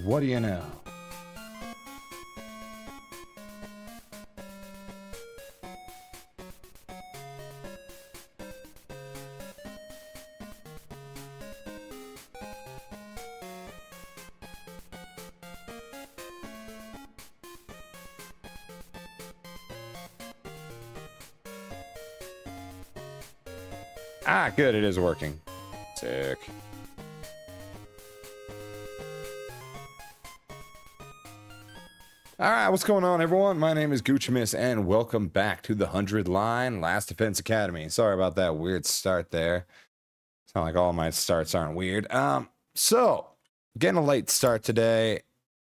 What do you know? Ah, good, it is working. Sick. Alright, what's going on, everyone? My name is Gucci and welcome back to the 100 Line Last Defense Academy. Sorry about that weird start there. It's not like all my starts aren't weird. So, getting a late start today.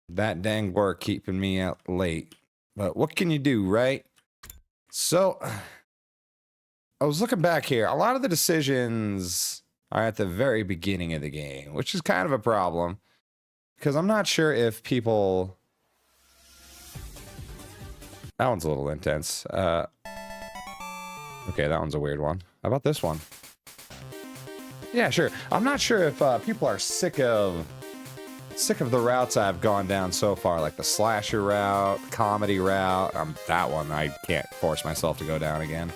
That dang work keeping me out late. But what can you do, right? So, I was looking back here. A lot of the decisions are at the very beginning of the game, which is kind of a problem. Because I'm not sure if people... That one's a little intense. Okay, that one's a weird one. How about this one? Yeah, sure. I'm not sure if people are sick of the routes I've gone down so far, like the slasher route, comedy route. That one I can't force myself to go down again.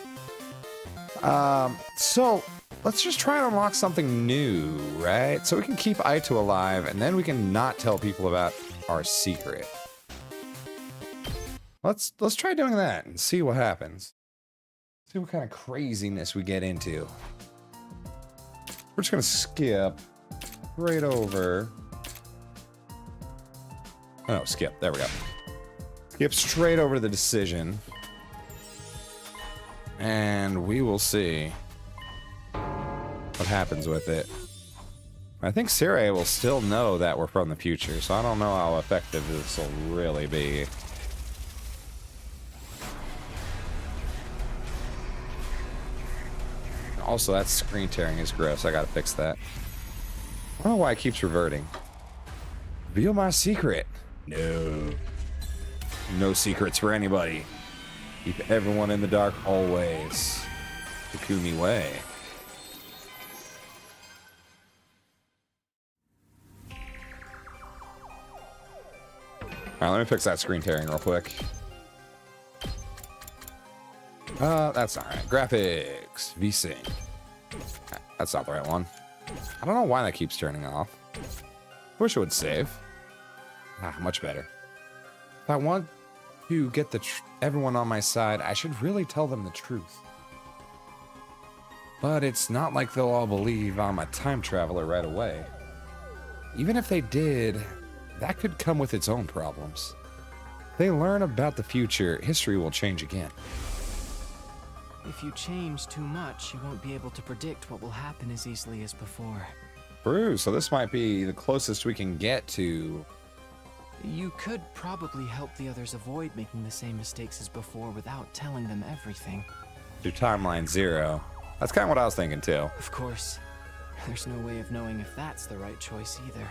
So let's just try and unlock something new, right? So we can keep Aito alive, and then we can not tell people about our secret. Let's try doing that and see what happens. See what kind of craziness we get into. We're just gonna skip right over. Oh, skip. There we go. Skip straight over to the decision. And we will see what happens with it. I think Sire will still know that we're from the future, so I don't know how effective this will really be. Also, that screen tearing is gross. I gotta fix that. I don't know why it keeps reverting. Reveal my secret. No. No secrets for anybody. Keep everyone in the dark always. Takumi way. Alright, let me fix that screen tearing real quick. That's not right. Graphics. VSync. That's not the right one. I don't know why that keeps turning off. Wish it would save. Ah, much better. If I want to get everyone on my side, I should really tell them the truth. But it's not like they'll all believe I'm a time traveler right away. Even if they did, that could come with its own problems. If they learn about the future, history will change again. If you change too much, you won't be able to predict what will happen as easily as before. True, so this might be the closest we can get to... You could probably help the others avoid making the same mistakes as before without telling them everything. Do timeline 0. That's kind of what I was thinking too. Of course. There's no way of knowing if that's the right choice either.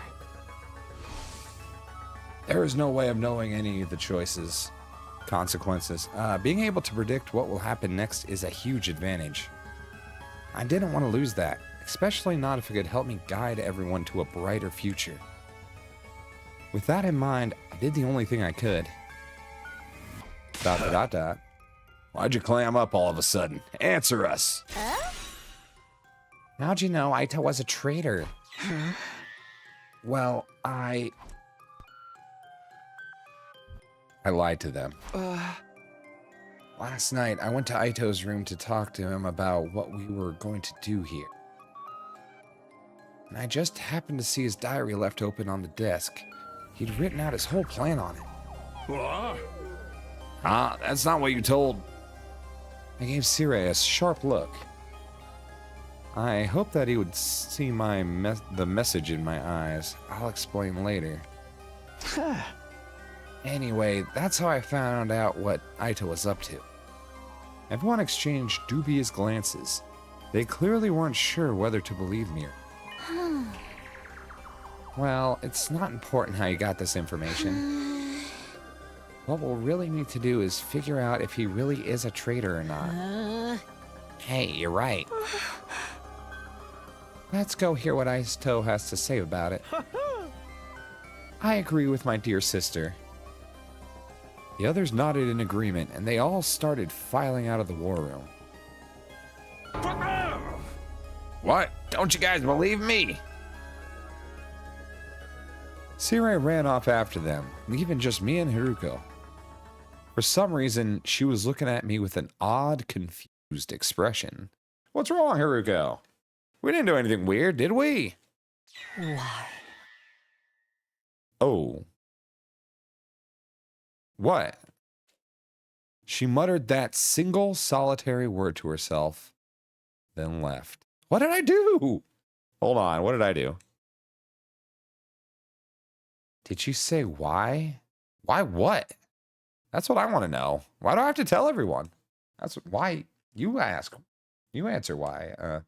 There is no way of knowing any of the choices. Consequences. Being able to predict what will happen next is a huge advantage. I didn't want to lose that, especially not if it could help me guide everyone to a brighter future. With that in mind, I did the only thing I could. ... Why'd you clam up all of a sudden? Answer us! How'd you know Aito was a traitor? Well, I lied to them. Last night, I went to Aito's room to talk to him about what we were going to do here. And I just happened to see his diary left open on the desk. He'd written out his whole plan on it. What? That's not what you told. I gave Sire a sharp look. I hoped that he would see the message in my eyes. I'll explain later. Anyway, that's how I found out what Aito was up to. Everyone exchanged dubious glances. They clearly weren't sure whether to believe me or... Well, it's not important how you got this information. What we'll really need to do is figure out if he really is a traitor or not. Hey, you're right. Let's go hear what Aito has to say about it. I agree with my dear sister. The others nodded in agreement, and they all started filing out of the war room. What? Don't you guys believe me? Sirai ran off after them, leaving just me and Haruko. For some reason, she was looking at me with an odd, confused expression. What's wrong, Haruko? We didn't do anything weird, did we? Why? Oh. What? She muttered that single solitary word to herself, then left. What did I do? Hold on, what did I do? Did she say why? Why what? That's what I want to know. Why do I have to tell everyone? That's why you ask. You answer why.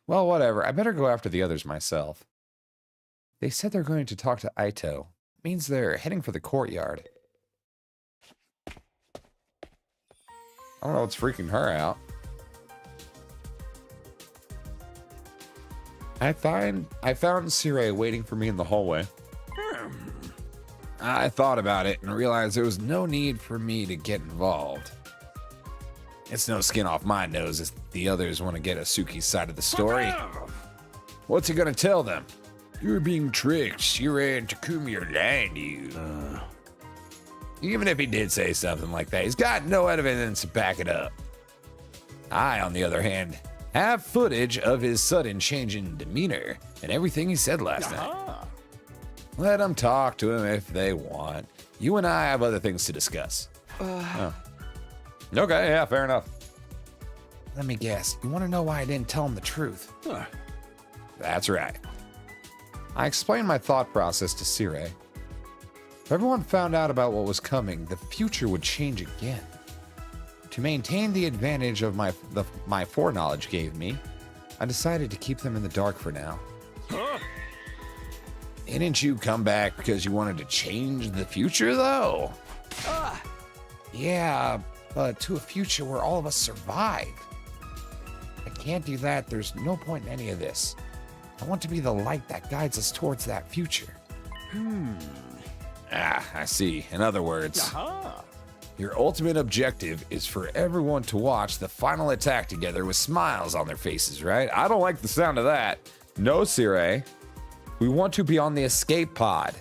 Well, whatever. I better go after the others myself. They said they're going to talk to Aito. Means they're heading for the courtyard. I don't know what's freaking her out. I found Sirai waiting for me in the hallway. I thought about it and realized there was no need for me to get involved. It's no skin off my nose if the others want to get Asuki's side of the story. What's he gonna tell them? You were being tricked. Shira and Takumi are lying to you. Even if he did say something like that, he's got no evidence to back it up. I, on the other hand, have footage of his sudden change in demeanor and everything he said last night. Let them talk to him if they want. You and I have other things to discuss. Oh. Okay, yeah, fair enough. Let me guess. You want to know why I didn't tell him the truth? That's right. I explained my thought process to Sirai. If everyone found out about what was coming, the future would change again. To maintain the advantage of my foreknowledge gave me, I decided to keep them in the dark for now. Didn't you come back because you wanted to change the future, though? Yeah, but to a future where all of us survive. I can't do that. There's no point in any of this. I want to be the light that guides us towards that future. I see. In other words, your ultimate objective is for everyone to watch the final attack together with smiles on their faces, right? I don't like the sound of that. No, Sirai. We want to be on the escape pod.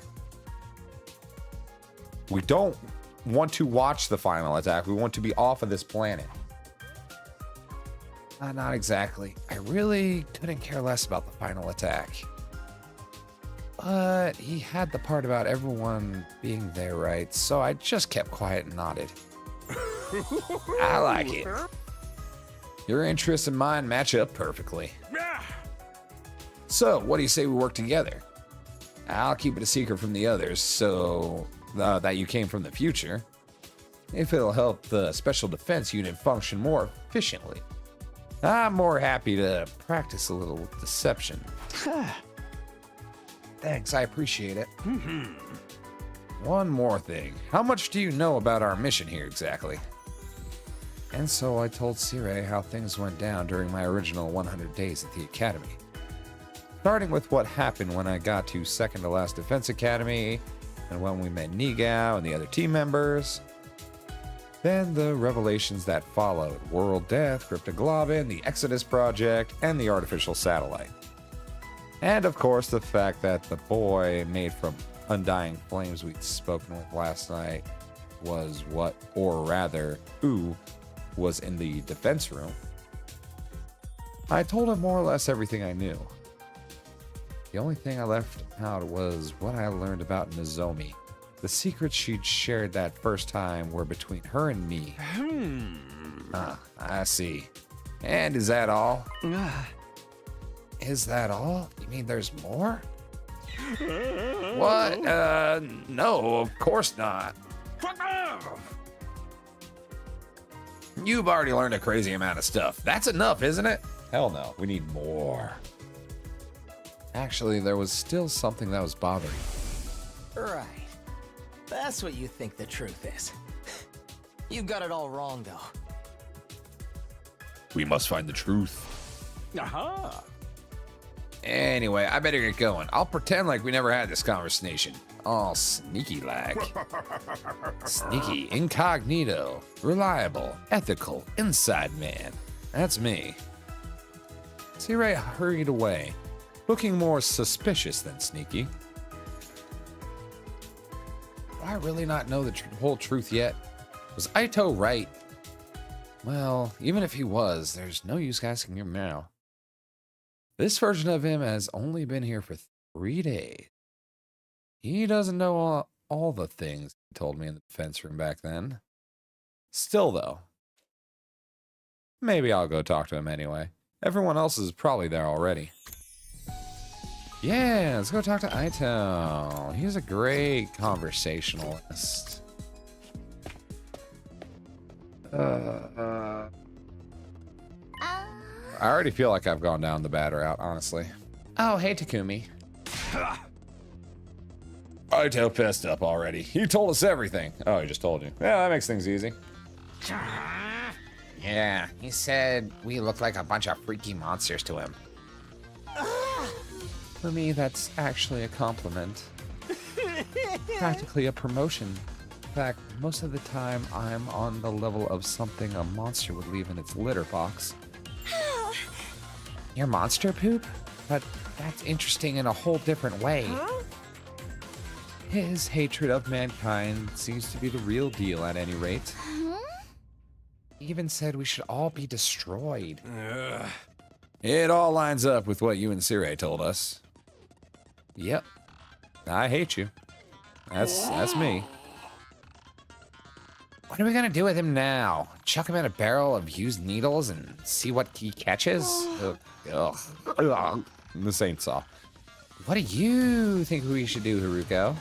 We don't want to watch the final attack. We want to be off of this planet. Not exactly. I really couldn't care less about the final attack. But he had the part about everyone being there, right? So I just kept quiet and nodded. I like it. Your interests and mine match up perfectly. So, what do you say we work together? I'll keep it a secret from the others, so that you came from the future. If it'll help the Special Defense Unit function more efficiently. I'm more happy to practice a little deception. Thanks, I appreciate it. One more thing. How much do you know about our mission here exactly? And so I told Sirai how things went down during my original 100 days at the Academy. Starting with what happened when I got to second to last Defense Academy, and when we met Nigao and the other team members. Then the revelations that followed: World Death, Cryptoglobin, the Exodus Project, and the artificial satellite. And of course the fact that the boy made from undying flames we'd spoken with last night was what, or rather, who was in the defense room. I told him more or less everything I knew. The only thing I left out was what I learned about Nozomi. The secrets she'd shared that first time were between her and me. I see. And is that all? Is that all? You mean there's more? What? No, of course not. You've already learned a crazy amount of stuff. That's enough, isn't it? Hell no, we need more. Actually, there was still something that was bothering me. Right. That's what you think the truth is. You got it all wrong, though. We must find the truth. Anyway, I better get going. I'll pretend like we never had this conversation. All sneaky like. Sneaky, incognito, reliable, ethical, inside man. That's me. Sirei hurried away, looking more suspicious than sneaky. Do I really not know the whole truth yet? Was Aito right? Well, even if he was, there's no use asking him now. This version of him has only been here for 3 days. He doesn't know all the things he told me in the defense room back then. Still, though, maybe I'll go talk to him anyway. Everyone else is probably there already. Yeah, let's go talk to Aito. He's a great conversationalist. I already feel like I've gone down the bad route, honestly. Oh, hey, Takumi. Aito pissed up already. He told us everything. Oh, he just told you. Yeah, that makes things easy. Yeah, he said we look like a bunch of freaky monsters to him. For me, that's actually a compliment. Practically a promotion. In fact, most of the time, I'm on the level of something a monster would leave in its litter box. Your monster poop? But that's interesting in a whole different way. His hatred of mankind seems to be the real deal at any rate. He even said we should all be destroyed. It all lines up with what you and Sirei told us. Yep. I hate you. That's me. What are we gonna do with him now? Chuck him in a barrel of used needles and see what he catches? Ugh. This ain't so. What do you think we should do, Haruko?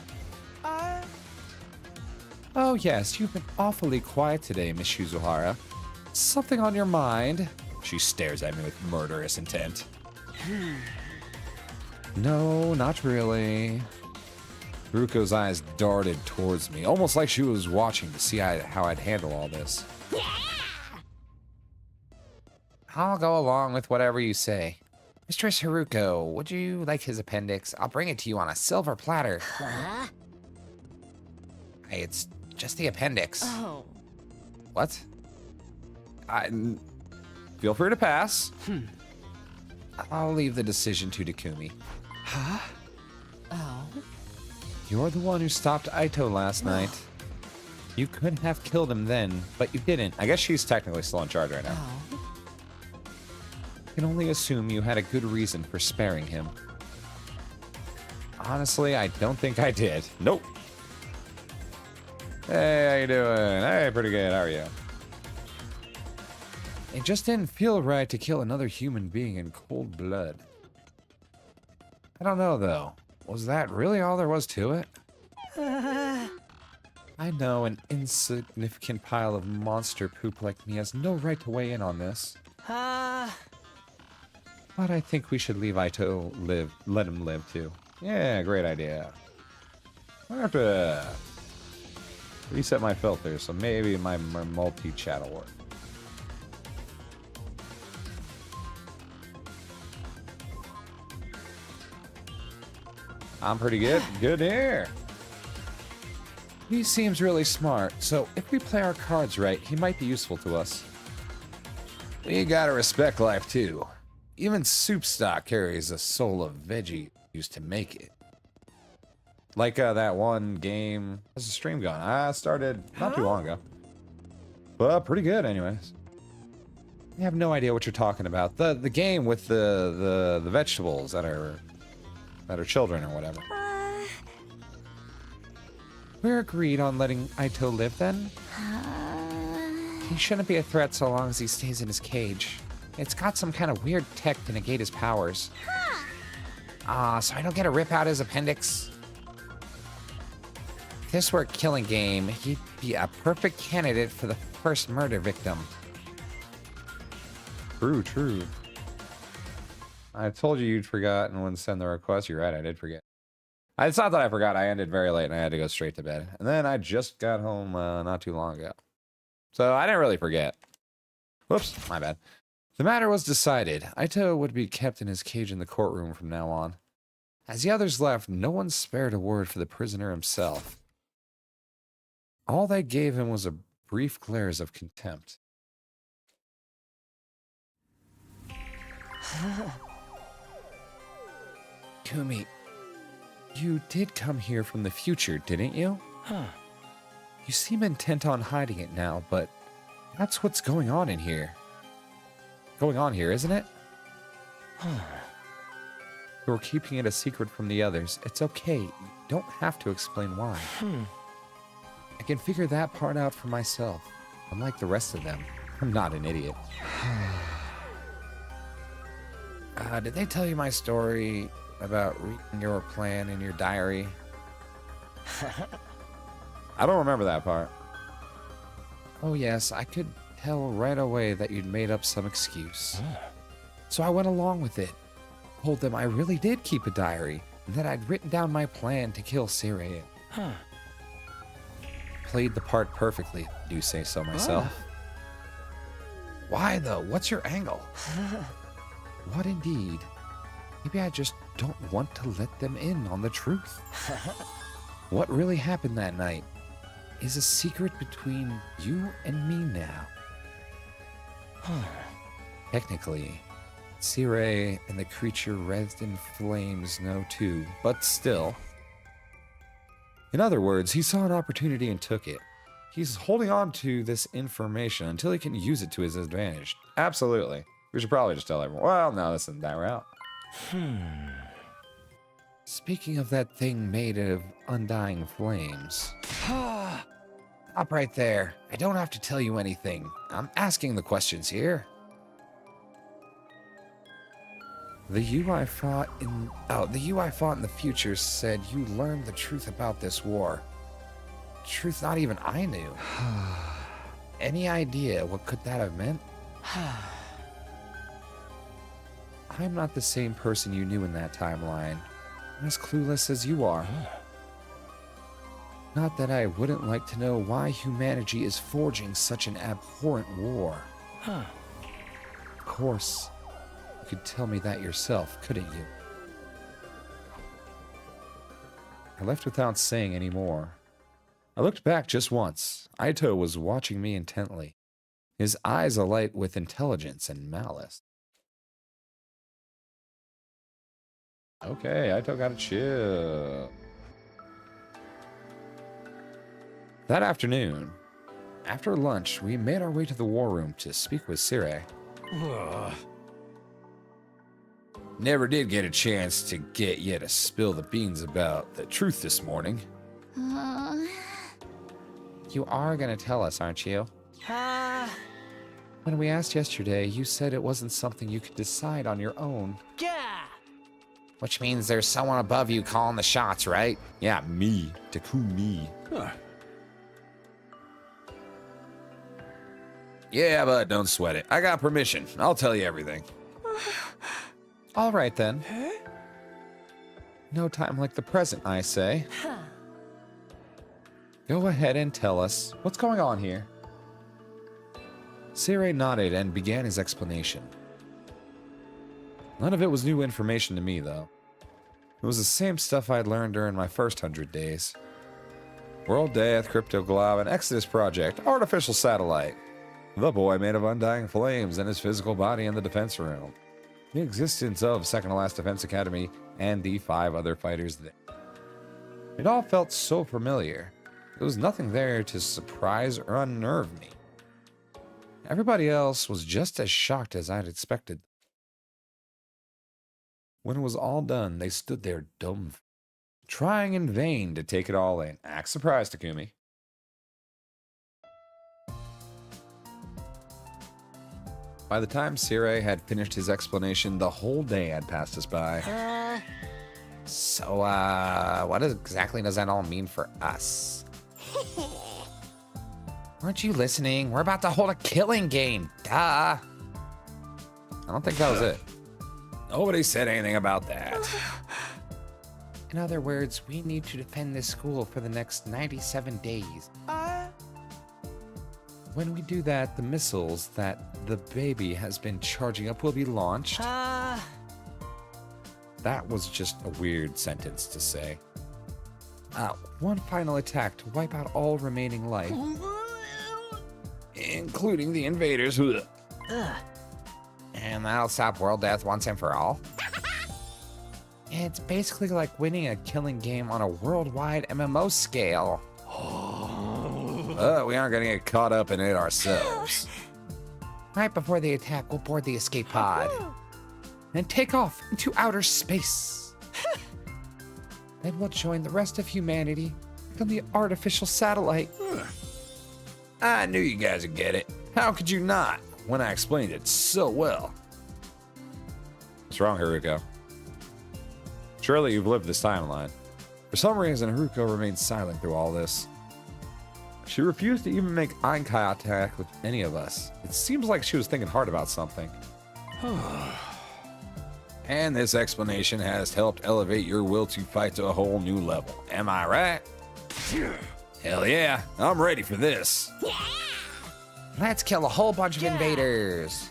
Oh yes, you've been awfully quiet today, Miss Shizuhara. Something on your mind? She stares at me with murderous intent. No, not really. Haruko's eyes darted towards me, almost like she was watching to see how I'd handle all this. I'll go along with whatever you say. Mistress Haruko, would you like his appendix? I'll bring it to you on a silver platter. Hey, it's just the appendix. Oh. What? Feel free to pass. I'll leave the decision to Takumi. Huh? Oh. You're the one who stopped Aito last night. You could have killed him then, but you didn't. I guess she's technically still in charge right now. Oh. I can only assume you had a good reason for sparing him. Honestly, I don't think I did. Nope. Hey, how you doing? Hey, pretty good. How are you? It just didn't feel right to kill another human being in cold blood. I don't know, though. Was that really all there was to it? I know an insignificant pile of monster poop like me has no right to weigh in on this. But I think we should leave Aito live. Let him live, too. Yeah, great idea. I have to reset my filter, so maybe my multi-chat will work. I'm pretty good. Good here. He seems really smart, so if we play our cards right, he might be useful to us. We gotta respect life, too. Even soup stock carries a soul of veggie used to make it. Like that one game. How's the stream going? I started not too long ago. But pretty good anyways. I have no idea what you're talking about. The game with the vegetables that are children or whatever. We're agreed on letting Aito live then? He shouldn't be a threat so long as he stays in his cage. It's got some kind of weird tech to negate his powers. So I don't get to rip out his appendix? If this were a killing game, he'd be a perfect candidate for the first murder victim. True. I told you you'd forgot and wouldn't send the request. You're right, I did forget. It's not that I forgot. I ended very late and I had to go straight to bed. And then I just got home not too long ago. So I didn't really forget. Whoops, my bad. The matter was decided. Aito would be kept in his cage in the courtroom from now on. As the others left, no one spared a word for the prisoner himself. All they gave him was a brief glares of contempt. Kumi, you did come here from the future, didn't you? Huh. You seem intent on hiding it now, but that's what's going on in here. Going on here, isn't it? You're keeping it a secret from the others. It's okay. You don't have to explain why. I can figure that part out for myself. Unlike the rest of them, I'm not an idiot. Did they tell you my story about reading your plan in your diary? I don't remember that part. Oh yes, I could tell right away that you'd made up some excuse. So I went along with it. Told them I really did keep a diary, and that I'd written down my plan to kill Sirei. Played the part perfectly, do say so myself. Why though? What's your angle? What indeed? Maybe I just don't want to let them in on the truth. What really happened that night is a secret between you and me now. Technically, Sirei and the creature wreathed in flames know too, but still. In other words, he saw an opportunity and took it. He's holding on to this information until he can use it to his advantage. Absolutely. We should probably just tell everyone. Well, no, this isn't that route. Speaking of that thing made of undying flames. Stop right there. I don't have to tell you anything. I'm asking the questions here. The you I fought in the future said you learned the truth about this war. Truth not even I knew. Any idea what could that have meant? I'm not the same person you knew in that timeline. I'm as clueless as you are. Not that I wouldn't like to know why humanity is forging such an abhorrent war. Of course, you could tell me that yourself, couldn't you? I left without saying any more. I looked back just once. Aito was watching me intently, his eyes alight with intelligence and malice. Okay, Aito gotta chill. That afternoon, after lunch, we made our way to the war room to speak with Sirei. Never did get a chance to get you to spill the beans about the truth this morning. You are gonna tell us, aren't you? When we asked yesterday, you said it wasn't something you could decide on your own. Which means there's someone above you calling the shots, right? Yeah, me. Takumi. Yeah, but don't sweat it. I got permission. I'll tell you everything. All right, then. No time like the present, I say. Go ahead and tell us what's going on here. Sirei nodded and began his explanation. None of it was new information to me, though. It was the same stuff I'd learned during my first 100 days. World Death, Crypto Glob, and Exodus Project, Artificial Satellite. The boy made of undying flames and his physical body in the defense room. The existence of Second to Last Defense Academy and the 5 other fighters there. It all felt so familiar. There was nothing there to surprise or unnerve me. Everybody else was just as shocked as I'd expected. When it was all done, they stood there dumb, trying in vain to take it all in. Act surprised, Takumi. By the time Sirei had finished his explanation, the whole day had passed us by. So, what exactly does that all mean for us? Weren't you listening? We're about to hold a killing game. Duh. I don't think that was it. Nobody said anything about that. In other words, we need to defend this school for the next 97 days. when we do that, the missiles that the baby has been charging up will be launched. That was just a weird sentence to say. One final attack to wipe out all remaining life, including the invaders. And that'll stop world death once and for all. It's basically like winning a killing game on a worldwide MMO scale. We aren't gonna get caught up in it ourselves. Right before the attack, we'll board the escape pod and take off into outer space. Then we'll join the rest of humanity on the artificial satellite. I knew you guys would get it. How could you not when I explained it so well? What's wrong, Haruko? Surely you've lived this timeline. For some reason, Haruko remained silent through all this. She refused to even make eye contact with any of us. It seems like she was thinking hard about something. And this explanation has helped elevate your will to fight to a whole new level. Am I right? Hell yeah, I'm ready for this. Let's kill a whole bunch of invaders.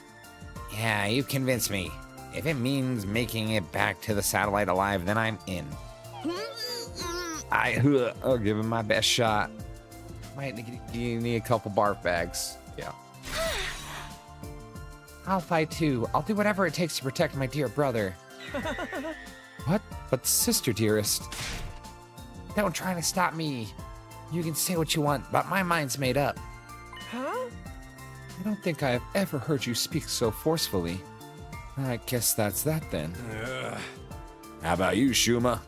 Yeah, you've convinced me. If it means making it back to the satellite alive, then I'm in. I'll give him my best shot. Might need a couple barf bags. Yeah. I'll fight too. I'll do whatever it takes to protect my dear brother. What? But sister dearest. Don't try to stop me. You can say what you want, but my mind's made up. Huh? I don't think I have ever heard you speak so forcefully. I guess that's that then. How about you, Shuma?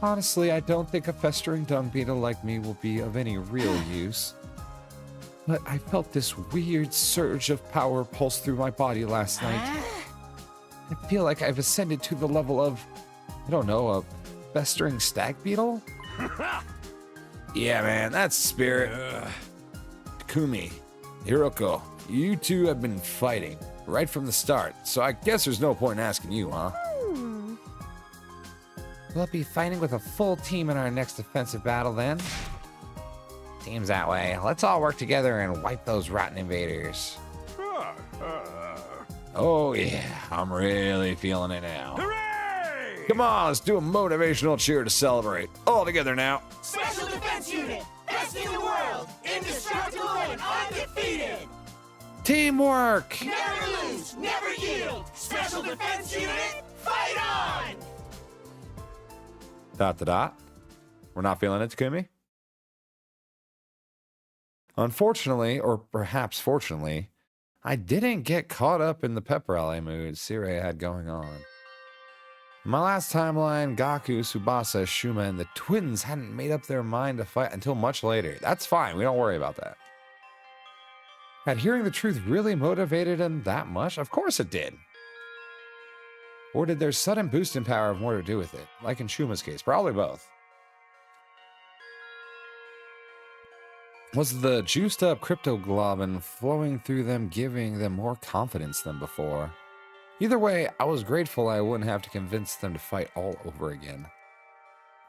Honestly, I don't think a festering dung beetle like me will be of any real use. But I felt this weird surge of power pulse through my body last night. I feel like I've ascended to the level of, I don't know, a festering stag beetle? Yeah, man, that's the spirit. Takumi, Hiroko, you two have been fighting right from the start, so I guess there's no point in asking you, huh? We'll be fighting with a full team in our next offensive battle then. Seems that way. Let's all work together and wipe those rotten invaders. Oh yeah, I'm really feeling it now. Hooray! Come on, let's do a motivational cheer to celebrate. All together now. Special Defense Unit, best in the world, indestructible and undefeated. Teamwork! Never lose, never yield. Special Defense Unit, fight on! ... We're not feeling it, Takumi? Unfortunately, or perhaps fortunately, I didn't get caught up in the pep rally mood Sirei had going on. In my last timeline, Gaku, Tsubasa, Shuma, and the twins hadn't made up their mind to fight until much later. That's fine, we don't worry about that. Had hearing the truth really motivated him that much? Of course it did. Or did their sudden boost in power have more to do with it? Like in Shuma's case, probably both. Was the juiced up cryptoglobin flowing through them giving them more confidence than before? Either way, I was grateful I wouldn't have to convince them to fight all over again.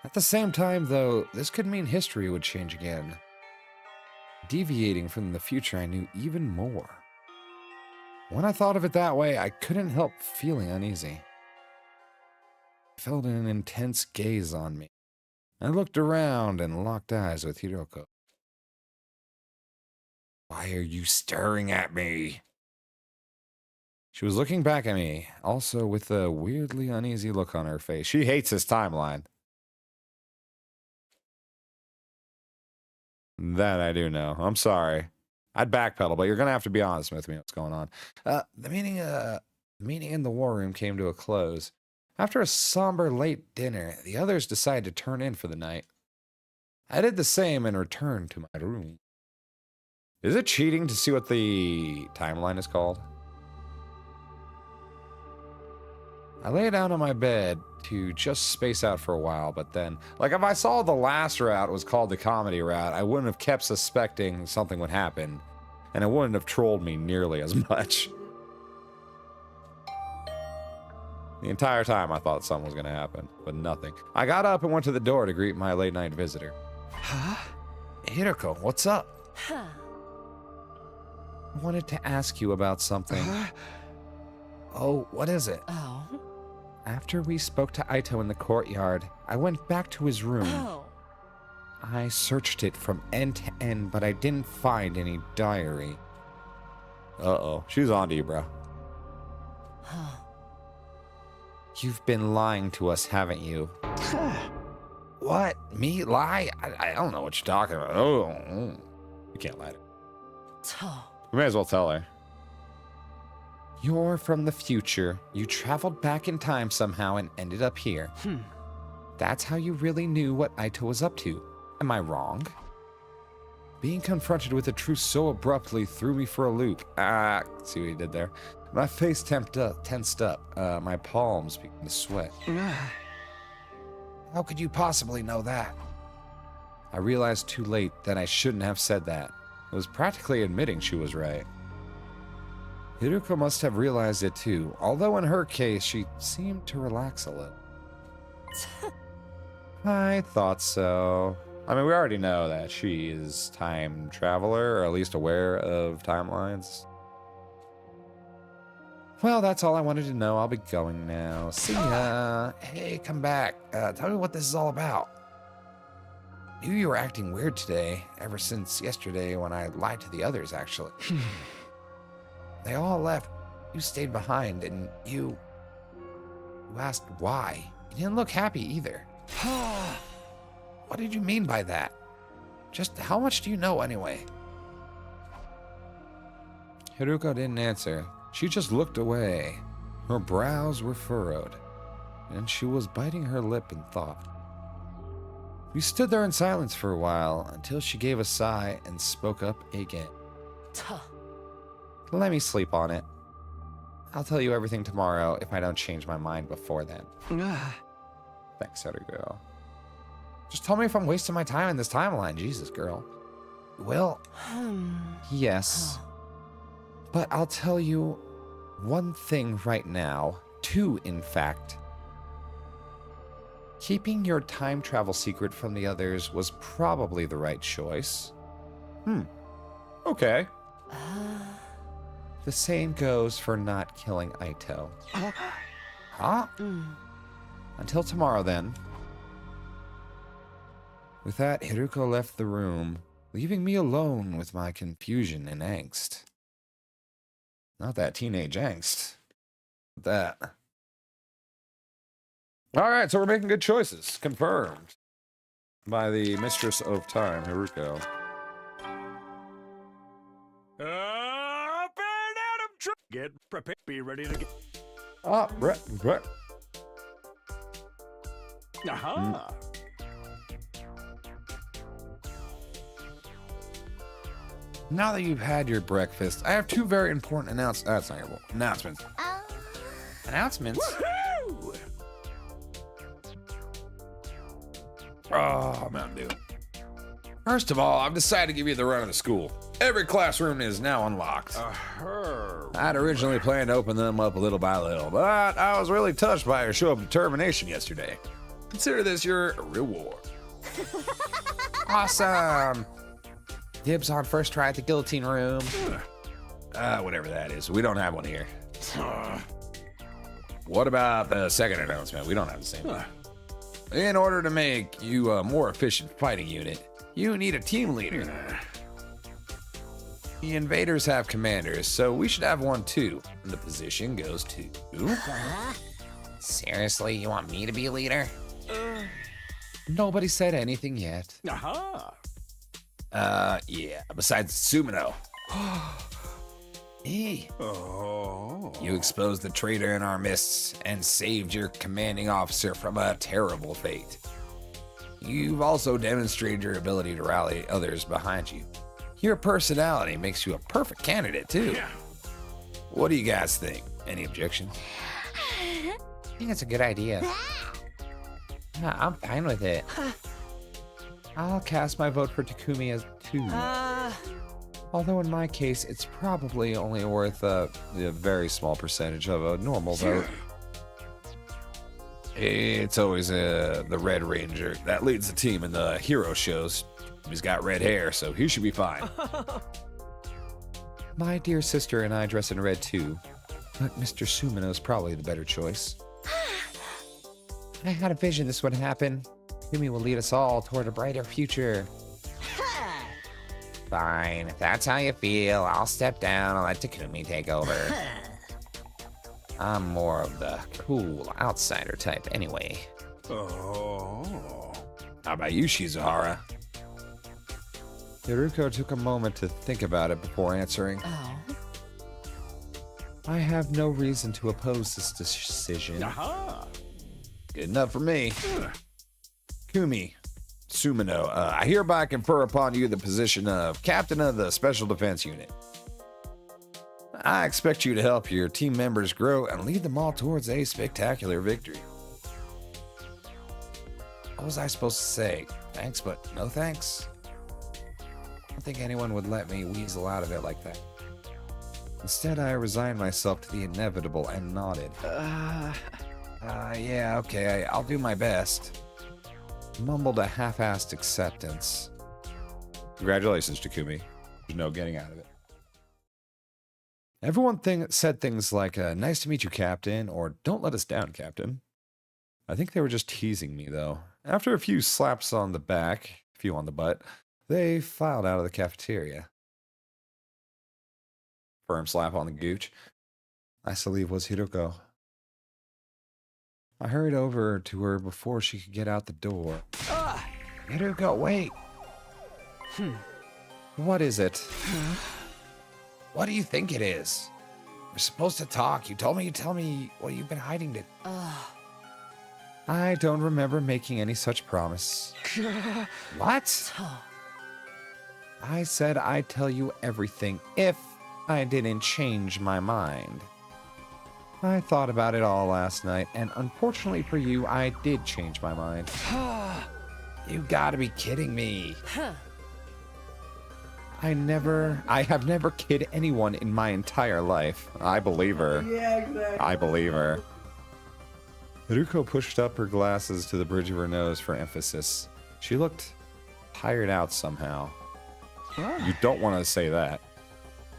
At the same time, though, this could mean history would change again. Deviating from the future I knew even more. When I thought of it that way, I couldn't help feeling uneasy. I felt an intense gaze on me. I looked around and locked eyes with Hiroko. Why are you staring at me? She was looking back at me, also with a weirdly uneasy look on her face. She hates this timeline. That I do know. I'm sorry. I'd backpedal, but you're going to have to be honest with me what's going on. The meeting in the war room came to a close. After a somber late dinner, the others decided to turn in for the night. I did the same and returned to my room. Is it cheating to see what the timeline is called? I lay down on my bed to just space out for a while, but then, like if I saw the last route was called the comedy route, I wouldn't have kept suspecting something would happen, and it wouldn't have trolled me nearly as much. The entire time I thought something was going to happen, but nothing. I got up and went to the door to greet my late night visitor. Huh? Hiroko, what's up? I wanted to ask you about something. Oh, what is it? Oh. After we spoke to Aito in the courtyard, I went back to his room. Oh. I searched it from end to end, but I didn't find any diary. Uh-oh. She's on to you, bro. You've been lying to us, haven't you? What? Me lie? I don't know what you're talking about. Oh, You can't lie to her. Oh. We may as well tell her. You're from the future. You traveled back in time somehow and ended up here. That's how you really knew what Aito was up to. Am I wrong? Being confronted with the truth so abruptly threw me for a loop. See what he did there? My face tensed up. My palms began to sweat. How could you possibly know that? I realized too late that I shouldn't have said that. It was practically admitting she was right. Hiruko must have realized it too, although in her case, she seemed to relax a little. I thought so. I mean, we already know that she is time traveler, or at least aware of timelines. Well, that's all I wanted to know. I'll be going now. See ya. Hey, come back. Tell me what this is all about. Knew you were acting weird today, ever since yesterday when I lied to the others, actually. They all left. You stayed behind, and you asked why. You didn't look happy either. What did you mean by that? Just how much do you know anyway? Hiruko didn't answer. She just looked away. Her brows were furrowed, and she was biting her lip in thought. We stood there in silence for a while until she gave a sigh and spoke up again. Let me sleep on it. I'll tell you everything tomorrow if I don't change my mind before then. Thanks, Hiruko. Just tell me if I'm wasting my time in this timeline, Jesus, girl. Well, yes. But I'll tell you one thing right now. Two, in fact. Keeping your time travel secret from the others was probably the right choice. Okay. The same goes for not killing Aito. Huh? Until tomorrow, then. With that, Hiruko left the room, leaving me alone with my confusion and angst. Not that teenage angst. That. All right, so we're making good choices. Confirmed. By the Mistress of Time, Hiruko. Up and Adam, get prepared. Be ready to get. Brett. Aha. Now that you've had your breakfast, I have two very important announcements. Announcements? Woohoo! Oh, Mountain Dew. First of all, I've decided to give you the run of the school. Every classroom is now unlocked. I'd originally planned to open them up little by little, but I was really touched by your show of determination yesterday. Consider this your reward. Awesome. Dibs on first try at the guillotine room. Whatever that is. We don't have one here. What about the second announcement? We don't have the same one. In order to make you a more efficient fighting unit, you need a team leader. The invaders have commanders, so we should have one too. And the position goes to... Seriously, you want me to be a leader? Nobody said anything yet. Aha. Yeah, besides Sumino. Hey, Oh. You exposed the traitor in our midst and saved your commanding officer from a terrible fate. You've also demonstrated your ability to rally others behind you. Your personality makes you a perfect candidate, too. Yeah. What do you guys think? Any objections? I think it's a good idea. Yeah, I'm fine with it. I'll cast my vote for Takumi as 2. Although in my case, it's probably only worth a very small percentage of a normal vote. It's always the Red Ranger that leads the team in the hero shows. He's got red hair, so he should be fine. My dear sister and I dress in red too, but Mr. Sumino's probably the better choice. I had a vision this would happen. Kumi will lead us all toward a brighter future. Fine, if that's how you feel, I'll step down and let Takumi take over. I'm more of the cool outsider type anyway. Oh. How about you, Shizuhara? Hiruko took a moment to think about it before answering. Oh. I have no reason to oppose this decision. Aha. Good enough for me. Kumi, Sumino, I hereby confer upon you the position of Captain of the Special Defense Unit. I expect you to help your team members grow and lead them all towards a spectacular victory. What was I supposed to say? Thanks, but no thanks? I don't think anyone would let me weasel out of it like that. Instead, I resigned myself to the inevitable and nodded. Yeah, okay, I'll do my best. Mumbled a half-assed acceptance. Congratulations, Takumi. There's no getting out of it. Everyone said things like, nice to meet you, Captain, or don't let us down, Captain. I think they were just teasing me, though. After a few slaps on the back, a few on the butt, they filed out of the cafeteria. Firm slap on the gooch. Last to leave was Hiruko. I hurried over to her before she could get out the door. Hiruko, wait! What is it? What do you think it is? We're supposed to talk. You told me you'd tell me what you've been hiding it. I don't remember making any such promise. What? I said I'd tell you everything if I didn't change my mind. I thought about it all last night, and unfortunately for you, I did change my mind. You gotta be kidding me. I have never kid anyone in my entire life. I believe her. Yeah, exactly. I believe her. Haruko pushed up her glasses to the bridge of her nose for emphasis. She looked tired out somehow. You don't want to say that.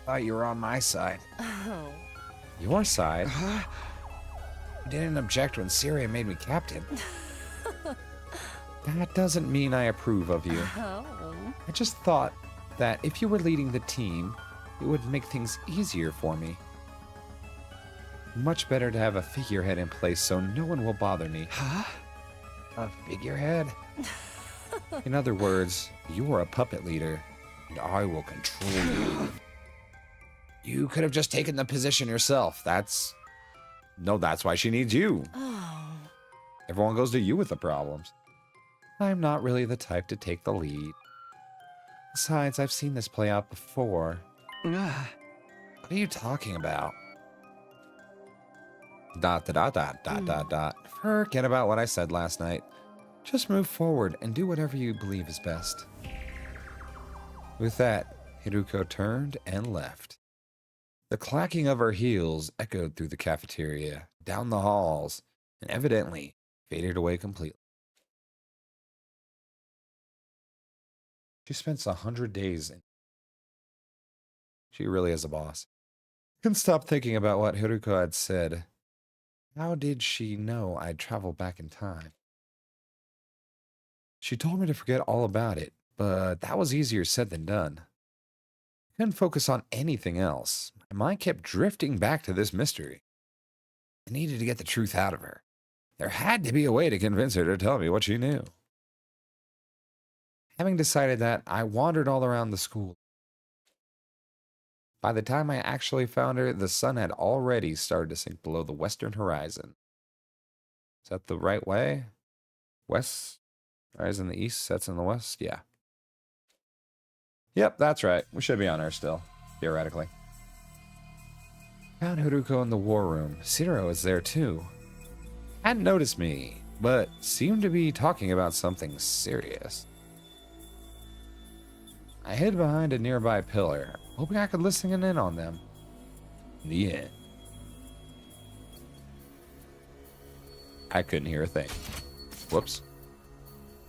Thought you were on my side. Oh. Your side? You didn't object when Syria made me captain. That doesn't mean I approve of you. Oh. I just thought that if you were leading the team, it would make things easier for me. Much better to have a figurehead in place so no one will bother me. Huh? A figurehead? In other words, you are a puppet leader, and I will control you. You could have just taken the position yourself. That's why she needs you. Oh. Everyone goes to you with the problems. I'm not really the type to take the lead. Besides, I've seen this play out before. What are you talking about? ... Forget about what I said last night. Just move forward and do whatever you believe is best. With that, Hiruko turned and left. The clacking of her heels echoed through the cafeteria, down the halls, and evidently faded away completely. She spends 100 days in. She really is a boss. Couldn't stop thinking about what Hiruko had said. How did she know I'd travel back in time? She told me to forget all about it, but that was easier said than done. I couldn't focus on anything else. My mind kept drifting back to this mystery. I needed to get the truth out of her. There had to be a way to convince her to tell me what she knew. Having decided that, I wandered all around the school. By the time I actually found her, the sun had already started to sink below the western horizon. Is that the right way? West? Rise in the east, sets in the west? Yeah. Yep, that's right. We should be on Earth still, theoretically. Found Haruko in the war room. Zero is there too. Hadn't noticed me, but seemed to be talking about something serious. I hid behind a nearby pillar, hoping I could listen in on them. In the end, I couldn't hear a thing. Whoops.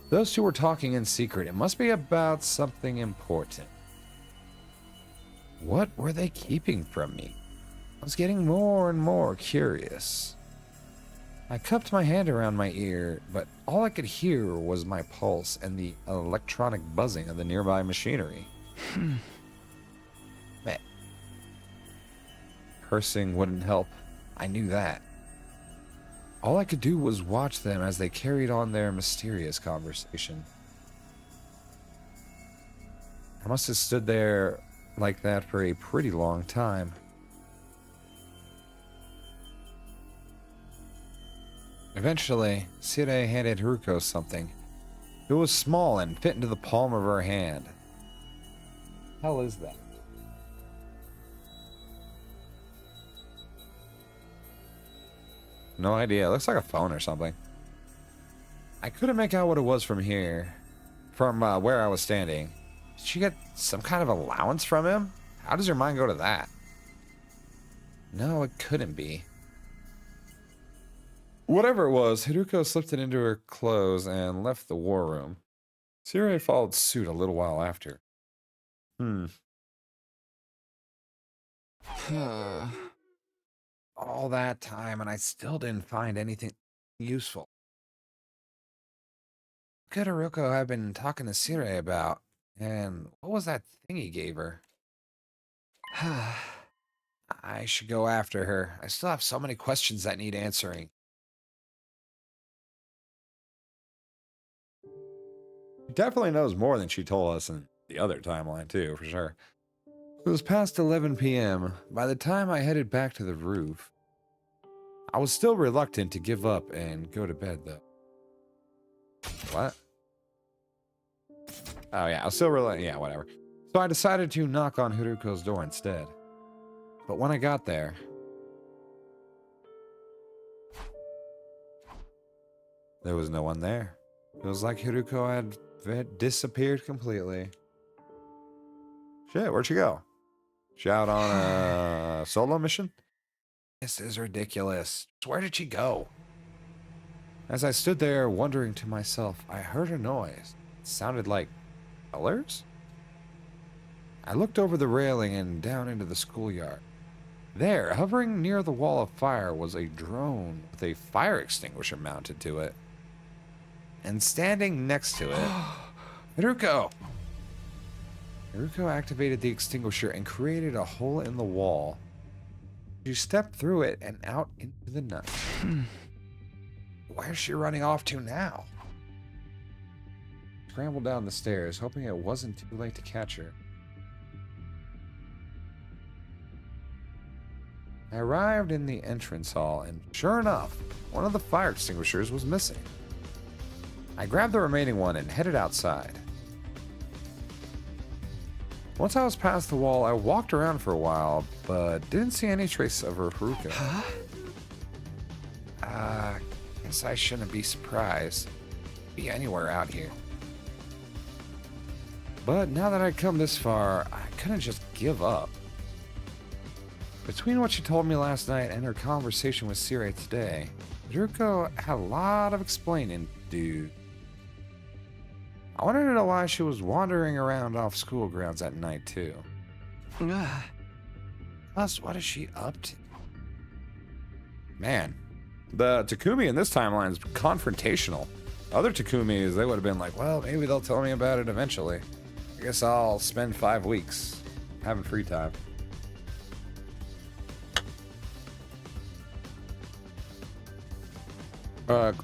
Those two were talking in secret. It must be about something important. What were they keeping from me? I was getting more and more curious. I cupped my hand around my ear, but all I could hear was my pulse and the electronic buzzing of the nearby machinery. Man. Cursing wouldn't help. I knew that. All I could do was watch them as they carried on their mysterious conversation. I must have stood there like that for a pretty long time. Eventually, Sire handed Haruko something. It was small and fit into the palm of her hand. Hell is that? No idea. It looks like a phone or something. I couldn't make out what it was from here. From where I was standing. Did she get some kind of allowance from him? How does her mind go to that? No, it couldn't be. Whatever it was, Haruko slipped it into her clothes and left the war room. Sire followed suit a little while after. All that time and I still didn't find anything useful. What could Haruko have been talking to Sire about? And what was that thing he gave her? I should go after her. I still have so many questions that need answering. She definitely knows more than she told us in the other timeline, too, for sure. It was past 11 p.m. by the time I headed back to the roof. I was still reluctant to give up and go to bed, though. What? Oh, yeah, I was still reluctant. Yeah, whatever. So I decided to knock on Haruko's door instead. But when I got there, there was no one there. It was like Haruko had disappeared completely. Shit, where'd she go? She out on a solo mission? This is ridiculous. Where did she go? As I stood there wondering to myself, I heard a noise. It sounded like colors? I looked over the railing and down into the schoolyard. There, hovering near the wall of fire, was a drone with a fire extinguisher mounted to it. And standing next to it, Haruko! Haruko activated the extinguisher and created a hole in the wall. She stepped through it and out into the night. Where's she running off to now? I scrambled down the stairs, hoping it wasn't too late to catch her. I arrived in the entrance hall, and sure enough, one of the fire extinguishers was missing. I grabbed the remaining one and headed outside. Once I was past the wall, I walked around for a while, but didn't see any trace of her Haruko. Guess I shouldn't be surprised. Be anywhere out here. But now that I'd come this far, I couldn't just give up. Between what she told me last night and her conversation with Sire today, Haruko had a lot of explaining to do. I wanted to know why she was wandering around off school grounds at night, too. Plus, what is she up to? Man, the Takumi in this timeline is confrontational. Other Takumis, they would have been like, well, maybe they'll tell me about it eventually. I guess I'll spend 5 weeks having free time.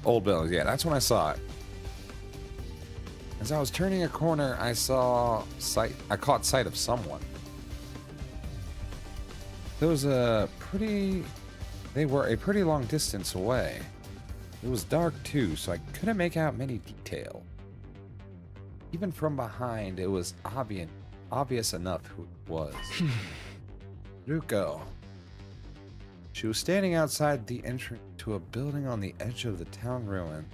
Old Bills, yeah, that's when I saw it. As I was turning a corner, I caught sight of someone. They were a pretty long distance away. It was dark too, so I couldn't make out many details. Even from behind, it was obvious enough who it was. Haruko. She was standing outside the entrance to a building on the edge of the town ruin.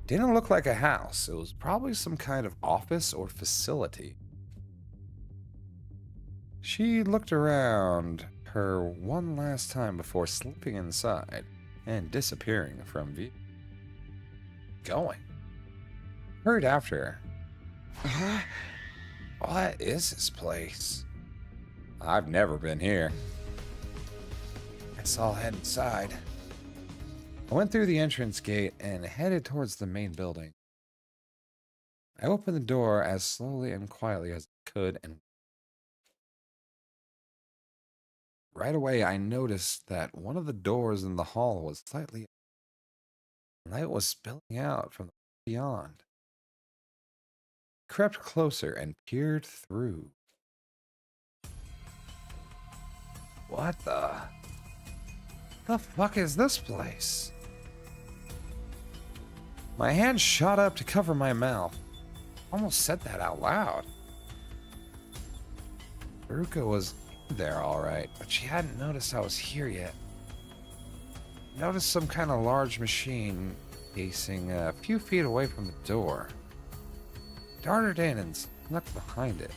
Didn't look like a house. It was probably some kind of office or facility. She looked around her one last time before slipping inside and disappearing from view. Going. Hurried after her. What is this place? I've never been here. Guess I'll head inside. I went through the entrance gate and headed towards the main building. I opened the door as slowly and quietly as I could, and right away I noticed that one of the doors in the hall was slightly open. Light was spilling out from beyond. I crept closer and peered through. What the fuck is this place? My hand shot up to cover my mouth. Almost said that out loud. Haruka was there all right, but she hadn't noticed I was here yet. I noticed some kind of large machine pacing a few feet away from the door. Darted in and snuck behind it.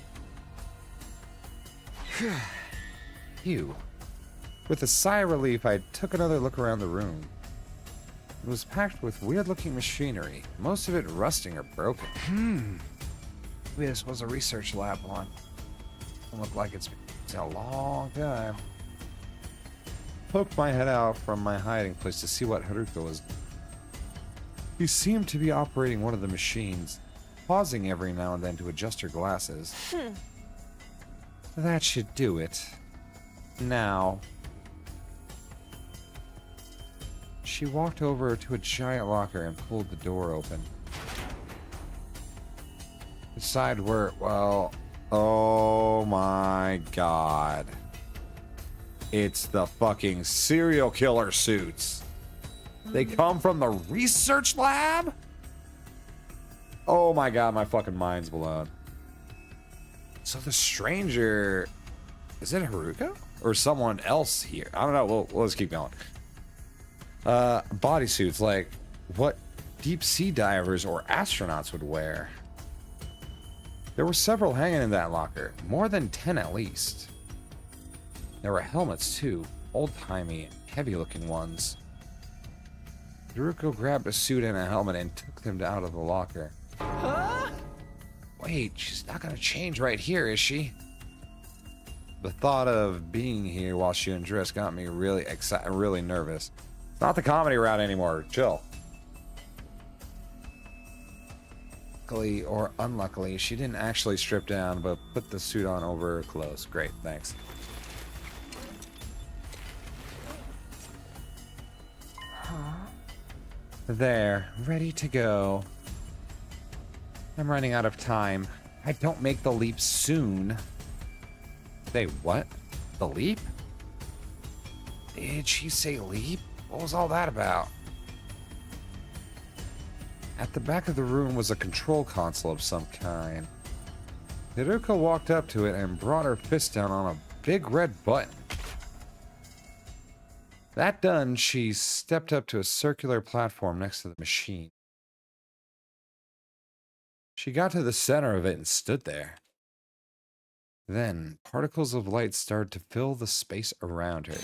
Phew. With a sigh of relief, I took another look around the room. It was packed with weird-looking machinery, most of it rusting or broken. Maybe this was a research lab one. Doesn't look like it's been a long time. Poked my head out from my hiding place to see what Haruka was doing. He seemed to be operating one of the machines, pausing every now and then to adjust her glasses. That should do it. Now... She walked over to a giant locker and pulled the door open. Inside were, well, oh my god. It's the fucking serial killer suits. They come from the research lab? Oh my god, my fucking mind's blown. So the stranger, is it Haruka? Or someone else here? I don't know, let's keep going. Bodysuits, like what deep sea divers or astronauts would wear. There were several hanging in that locker, more than 10 at least. There were helmets too, old-timey and heavy-looking ones. Haruka grabbed a suit and a helmet and took them out of the locker. Huh? Wait, she's not gonna change right here, is she? The thought of being here while she undressed got me really excited, really nervous. It's not the comedy route anymore. Chill. Luckily or unluckily, she didn't actually strip down, but put the suit on over her clothes. Great, thanks. There, ready to go. I'm running out of time. I don't make the leap soon. Say what? The leap? Did she say leap? What was all that about? At the back of the room was a control console of some kind. Haruka walked up to it and brought her fist down on a big red button. That done, she stepped up to a circular platform next to the machine. She got to the center of it and stood there. Then, particles of light started to fill the space around her.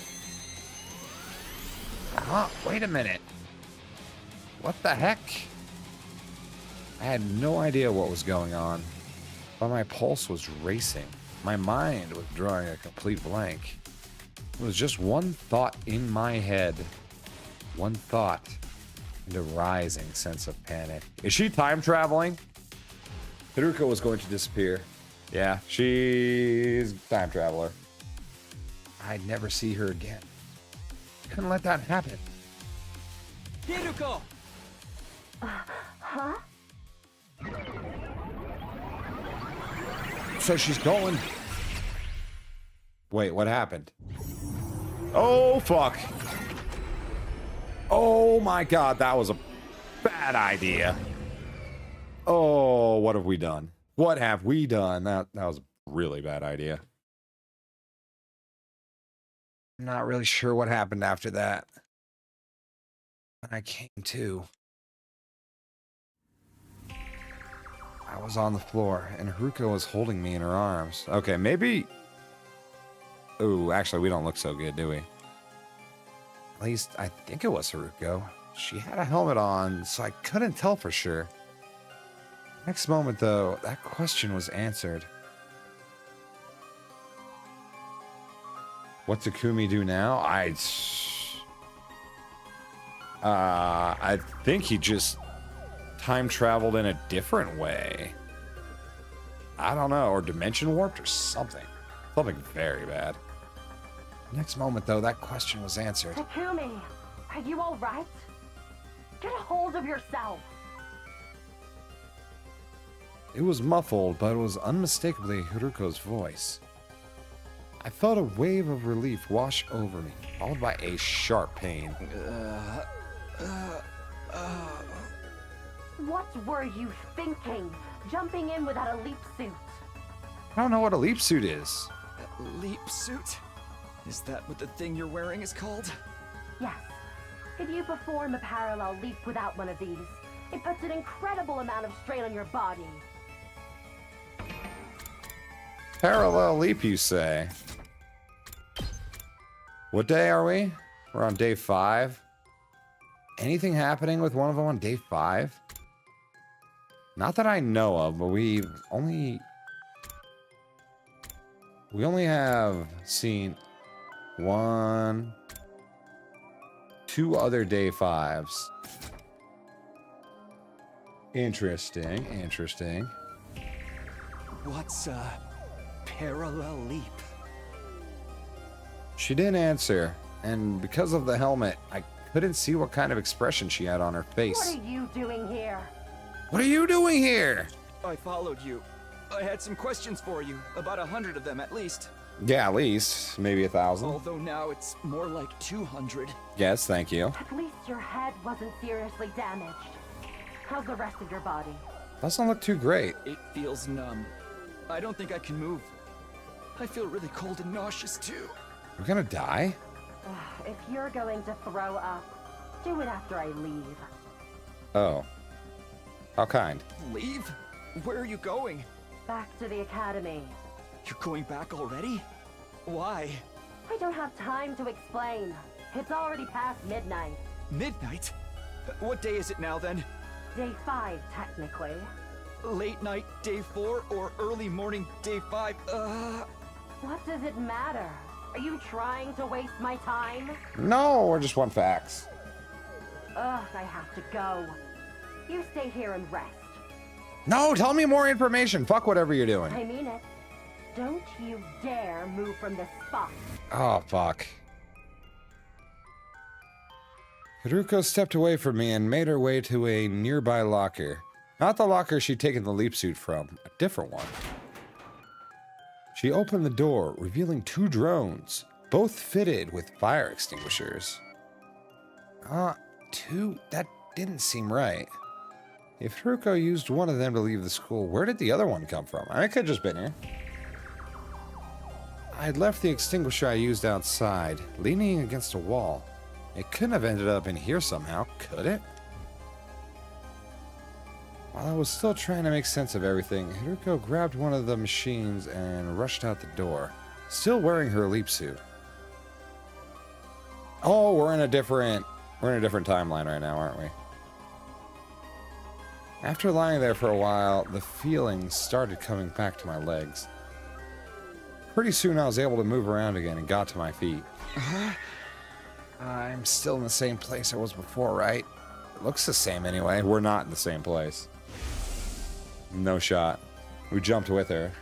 Wait a minute. What the heck? I had no idea what was going on, but my pulse was racing. My mind was drawing a complete blank. It was just one thought in my head. One thought and a rising sense of panic. Is she time traveling? Haruka was going to disappear. Yeah, she's a time traveler. I'd never see her again. Couldn't let that happen. Haruka! Huh? So she's going. Wait, what happened? Oh, fuck. Oh my god, that was a bad idea. Oh, what have we done? What have we done? That was a really bad idea. I'm not really sure what happened after that. I came to. I was on the floor, and Haruka was holding me in her arms. Okay, maybe... Ooh, actually, we don't look so good, do we? At least, I think it was Haruka. She had a helmet on, so I couldn't tell for sure. Next moment, though, that question was answered. What Takumi do now? I think he just time traveled in a different way. I don't know, or dimension warped or something. Something very bad. Next moment, though, that question was answered. Takumi, are you all right? Get a hold of yourself. It was muffled, but it was unmistakably Haruko's voice. I felt a wave of relief wash over me, followed by a sharp pain. What were you thinking? Jumping in without a leap suit. I don't know what a leap suit is. Leap suit? Is that what the thing you're wearing is called? Yes. If you perform a parallel leap without one of these, it puts an incredible amount of strain on your body. Parallel leap, you say? What day are we? We're on day 5. Anything happening with one of them on day 5? Not that I know of, but we only have seen 1, 2 other day 5s. Interesting. What's a parallel leap? She didn't answer, and because of the helmet, I couldn't see what kind of expression she had on her face. What are you doing here? What are you doing here? I followed you. I had some questions for you, about 100 of them at least. Yeah, at least. Maybe 1,000. Although now it's more like 200. Yes, thank you. At least your head wasn't seriously damaged. How's the rest of your body? Doesn't look too great. It feels numb. I don't think I can move. I feel really cold and nauseous too. We're gonna die? If you're going to throw up, do it after I leave. Oh. How kind. Leave? Where are you going? Back to the academy. You're going back already? Why? I don't have time to explain. It's already past midnight. Midnight? What day is it now then? Day 5, technically. Late night, day 4, or early morning, day 5? What does it matter? Are you trying to waste my time? No, I just want facts. Ugh, I have to go. You stay here and rest. No, tell me more information. Fuck whatever you're doing. I mean it. Don't you dare move from this spot. Oh, fuck. Haruko stepped away from me and made her way to a nearby locker. Not the locker she'd taken the leap suit from, a different one. She opened the door, revealing 2 drones, both fitted with fire extinguishers. 2? That didn't seem right. If Haruko used one of them to leave the school, where did the other one come from? I could have just been here. I'd left the extinguisher I used outside, leaning against a wall. It couldn't have ended up in here somehow, could it? While I was still trying to make sense of everything, Haruko grabbed one of the machines and rushed out the door, still wearing her leap suit. Oh, we're in a different timeline right now, aren't we? After lying there for a while, the feelings started coming back to my legs. Pretty soon I was able to move around again and got to my feet. I'm still in the same place I was before, right? It looks the same anyway. We're not in the same place. No shot. We jumped with her.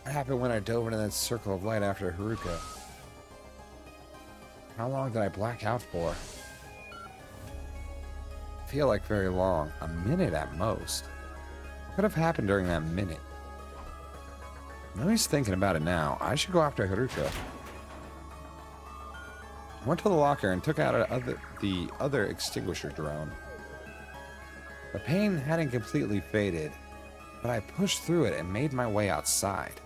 What happened when I dove into that circle of light after Haruko? How long did I black out for? I feel like very long. A minute at most. What could have happened during that minute? Now he's thinking about it now. I should go after Haruko. I went to the locker and took out the other extinguisher drone. The pain hadn't completely faded, but I pushed through it and made my way outside.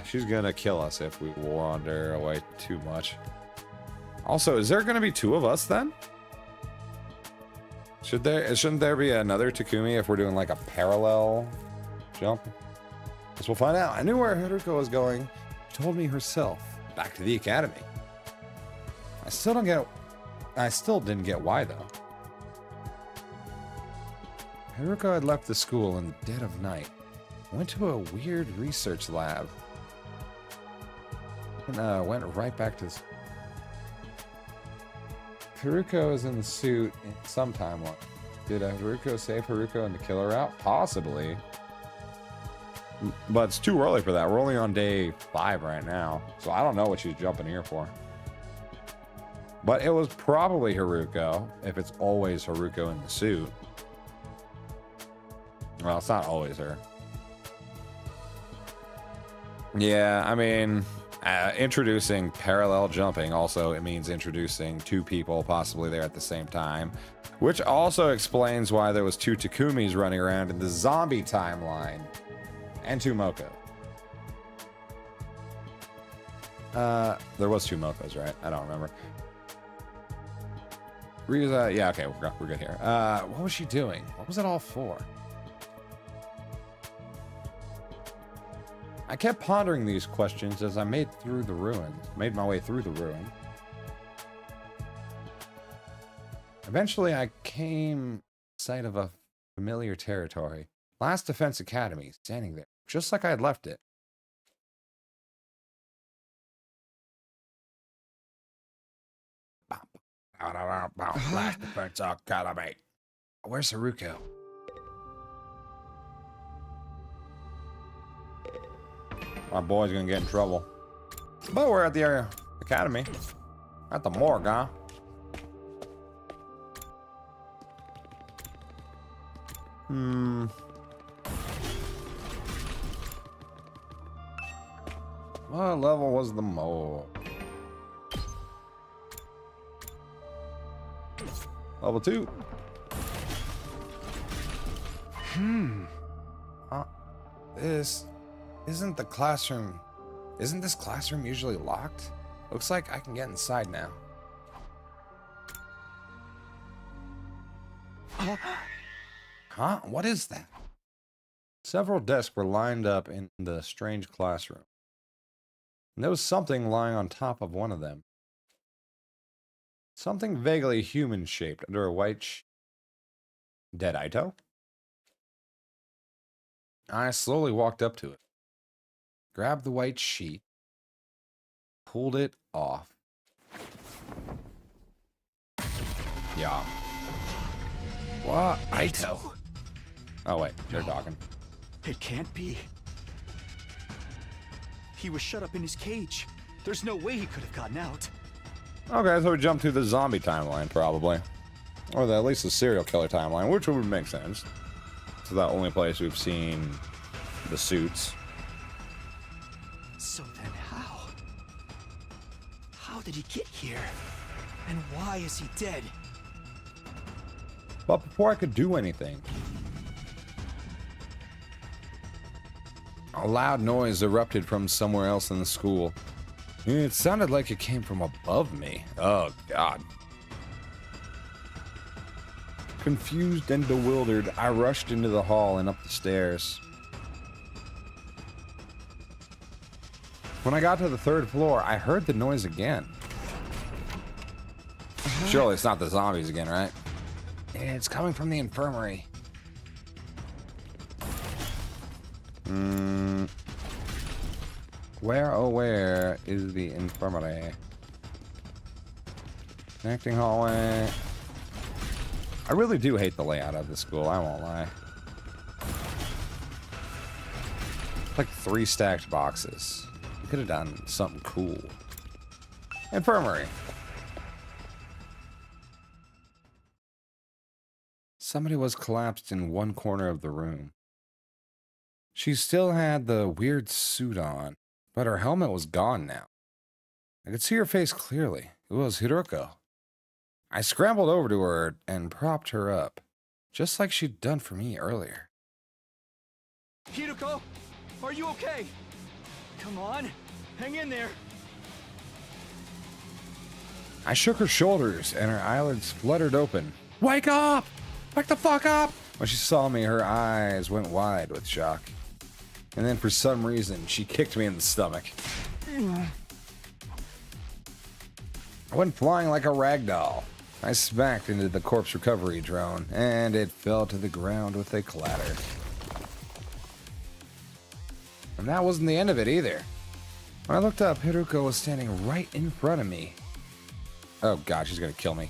She's gonna kill us if we wander away too much. Also, is there gonna be 2 of us then? Shouldn't there be another Takumi if we're doing like a parallel jump? Guess we'll find out. I knew where Haruko was going. She told me herself. Back to the academy. I still didn't get why though. Haruko had left the school in the dead of night. went to a weird research lab. And went right back to this. Haruko is in the suit in some timeline. Did Haruko save Haruko in the killer route? Possibly. But it's too early for that. We're only on day 5 right now. So I don't know what she's jumping here for. But it was probably Haruko, if it's always Haruko in the suit. Well, it's not always her. Yeah, I mean, introducing parallel jumping also, it means introducing 2 people possibly there at the same time. Which also explains why there was 2 Takumis running around in the zombie timeline. And 2 Moko. There was 2 Mokos, right? I don't remember. Riza, yeah, okay, we're good here. What was she doing? What was it all for? I kept pondering these questions as I made my way through the ruin. Eventually, I came sight of a familiar territory. Last Defense Academy, standing there, just like I had left it. Last Defense Academy. Where's Haruko? My boy's gonna get in trouble. But we're at the academy. At the morgue, huh? What level was the morgue? Level 2. This isn't the classroom. Isn't this classroom usually locked? Looks like I can get inside now. Huh? What is that? Several desks were lined up in the strange classroom. And there was something lying on top of one of them. Something vaguely human-shaped under a white Dead Ito? I slowly walked up to it, grabbed the white sheet, pulled it off. Yeah. What? Ito? Oh, wait, they're talking. It can't be. He was shut up in his cage. There's no way he could have gotten out. Okay, so we jumped to the zombie timeline, probably. Or at least the serial killer timeline, which would make sense. It's the only place we've seen the suits. So then how? How did he get here? And why is he dead? But before I could do anything, a loud noise erupted from somewhere else in the school. It sounded like it came from above me. Oh, God. Confused and bewildered, I rushed into the hall and up the stairs. When I got to the 3rd floor, I heard the noise again. Surely it's not the zombies again, right? It's coming from the infirmary. Where, oh where is the infirmary? Connecting hallway. I really do hate the layout of the school, I won't lie. Like 3 stacked boxes. You could have done something cool. Infirmary. Somebody was collapsed in one corner of the room. She still had the weird suit on, but her helmet was gone now. I could see her face clearly. It was Hiroko. I scrambled over to her and propped her up, just like she'd done for me earlier. Hiroko, are you okay? Come on, hang in there. I shook her shoulders and her eyelids fluttered open. Wake up! Wake the fuck up! When she saw me, her eyes went wide with shock. And then for some reason, she kicked me in the stomach. I went flying like a rag doll. I smacked into the corpse recovery drone, and it fell to the ground with a clatter. And that wasn't the end of it either. When I looked up, Haruko was standing right in front of me. Oh god, she's gonna kill me.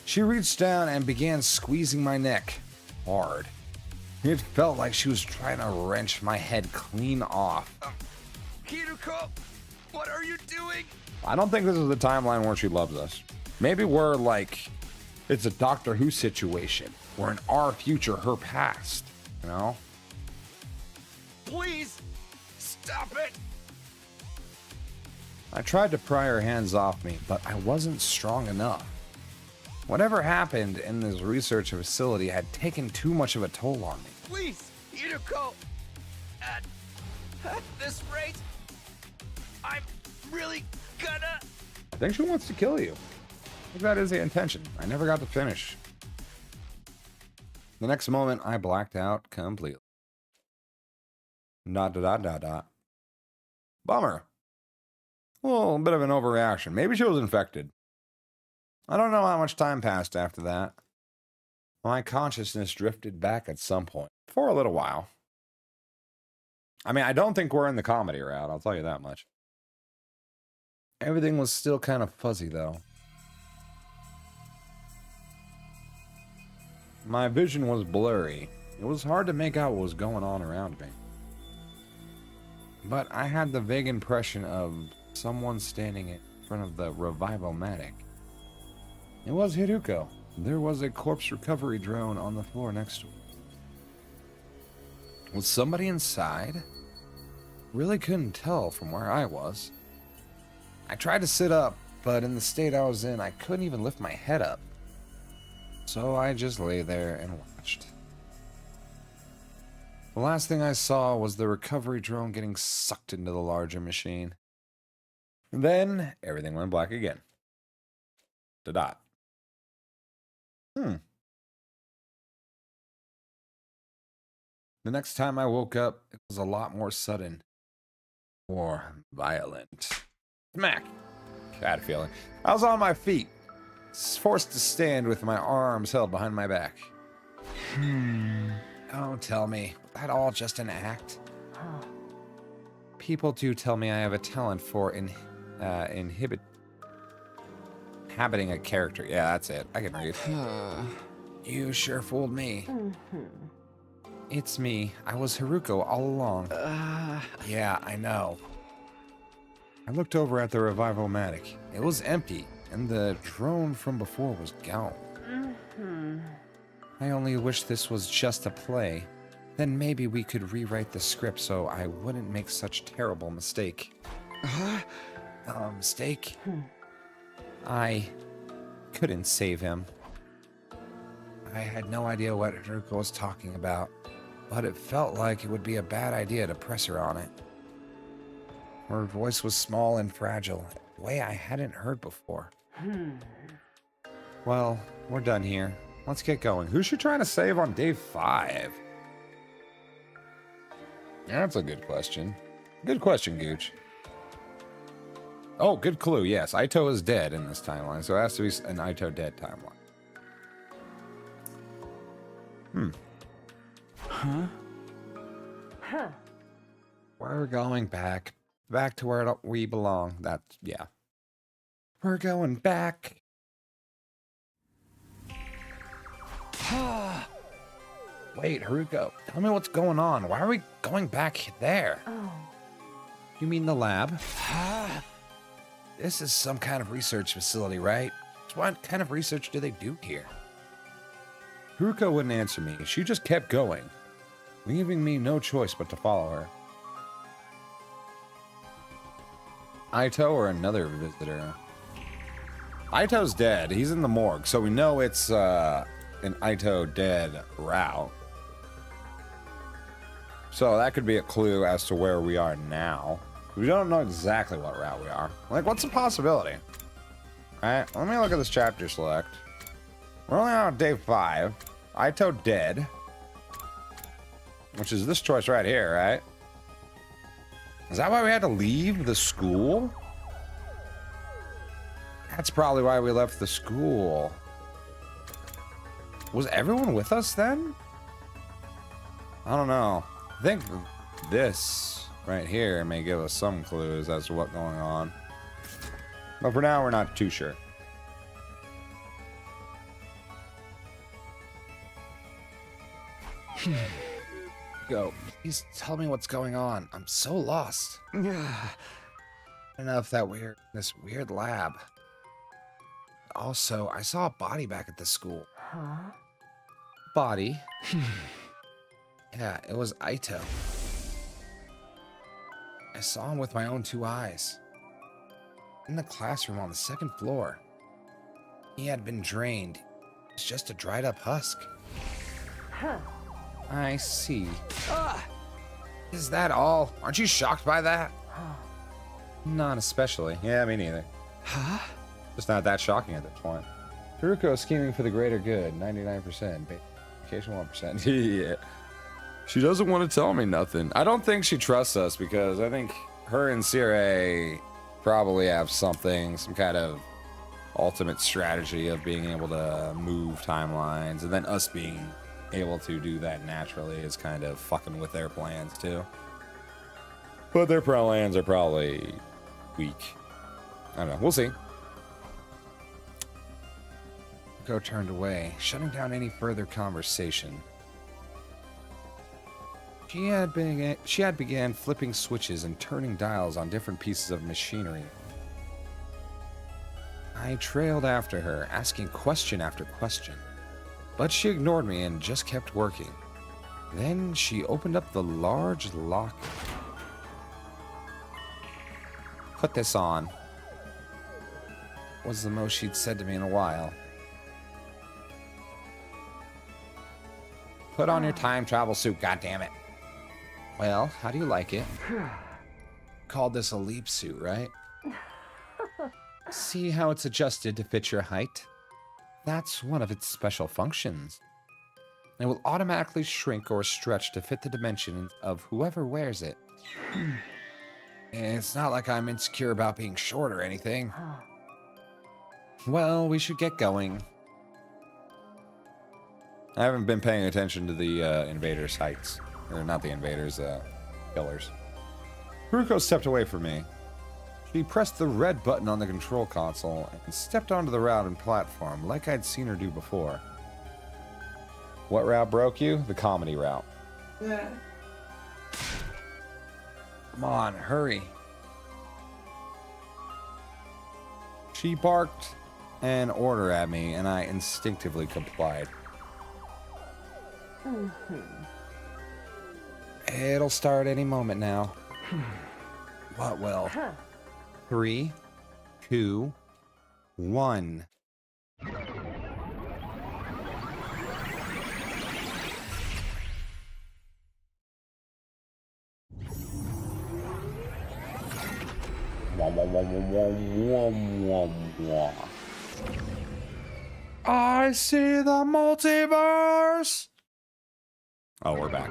She reached down and began squeezing my neck hard. It felt like she was trying to wrench my head clean off. Haruko, what are you doing? I don't think this is the timeline where she loves us. Maybe we're like, it's a Doctor Who situation. We're in our future, her past. You know? Please, stop it! I tried to pry her hands off me, but I wasn't strong enough. Whatever happened in this research facility had taken too much of a toll on me. Please, Haruko, at this rate, I'm really gonna... I think she wants to kill you. I think that is the intention. I never got to finish. The next moment, I blacked out completely. ... Bummer. A little bit of an overreaction. Maybe she was infected. I don't know how much time passed after that. My consciousness drifted back at some point. For a little while. I mean, I don't think we're in the comedy route, I'll tell you that much. Everything was still kind of fuzzy, though. My vision was blurry. It was hard to make out what was going on around me. But I had the vague impression of someone standing in front of the revival-matic. It was Haruko. There was a corpse recovery drone on the floor next to it. Was somebody inside? Really couldn't tell from where I was. I tried to sit up, but in the state I was in, I couldn't even lift my head up. So I just lay there and watched. The last thing I saw was the recovery drone getting sucked into the larger machine. Then everything went black again. Dot. The next time I woke up, it was a lot more sudden. More violent. Smack. I had a feeling. I was on my feet, forced to stand with my arms held behind my back. Don't tell me. That all just an act? People do tell me I have a talent for inhabiting a character. Yeah, that's it. I can read. You sure fooled me. It's me. I was Haruko all along. Yeah, I know. I looked over at the revival-matic. It was empty, and the drone from before was gone. I only wish this was just a play. Then maybe we could rewrite the script so I wouldn't make such terrible mistake. Mistake? I couldn't save him. I had no idea what Haruko was talking about, but it felt like it would be a bad idea to press her on it. Her voice was small and fragile, a way I hadn't heard before. Well, we're done here. Let's get going. Who's she trying to save on day 5? That's a good question. Good question, Gooch. Oh, good clue. Yes, Aito is dead in this timeline, so it has to be an Aito dead timeline. We're going back to where we belong. That's, yeah. We're going back. Wait, Haruko, tell me what's going on. Why are we going back there? Oh. You mean the lab? This is some kind of research facility, right? What kind of research do they do here? Haruko wouldn't answer me. She just kept going, leaving me no choice but to follow her. Aito or another visitor? Aito's dead. He's in the morgue, so we know it's an Aito dead route. So that could be a clue as to where we are now. We don't know exactly what route we are. Like, what's the possibility? Alright, let me look at this chapter select. We're only on day 5. Aito dead. Which is this choice right here, right? Is that why we had to leave the school? That's probably why we left the school. Was everyone with us then? I don't know. I think this right here may give us some clues as to what's going on. But for now, we're not too sure. Go. Please tell me what's going on. I'm so lost. Enough that this weird lab. Also, I saw a body back at the school. Huh? Body? Yeah, it was Aito. I saw him with my own 2 eyes. In the classroom on the 2nd floor. He had been drained. It's just a dried up husk. Huh. I see. Is that all? Aren't you shocked by that? Not especially. Yeah, me neither. Huh? Just not that shocking at this point. Haruko is scheming for the greater good, 99%. Vacation 1%. Yeah. She doesn't want to tell me nothing. I don't think she trusts us because I think her and Sire probably have something, some kind of ultimate strategy of being able to move timelines, and then us being able to do that naturally is kind of fucking with their plans too. But their plans are probably weak. I don't know. We'll see. Go turned away, shutting down any further conversation. She had began flipping switches and turning dials on different pieces of machinery. I trailed after her, asking question after question, but she ignored me and just kept working. Then she opened up the large lock. Put this on. Was the most she'd said to me in a while. Put on your time travel suit, goddammit. Well, how do you like it? Called this a leap suit, right? See how it's adjusted to fit your height? That's one of its special functions. It will automatically shrink or stretch to fit the dimensions of whoever wears it. It's not like I'm insecure about being short or anything. Well, we should get going. I haven't been paying attention to the invaders' heights. Or not the invaders, killers. Haruko stepped away from me. She pressed the red button on the control console and stepped onto the route and platform like I'd seen her do before. What route broke you? The comedy route. Yeah. Come on, hurry. She barked an order at me, and I instinctively complied. It'll start any moment now. What will? 3, 2, 1. I see the multiverse. Oh, we're back.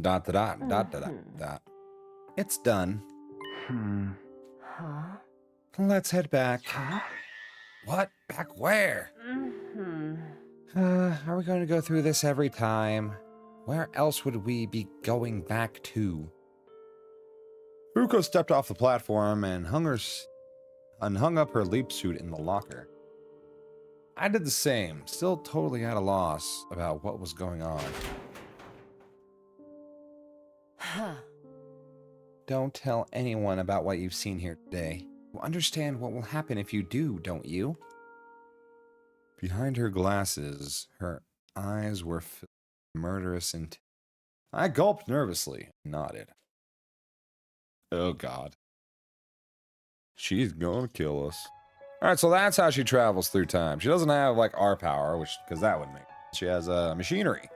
Dot, dot, dot, dot, dot, dot. It's done. Huh? Let's head back. What? Back where? Are we going to go through this every time? Where else would we be going back to? Haruko stepped off the platform and hung up her leap suit in the locker. I did the same, still totally at a loss about what was going on. Don't tell anyone about what you've seen here today. You understand what will happen if you do, don't you? Behind her glasses, her eyes were filled with murderous intent. I gulped nervously and nodded. Oh, God. She's gonna kill us. Alright, so that's how she travels through time. She doesn't have, like, our power, because that would make sense. She has machinery.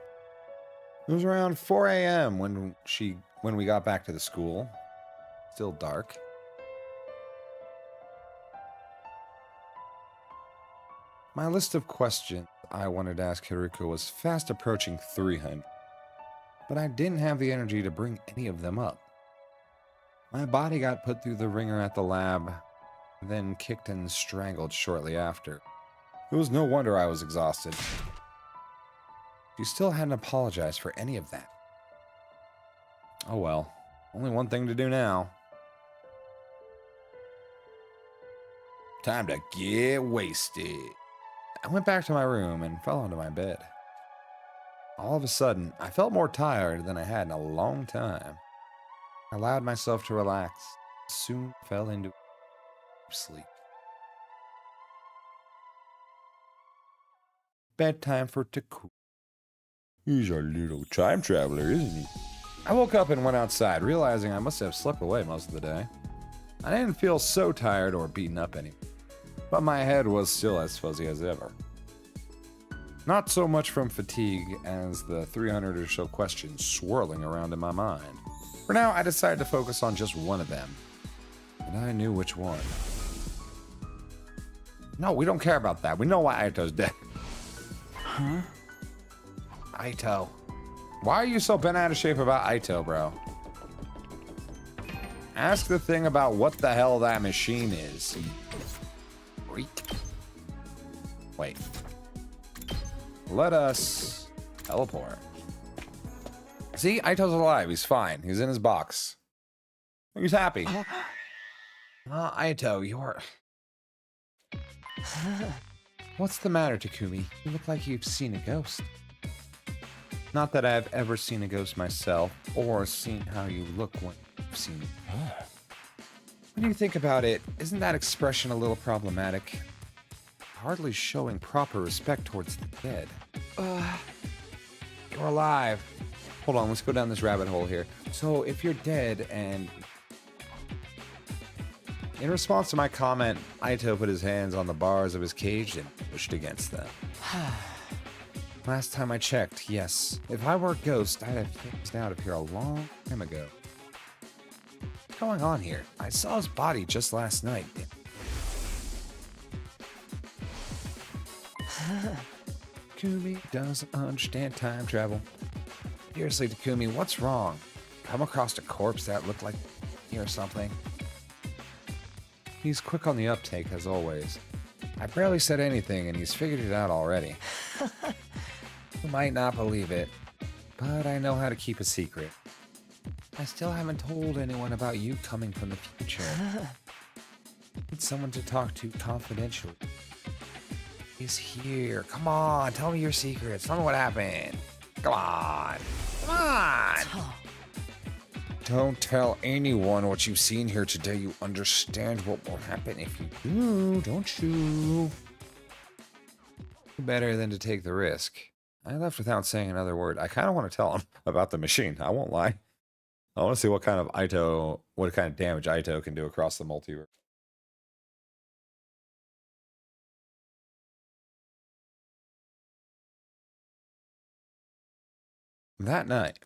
It was around 4 a.m. when we got back to the school. Still dark. My list of questions I wanted to ask Haruko was fast approaching 300, but I didn't have the energy to bring any of them up. My body got put through the ringer at the lab, then kicked and strangled shortly after. It was no wonder I was exhausted. She still hadn't apologized for any of that. Oh well, only one thing to do now. Time to get wasted. I went back to my room and fell onto my bed. All of a sudden, I felt more tired than I had in a long time. I allowed myself to relax, soon fell into sleep. Bedtime for Taku. He's a little time traveler, isn't he? I woke up and went outside, realizing I must have slept away most of the day. I didn't feel so tired or beaten up anymore, but my head was still as fuzzy as ever. Not so much from fatigue as the 300 or so questions swirling around in my mind. For now, I decided to focus on just one of them, and I knew which one. No, we don't care about that. We know why Aito's dead. Huh? Aito. Why are you so bent out of shape about Aito, bro? Ask the thing about what the hell that machine is. Freak. Wait. Let us teleport. See, Aito's alive. He's fine. He's in his box. He's happy. Aito, you're... What's the matter, Takumi? You look like you've seen a ghost. Not that I've ever seen a ghost myself, or seen how you look when you've seen it. When you think about it, isn't that expression a little problematic? Hardly showing proper respect towards the dead. You're alive. Hold on, let's go down this rabbit hole here. So, if you're dead and... In response to my comment, Aito put his hands on the bars of his cage and pushed against them. Last time I checked, yes. If I were a ghost, I'd have phased out of here a long time ago. What's going on here? I saw his body just last night. Takumi doesn't understand time travel. Seriously, Takumi, what's wrong? Come across a corpse that looked like me or something? He's quick on the uptake, as always. I barely said anything, and he's figured it out already. You might not believe it, but I know how to keep a secret. I still haven't told anyone about you coming from the future. Need someone to talk to confidentially. He's here. Come on, tell me your secrets. Tell me what happened. Come on. Come on. Don't tell anyone what you've seen here today. You understand what will happen if you do, don't you? Better than to take the risk. I left without saying another word. I kind of want to tell him about the machine. I won't lie. I want to see what kind of damage Aito can do across the multiverse. That night,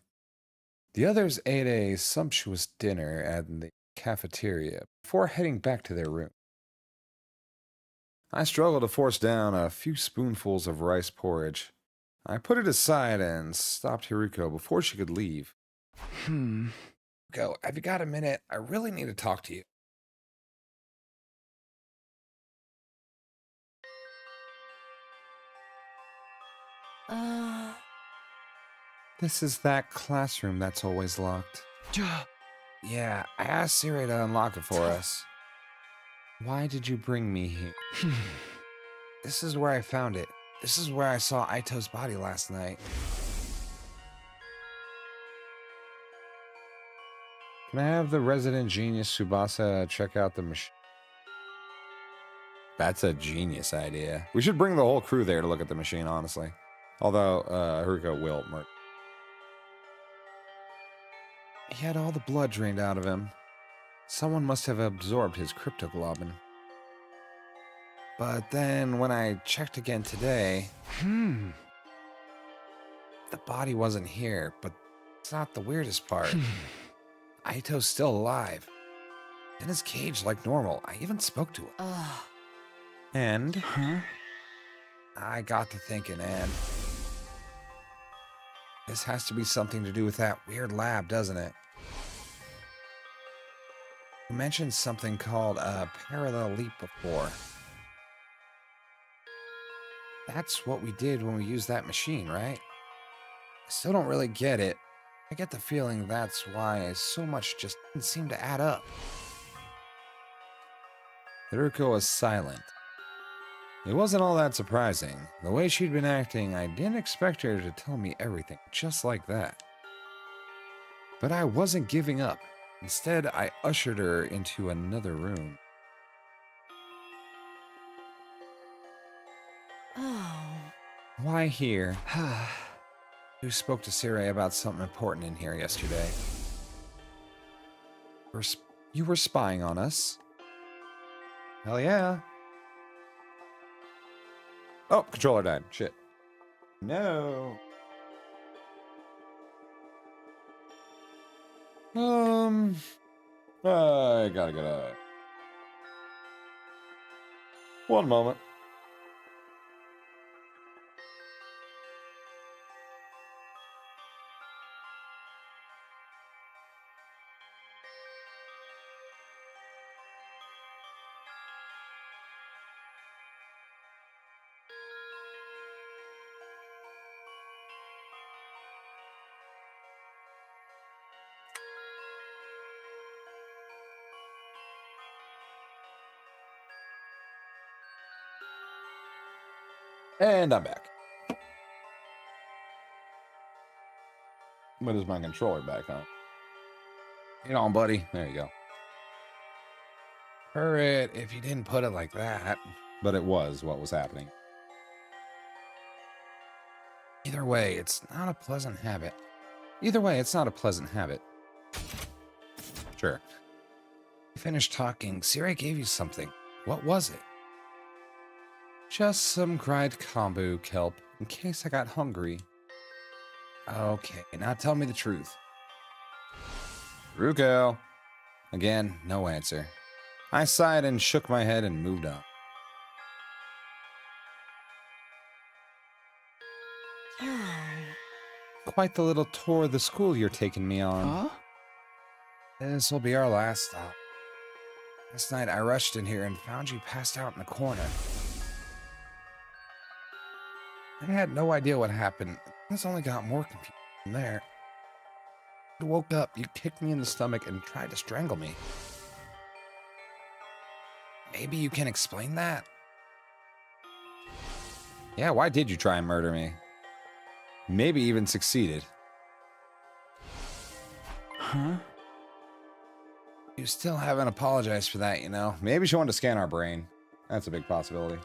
the others ate a sumptuous dinner at the cafeteria before heading back to their room. I struggled to force down a few spoonfuls of rice porridge. I put it aside and stopped Haruko before she could leave. Go, have you got a minute? I really need to talk to you. This is that classroom that's always locked. Yeah, I asked Siri to unlock it for us. Why did you bring me here? This is where I found it. This is where I saw Aito's body last night. Can I have the resident genius Tsubasa check out the machine? That's a genius idea. We should bring the whole crew there to look at the machine, honestly. Although, Haruko will murder. He had all the blood drained out of him. Someone must have absorbed his cryptoglobin. But then, when I checked again today... The body wasn't here, but it's not the weirdest part. Aito's still alive. In his cage like normal. I even spoke to him. And... I got to thinking, and... This has to be something to do with that weird lab, doesn't it? You mentioned something called a parallel leap before. That's what we did when we used that machine, right? I still don't really get it. I get the feeling that's why so much just didn't seem to add up. Haruko was silent. It wasn't all that surprising. The way she'd been acting, I didn't expect her to tell me everything just like that. But I wasn't giving up. Instead, I ushered her into another room. Oh. Why here? You spoke to Sire about something important in here yesterday. You were spying on us? Hell yeah. Oh, controller died. Shit. No. I gotta get a... One moment. And I'm back. When is my controller back on? Get on, buddy. There you go. Heard it if you didn't put it like that. But it was what was happening. Either way, it's not a pleasant habit. Sure. You finished talking. Sire gave you something. What was it? Just some dried kombu kelp in case I got hungry. Okay, now tell me the truth. Ruko. Again, no answer. I sighed and shook my head and moved on. Quite the little tour of the school you're taking me on. Huh? This will be our last stop. Last night I rushed in here and found you passed out in the corner. I had no idea what happened. This only got more confused from there. I woke up, you kicked me in the stomach and tried to strangle me. Maybe you can explain that? Yeah, why did you try and murder me? Maybe even succeeded. Huh? You still haven't apologized for that, you know. Maybe she wanted to scan our brain. That's a big possibility.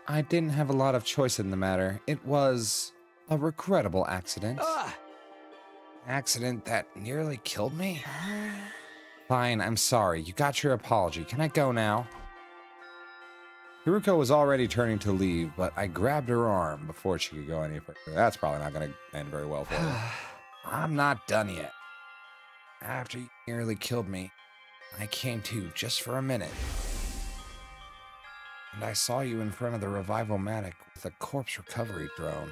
I didn't have a lot of choice in the matter. It was a regrettable accident. Accident that nearly killed me? Fine, I'm sorry. You got your apology. Can I go now? Haruko was already turning to leave, but I grabbed her arm before she could go any further. That's probably not going to end very well for her. I'm not done yet. After you nearly killed me, I came to just for a minute. And I saw you in front of the revival-matic with a corpse recovery drone.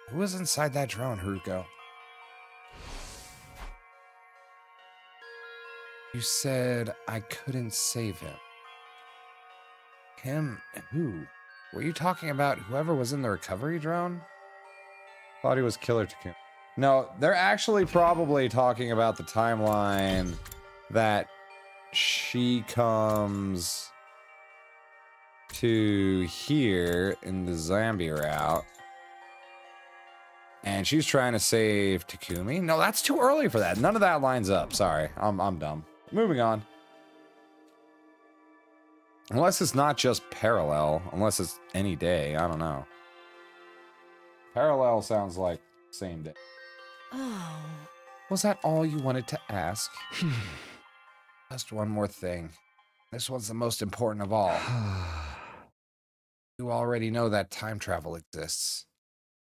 Who was inside that drone, Haruko? You said I couldn't save him. Him? Who? Were you talking about whoever was in the recovery drone? Thought he was Killer Takumi. No, they're actually probably talking about the timeline that she comes to here in the zombie route. And she's trying to save Takumi. No, that's too early for that. None of that lines up. Sorry, I'm dumb. Moving on. Unless it's not just parallel. Unless it's any day. I don't know. Parallel sounds like same day. Oh. Was that all you wanted to ask? Just one more thing. This one's the most important of all. You already know that time travel exists.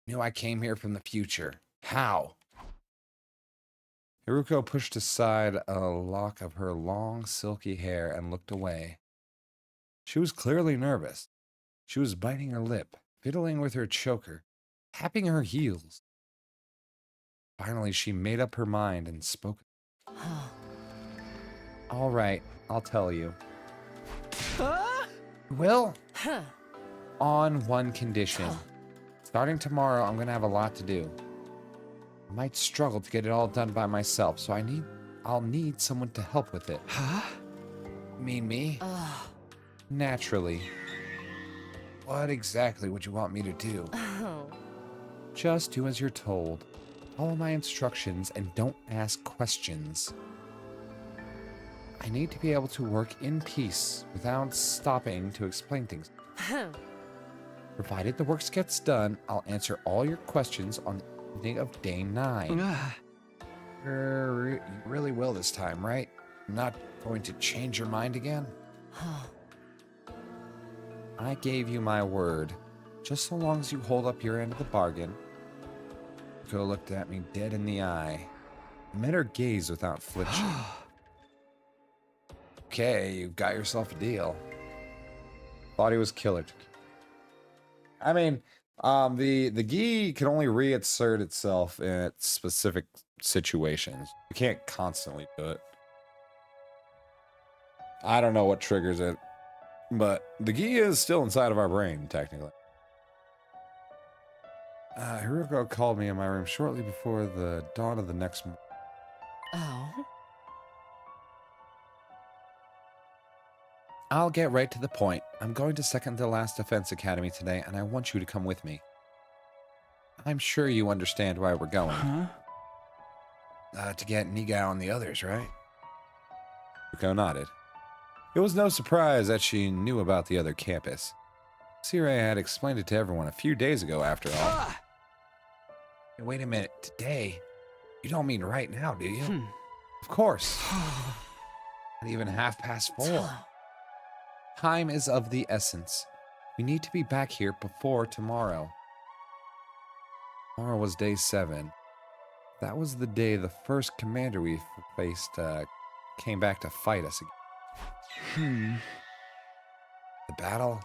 You knew I came here from the future. How? Haruko pushed aside a lock of her long, silky hair and looked away. She was clearly nervous. She was biting her lip, fiddling with her choker, tapping her heels. Finally, she made up her mind and spoke. All right, I'll tell you. Huh? Will? on one condition. Starting tomorrow, I'm gonna have a lot to do. I might struggle to get it all done by myself, so I'll need someone to help with it. Huh? Mean me? Naturally. What exactly would you want me to do? Just do as you're told. Follow my instructions and don't ask questions. I need to be able to work in peace without stopping to explain things. Provided the work gets done, I'll answer all your questions on the evening of day 9. You really will this time, right? You're not going to change your mind again? I gave you my word. Just so long as you hold up your end of the bargain. Ko looked at me dead in the eye. I met her gaze without flinching. Okay, you got yourself a deal. Thought he was killer. I mean, the gi can only reassert itself in specific situations. You can't constantly do it. I don't know what triggers it, but the gi is still inside of our brain, technically. Hiruko called me in my room shortly before the dawn of the next morning. Oh? I'll get right to the point. I'm going to second the last defense academy today, and I want you to come with me. I'm sure you understand why we're going. To get Niga and the others, right? Hiruko nodded. It was no surprise that she knew about the other campus. Sirei had explained it to everyone a few days ago, after all. Hey, wait a minute, today? You don't mean right now, do you? Of course. Not even 4:30. Time is of the essence. We need to be back here before tomorrow. Tomorrow was day 7. That was the day the first commander we faced came back to fight us again. The battle?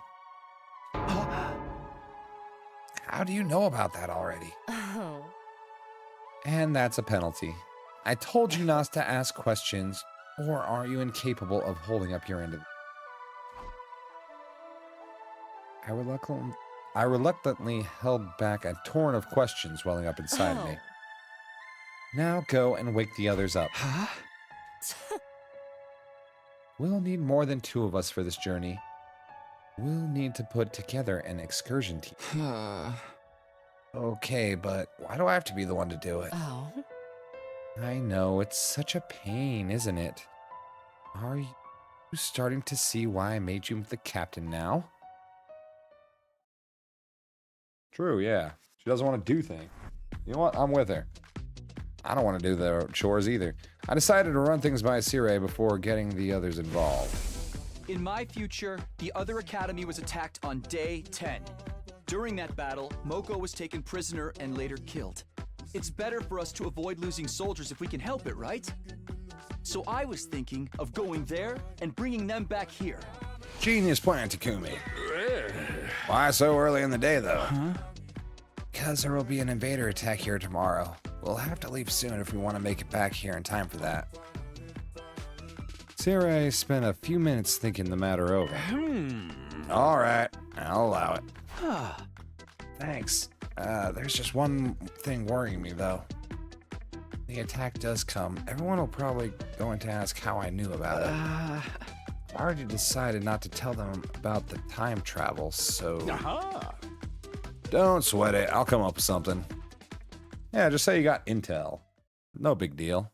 How do you know about that already? And that's a penalty. I told you not to ask questions, or are you incapable of holding up your end of it? I reluctantly held back a torrent of questions welling up inside me. Now go and wake the others up. We'll need more than 2 of us for this journey. We'll need to put together an excursion team. Okay, but why do I have to be the one to do it? I know, it's such a pain, isn't it? Are you starting to see why I made you the captain now? True, yeah. She doesn't want to do things. You know what? I'm with her. I don't want to do the chores either. I decided to run things by Sirei before getting the others involved. In my future, the other academy was attacked on day 10. During that battle, Moko was taken prisoner and later killed. It's better for us to avoid losing soldiers if we can help it, right? So I was thinking of going there and bringing them back here. Genius plan, Takumi. Why so early in the day, though? Because there will be an invader attack here tomorrow. We'll have to leave soon if we want to make it back here in time for that. Sirei spent a few minutes thinking the matter over. All right, I'll allow it. Thanks. There's just one thing worrying me, though. The attack does come. Everyone will probably going to ask how I knew about it. I already decided not to tell them about the time travel, so... Don't sweat it. I'll come up with something. Yeah, just say you got intel. No big deal.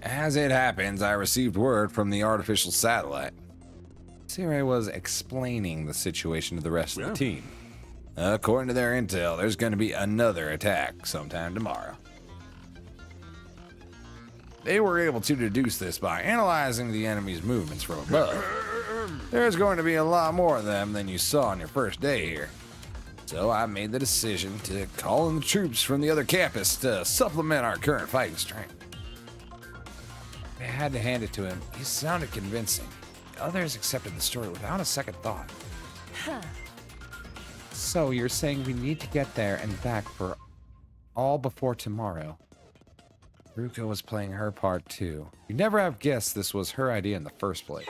As it happens, I received word from the artificial satellite. Sirei was explaining the situation to the rest of the team. According to their intel, there's going to be another attack sometime tomorrow. They were able to deduce this by analyzing the enemy's movements from above. There's going to be a lot more of them than you saw on your first day here. So I made the decision to call in the troops from the other campus to supplement our current fighting strength. I had to hand it to him. He sounded convincing. The others accepted the story without a second thought. So you're saying we need to get there and back for all before tomorrow? Ruko was playing her part too. You'd never have guessed this was her idea in the first place.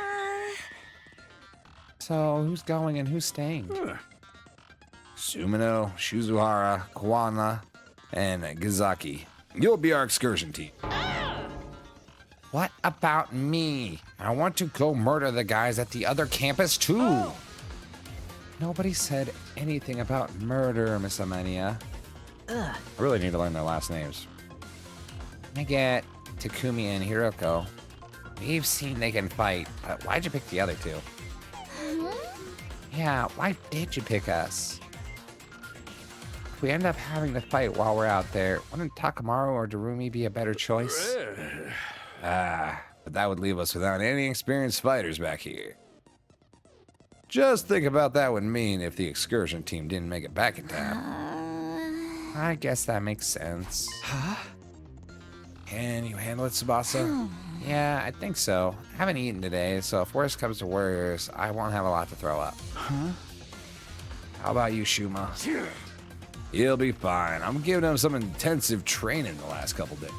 So, who's going and who's staying? Sumino, Shizuhara, Kawana, and Gizaki. You'll be our excursion team. What about me? I want to go murder the guys at the other campus too. Nobody said anything about murder, Miss Amania. I really need to learn their last names. I get Takumi and Hiroko. We've seen they can fight, but why'd you pick the other two? Yeah, why did you pick us? If we end up having to fight while we're out there, wouldn't Takamaru or Darumi be a better choice? But that would leave us without any experienced fighters back here. Just think about that would mean if the excursion team didn't make it back in time. I guess that makes sense. Can you handle it, Tsubasa? Yeah, I think so. I haven't eaten today, so if worse comes to worse, I won't have a lot to throw up. How about you, Shuma? He'll be fine. I'm giving him some intensive training the last couple days.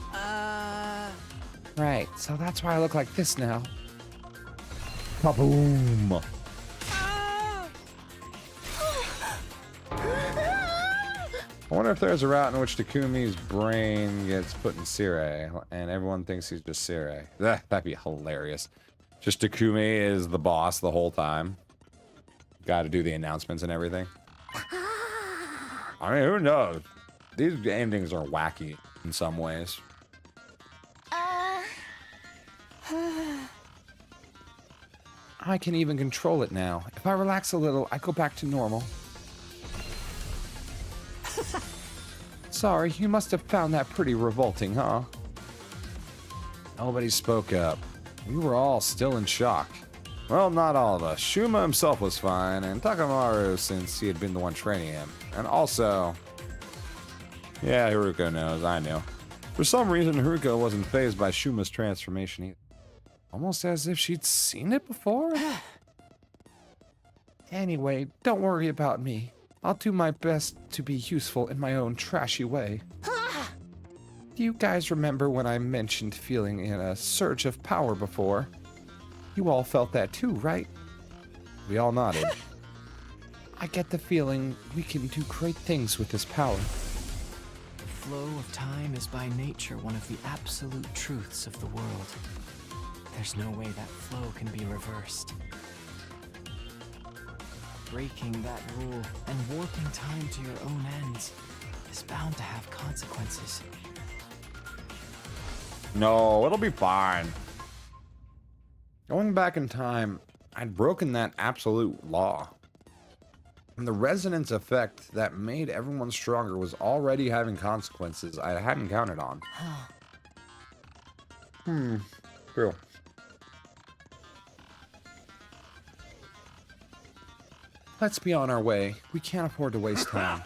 Right, so that's why I look like this now. Kaboom! I wonder if there's a route in which Takumi's brain gets put in Sirei, and everyone thinks he's just Sirei. That'd be hilarious. Just Takumi is the boss the whole time. Got to do the announcements and everything. I mean, who knows? These endings are wacky in some ways. I can even control it now. If I relax a little, I go back to normal. Sorry, you must have found that pretty revolting, huh? Nobody spoke up. We were all still in shock. Well, not all of us. Shuma himself was fine, and Takamaru, since he had been the one training him. And also... Yeah, Haruko knows, I knew. For some reason, Haruko wasn't fazed by Shuma's transformation either. Almost as if she'd seen it before? Anyway, don't worry about me. I'll do my best to be useful in my own trashy way. Do you guys remember when I mentioned feeling in a surge of power before? You all felt that too, right? We all nodded. I get the feeling we can do great things with this power. The flow of time is by nature one of the absolute truths of the world. There's no way that flow can be reversed. Breaking that rule and warping time to your own ends is bound to have consequences. No, it'll be fine. Going back in time, I'd broken that absolute law. And the resonance effect that made everyone stronger was already having consequences I hadn't counted on. True. Let's be on our way. We can't afford to waste time.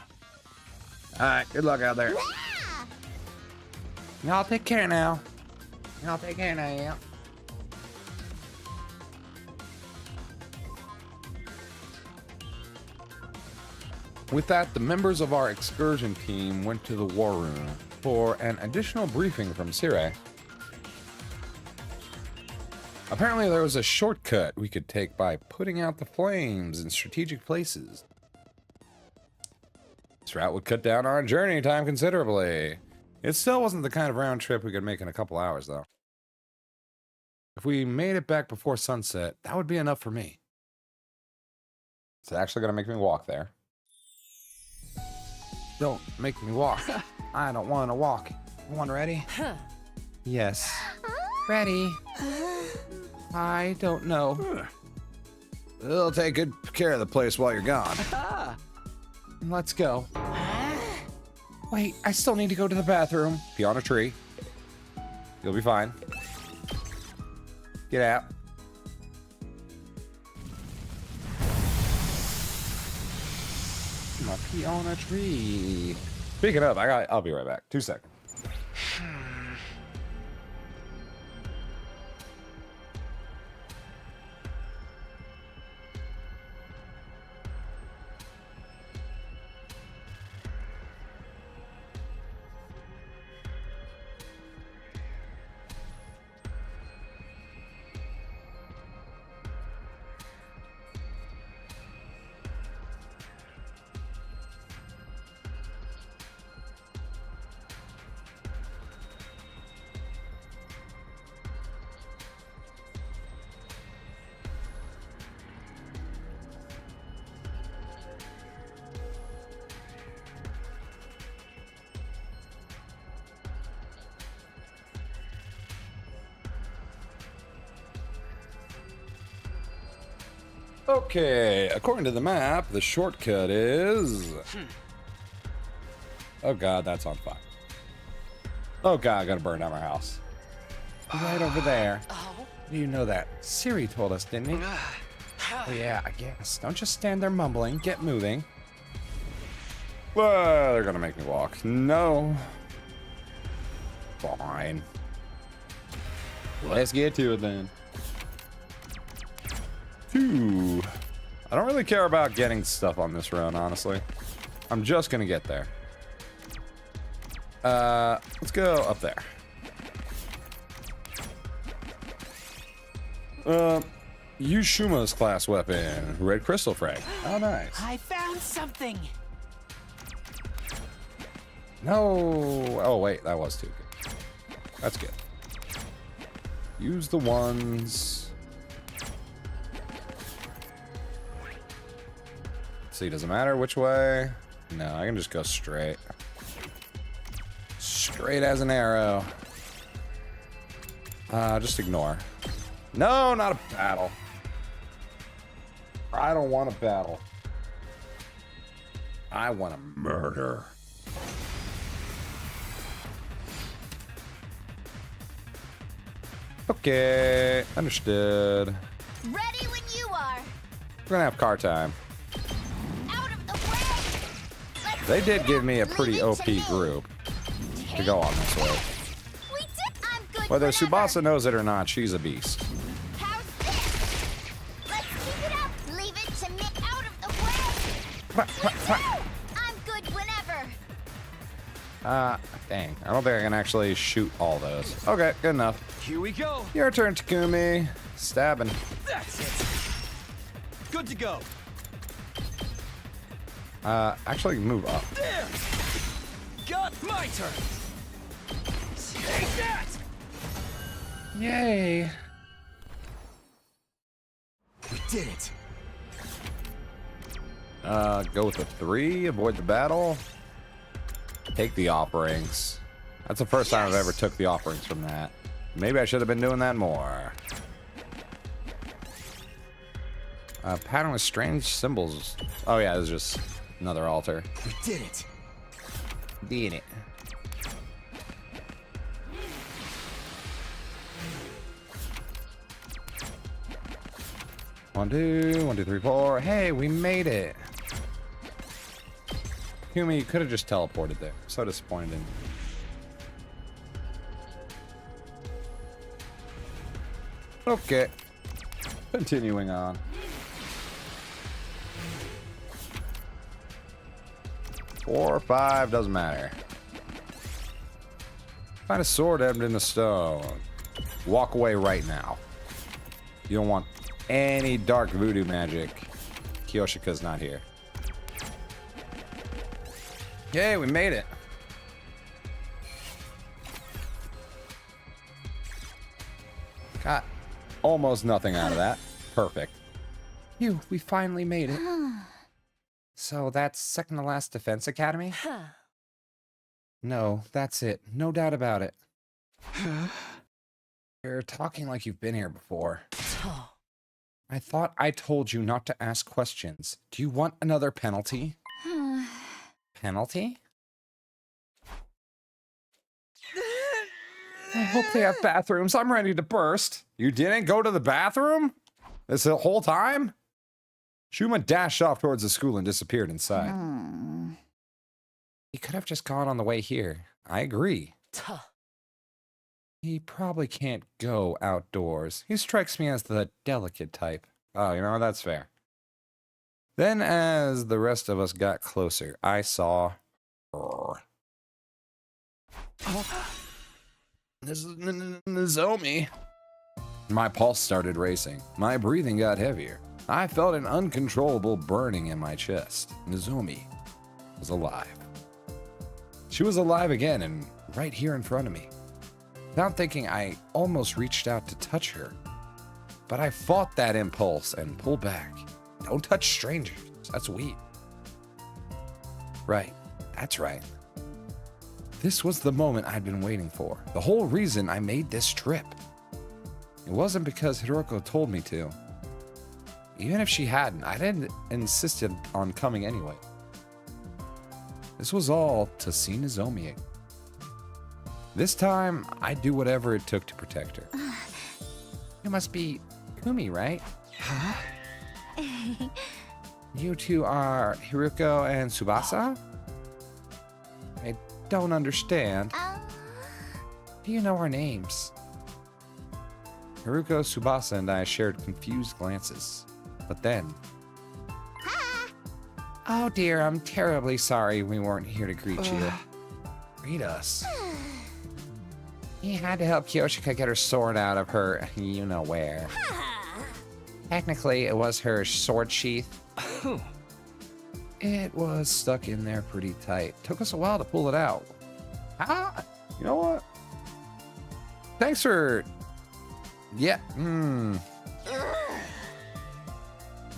Alright, good luck out there. Y'all take care now. Y'all take care now. With that, the members of our excursion team went to the war room for an additional briefing from Sirei. Apparently there was a shortcut we could take by putting out the flames in strategic places. This route would cut down our journey time considerably. It still wasn't the kind of round trip we could make in a couple hours, though. If we made it back before sunset, that would be enough for me. It's actually going to make me walk there. Don't make me walk. I don't want to walk. Everyone ready? Yes. Ready? I don't know. We'll take good care of the place while you're gone. Let's go. Wait, I still need to go to the bathroom. Pee on a tree. You'll be fine. Get out. I'll pee on a tree. Speaking of, I'll be right back. 2 seconds. Okay, according to the map, the shortcut is... Oh god, that's on fire. Oh god, I gotta burn down our house. Right over there. You know that. Siri told us, didn't he? Oh yeah, I guess. Don't just stand there mumbling. Get moving. Well, they're gonna make me walk. No. Fine. Let's get to it then. 2. I don't really care about getting stuff on this run, honestly. I'm just gonna get there. Let's go up there. Use Shuma's class weapon. Red crystal frag. Oh, nice. I found something. No. Oh, wait. That was too good. That's good. Use the ones. See, doesn't matter which way. No, I can just go straight. Straight as an arrow. Just ignore. No, not a battle. I don't want a battle. I want a murder. Okay, understood. Ready when you are. We're gonna have car time. Out of the way. Let's They did keep it give up. me a Leave pretty it OP to me. group to go on this way. We did. I'm good. Whether whenever. Tsubasa knows it or not, she's a beast. How's this? Let's keep it up. Leave it to me. Out of the way. Me too. I'm good whenever. Dang. I don't think I can actually shoot all those. Okay, good enough. Here we go. Your turn, Takumi. Stabbing. That's it. Good to go. Actually move up. There. Got my turn. Take that. Yay. We did it. Go with the 3, avoid the battle. Take the offerings. That's the first time I've ever took the offerings from that. Maybe I should have been doing that more. Pattern with strange symbols. Oh yeah, this is just another altar. We did it. Did it. One, two, 3, 4. Hey, we made it. Humi, you could have just teleported there. So disappointed in you. Okay. Continuing on. 4 or 5, doesn't matter. Find a sword embedded in the stone. Walk away right now. You don't want any dark voodoo magic. Kyoshika's not here. Yay, we made it. Got almost nothing out of that. Perfect. We finally made it. So that's second to last Defense Academy? No, that's it. No doubt about it. You're talking like you've been here before. I thought I told you not to ask questions. Do you want another penalty? Penalty? I hope they have bathrooms. I'm ready to burst. You didn't go to the bathroom? This the whole time? Shuma dashed off towards the school and disappeared inside. He could have just gone on the way here. I agree. He probably can't go outdoors. He strikes me as the delicate type. Oh, you know, that's fair. Then as the rest of us got closer, I saw her. This is Nozomi. My pulse started racing. My breathing got heavier. I felt an uncontrollable burning in my chest. Nozomi was alive. She was alive again and right here in front of me. Without thinking, I almost reached out to touch her. But I fought that impulse and pulled back. Don't touch strangers. That's weak. Right. That's right. This was the moment I'd been waiting for. The whole reason I made this trip. It wasn't because Hiroko told me to. Even if she hadn't, I didn't insisted on coming anyway. This was all to see Nozomi. This time, I'd do whatever it took to protect her. You must be Kumi, right? Huh? You two are Hiruko and Tsubasa? I don't understand. Do you know our names? Hiruko, Tsubasa, and I shared confused glances. But then... Oh dear, I'm terribly sorry we weren't here to greet you. Greet us. He had to help Kyoshika get her sword out of her you-know-where. Technically, it was her sword sheath. It was stuck in there pretty tight. Took us a while to pull it out. You know what? Thanks for... Yeah,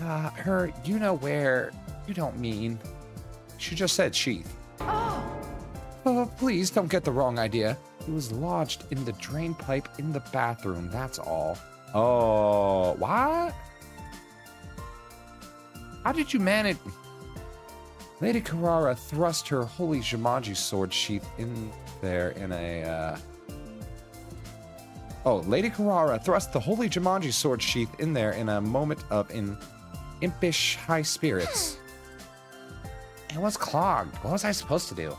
Her you-know-where, you don't mean. She just said sheath. Oh, please don't get the wrong idea. It was lodged in the drain pipe in the bathroom, that's all. Oh, what? How did you manage? Lady Carrara thrust her holy Jumanji sword sheath in there in a, Oh, Lady Carrara thrust the holy Jumanji sword sheath in there in a moment of impish high spirits. It was clogged. What was I supposed to do?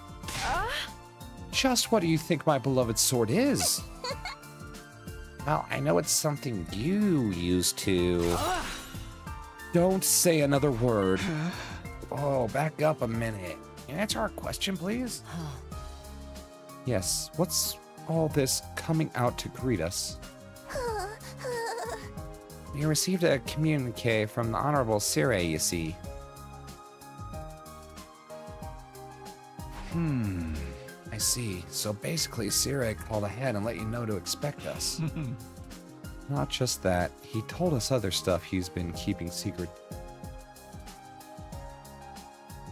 Just what do you think my beloved sword is? Well, I know it's something you used to. Don't say another word. Oh, back up a minute. Can you answer our question, please? Yes, what's all this coming out to greet us? We received a communique from the Honorable Sire, you see. I see. So basically, Sire called ahead and let you know to expect us. Not just that, he told us other stuff he's been keeping secret.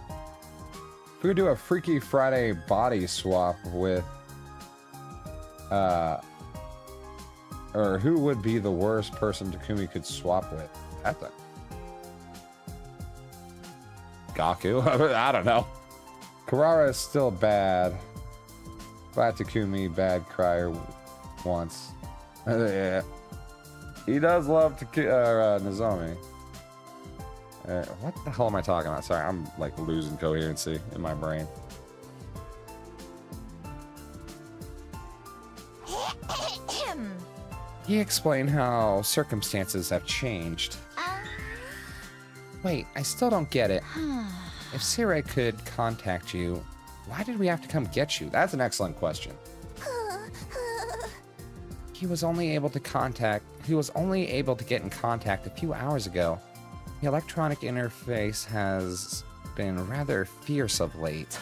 If we could do a Freaky Friday body swap with... or who would be the worst person Takumi could swap with? That's a... Gaku? I don't know. Carrara is still bad. Glad Takumi, bad crier once. Yeah. He does love Nozomi. What the hell am I talking about? Sorry, I'm like losing coherency in my brain. He explained how circumstances have changed. Wait, I still don't get it. If Sire could contact you, why did we have to come get you? That's an excellent question. He was only able to get in contact a few hours ago. The electronic interface has been rather fierce of late.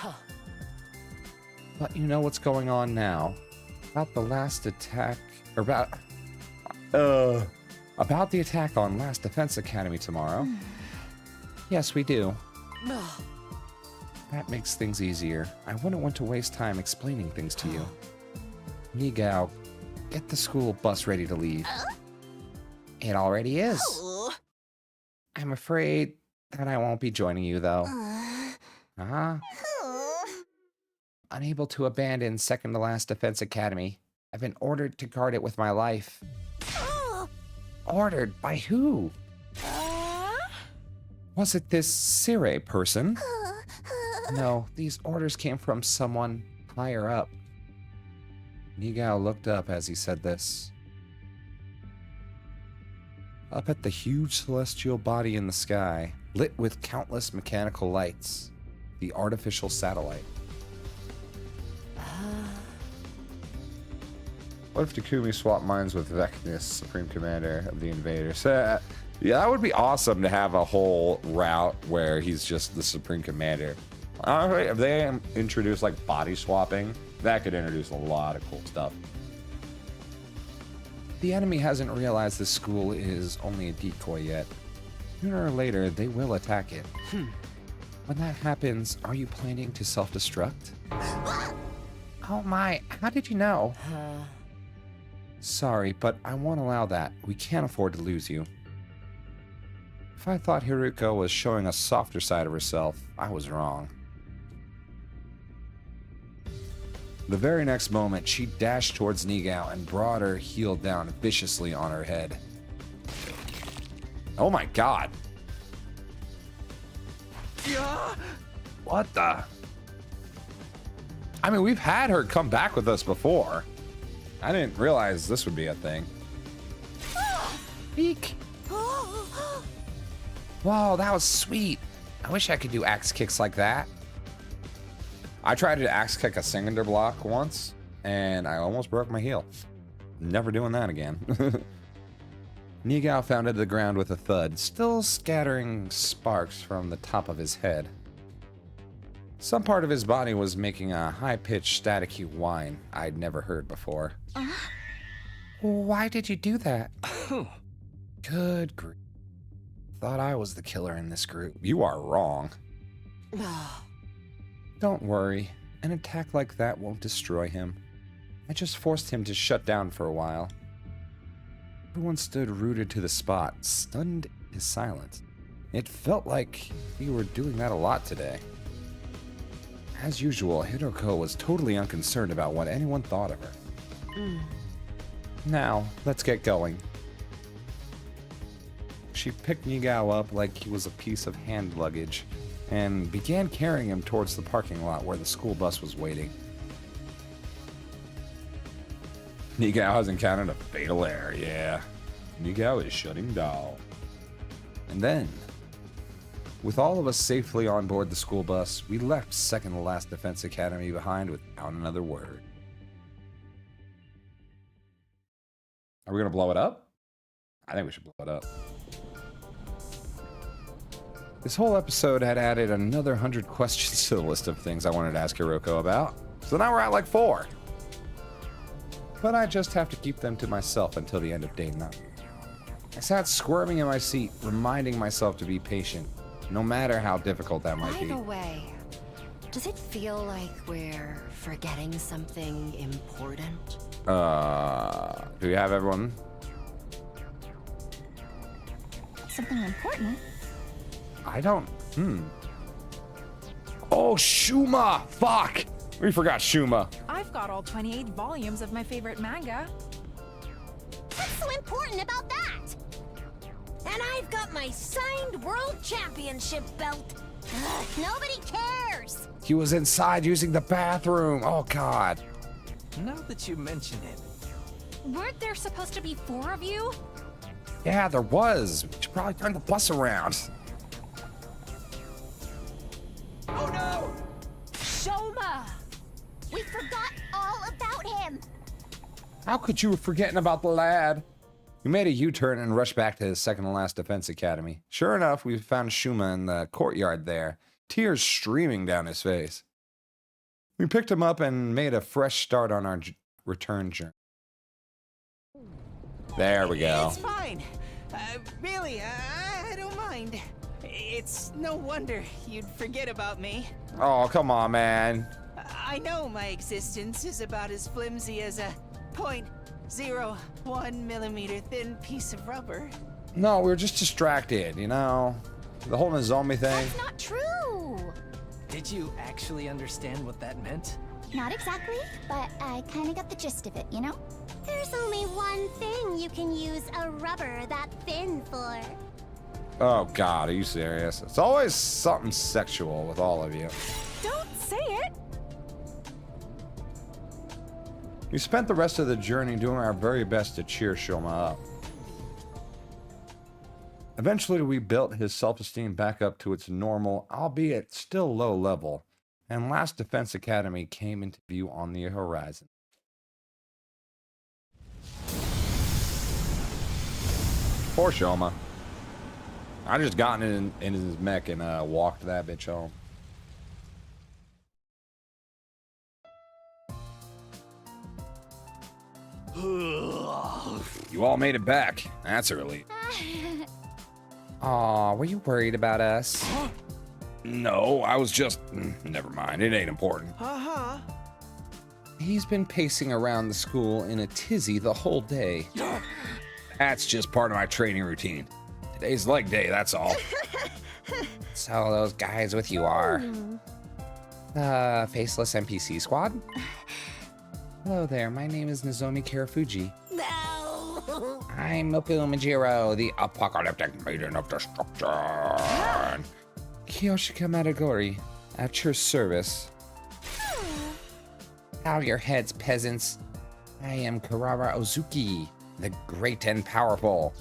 But you know what's going on now? About the last attack, or about the attack on Last Defense Academy tomorrow. Yes, we do. That makes things easier. I wouldn't want to waste time explaining things to you. Nigao, get the school bus ready to leave. It already is. I'm afraid that I won't be joining you, though. Unable to abandon Second to Last Defense Academy, I've been ordered to guard it with my life. Ordered? By who? Was it this Sire person? No, these orders came from someone higher up. Nigao looked up as he said this. Up at the huge celestial body in the sky, lit with countless mechanical lights, the artificial satellite. What if Takumi swapped minds with Vecnus, Supreme Commander of the Invaders? Yeah, that would be awesome to have a whole route where he's just the Supreme Commander. Honestly, if they introduce like body swapping, that could introduce a lot of cool stuff. The enemy hasn't realized this school is only a decoy yet. Sooner or later, they will attack it. When that happens, are you planning to self-destruct? Oh my, how did you know? Sorry, but I won't allow that. We can't afford to lose you. If I thought Haruko was showing a softer side of herself, I was wrong. The very next moment, she dashed towards Nigao and brought her heel down viciously on her head. Oh my god. What the? I mean, we've had her come back with us before. I didn't realize this would be a thing. Eek. Whoa, that was sweet. I wish I could do axe kicks like that. I tried to axe kick a cinder block once, and I almost broke my heel. Never doing that again. Nigao fell to the ground with a thud, still scattering sparks from the top of his head. Some part of his body was making a high-pitched, staticky whine I'd never heard before. Why did you do that? Good grief. Thought I was the killer in this group. You are wrong. Don't worry. An attack like that won't destroy him. I just forced him to shut down for a while. Everyone stood rooted to the spot, stunned in his silence. It felt like we were doing that a lot today. As usual, Hiroko was totally unconcerned about what anyone thought of her. Now, let's get going. She picked Nigao up like he was a piece of hand luggage and began carrying him towards the parking lot where the school bus was waiting. Nigao has encountered a fatal error, yeah. Nigao is shutting down. And then, with all of us safely on board the school bus, we left second to last Defense Academy behind without another word. Are we gonna blow it up? I think we should blow it up. This whole episode had added another 100 questions to the list of things I wanted to ask Hiroko about. So now we're at like 4. But I just have to keep them to myself until the end of day 9. I sat squirming in my seat, reminding myself to be patient, no matter how difficult that might By be. the way, does it feel like we're forgetting something important? Do we have everyone? Something important? I don't. Oh, Shuma! Fuck! We forgot Shuma. I've got all 28 volumes of my favorite manga. What's so important about that? And I've got my signed world championship belt. Ugh, nobody cares. He was inside using the bathroom. Oh, God. Now that you mention it. Weren't there supposed to be 4 of you? Yeah, there was. We should probably turn the bus around. Oh no! Shoma! We forgot all about him. How could you have forgotten about the lad? We made a U-turn and rushed back to his second to last Defense Academy. Sure enough, we found Shuma in the courtyard there, tears streaming down his face. We picked him up and made a fresh start on our return journey. There we go. It's fine. Really, I don't mind. It's no wonder you'd forget about me. Oh, come on, man. I know my existence is about as flimsy as a 0.01 millimeter thin piece of rubber. No, we were just distracted, you know? The whole Nozomi thing. That's not true. Did you actually understand what that meant? Not exactly, but I kind of got the gist of it, you know? There's only one thing you can use a rubber that thin for. Oh, God, are you serious? It's always something sexual with all of you. Don't say it! We spent the rest of the journey doing our very best to cheer Shoma up. Eventually, we built his self-esteem back up to its normal, albeit still low level, and Last Defense Academy came into view on the horizon. Poor Shoma. I just gotten in his mech and walked that bitch home. You all made it back. That's a relief. Aw, were you worried about us? No, I was just... Never mind, it ain't important. He's been pacing around the school in a tizzy the whole day. That's just part of my training routine. Today's leg day, that's all. So those guys with you are the faceless NPC squad? Hello there, my name is Nozomi Karafuji. No. I'm Moku Majiro, the apocalyptic maiden of destruction. Kiyoshika Matagori, at your service. Bow your heads, peasants. I am Karara Ozuki, the great and powerful.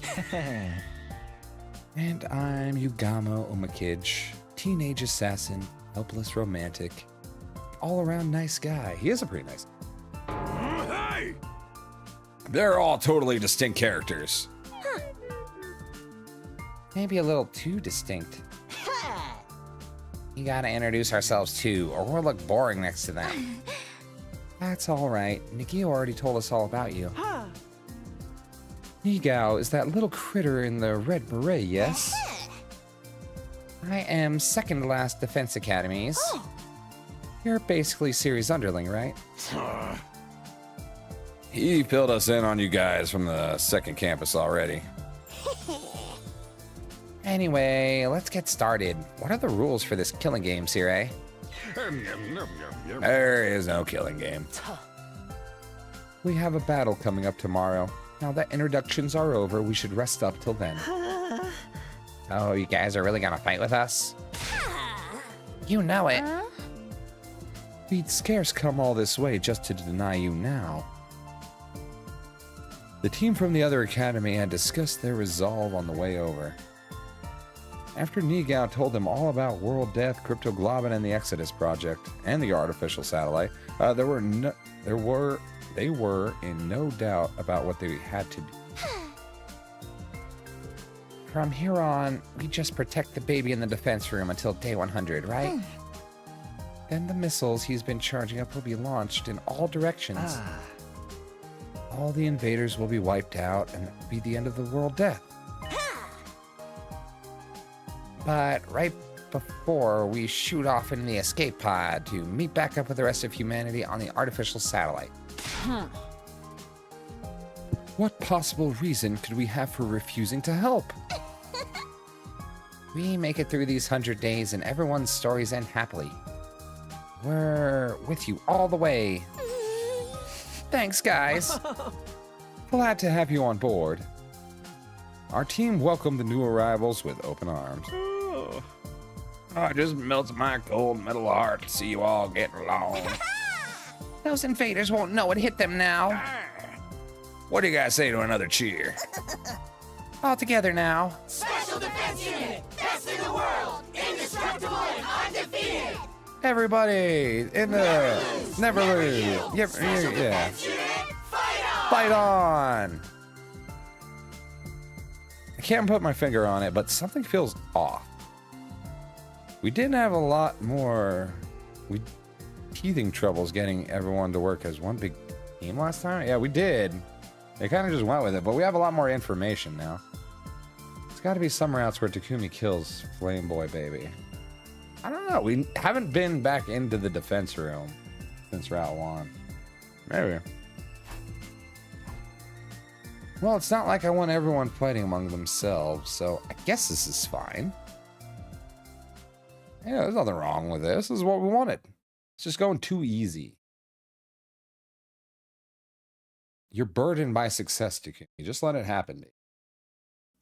And I'm Yugamo Omakij, teenage assassin, helpless romantic, all-around nice guy. He is a pretty nice. Hey! They're all totally distinct characters. Maybe a little too distinct. You gotta introduce ourselves too, or we'll look boring next to them. That's all right. Nikio already told us all about you. Nigao is that little critter in the red beret, yes? I am second to last Defense Academies. You're basically series underling, right? He filled us in on you guys from the second campus already. Anyway, let's get started. What are the rules for this killing game, Sire? There is no killing game. We have a battle coming up tomorrow. Now that introductions are over, we should rest up till then. Oh, you guys are really gonna fight with us? You know it. We'd scarce come all this way just to deny you now. The team from the other academy had discussed their resolve on the way over. After Nigao told them all about World Death, Cryptoglobin, and the Exodus Project, and the artificial satellite, they were in no doubt about what they had to do. From here on, we just protect the baby in the defense room until day 100, right? Then the missiles he's been charging up will be launched in all directions. All the invaders will be wiped out, and it will be the end of the World Death. But right before we shoot off in the escape pod to meet back up with the rest of humanity on the artificial satellite. What possible reason could we have for refusing to help? We make it through these 100 days and everyone's stories end happily. We're with you all the way. Thanks, guys. Glad to have you on board. Our team welcomed the new arrivals with open arms. Oh, it just melts my cold metal heart to see you all getting along. Those invaders won't know what hit them now. What do you guys say to another cheer? All together now. Special Defense Unit, best in the world, indestructible and undefeated. Everybody in the never lose. Yep, yeah. Fight on! I can't put my finger on it, but something feels off. We didn't have a lot more teething troubles getting everyone to work as one big team last time. Yeah, we did. They kind of just went with it, but we have a lot more information now. It's got to be some routes where Takumi kills Flame Boy Baby. I don't know. We haven't been back into the defense room since Route 1. Maybe. Well, it's not like I want everyone fighting among themselves, so I guess this is fine. Yeah, there's nothing wrong with this. This is what we wanted. It's just going too easy. You're burdened by success, Takumi. Just let it happen.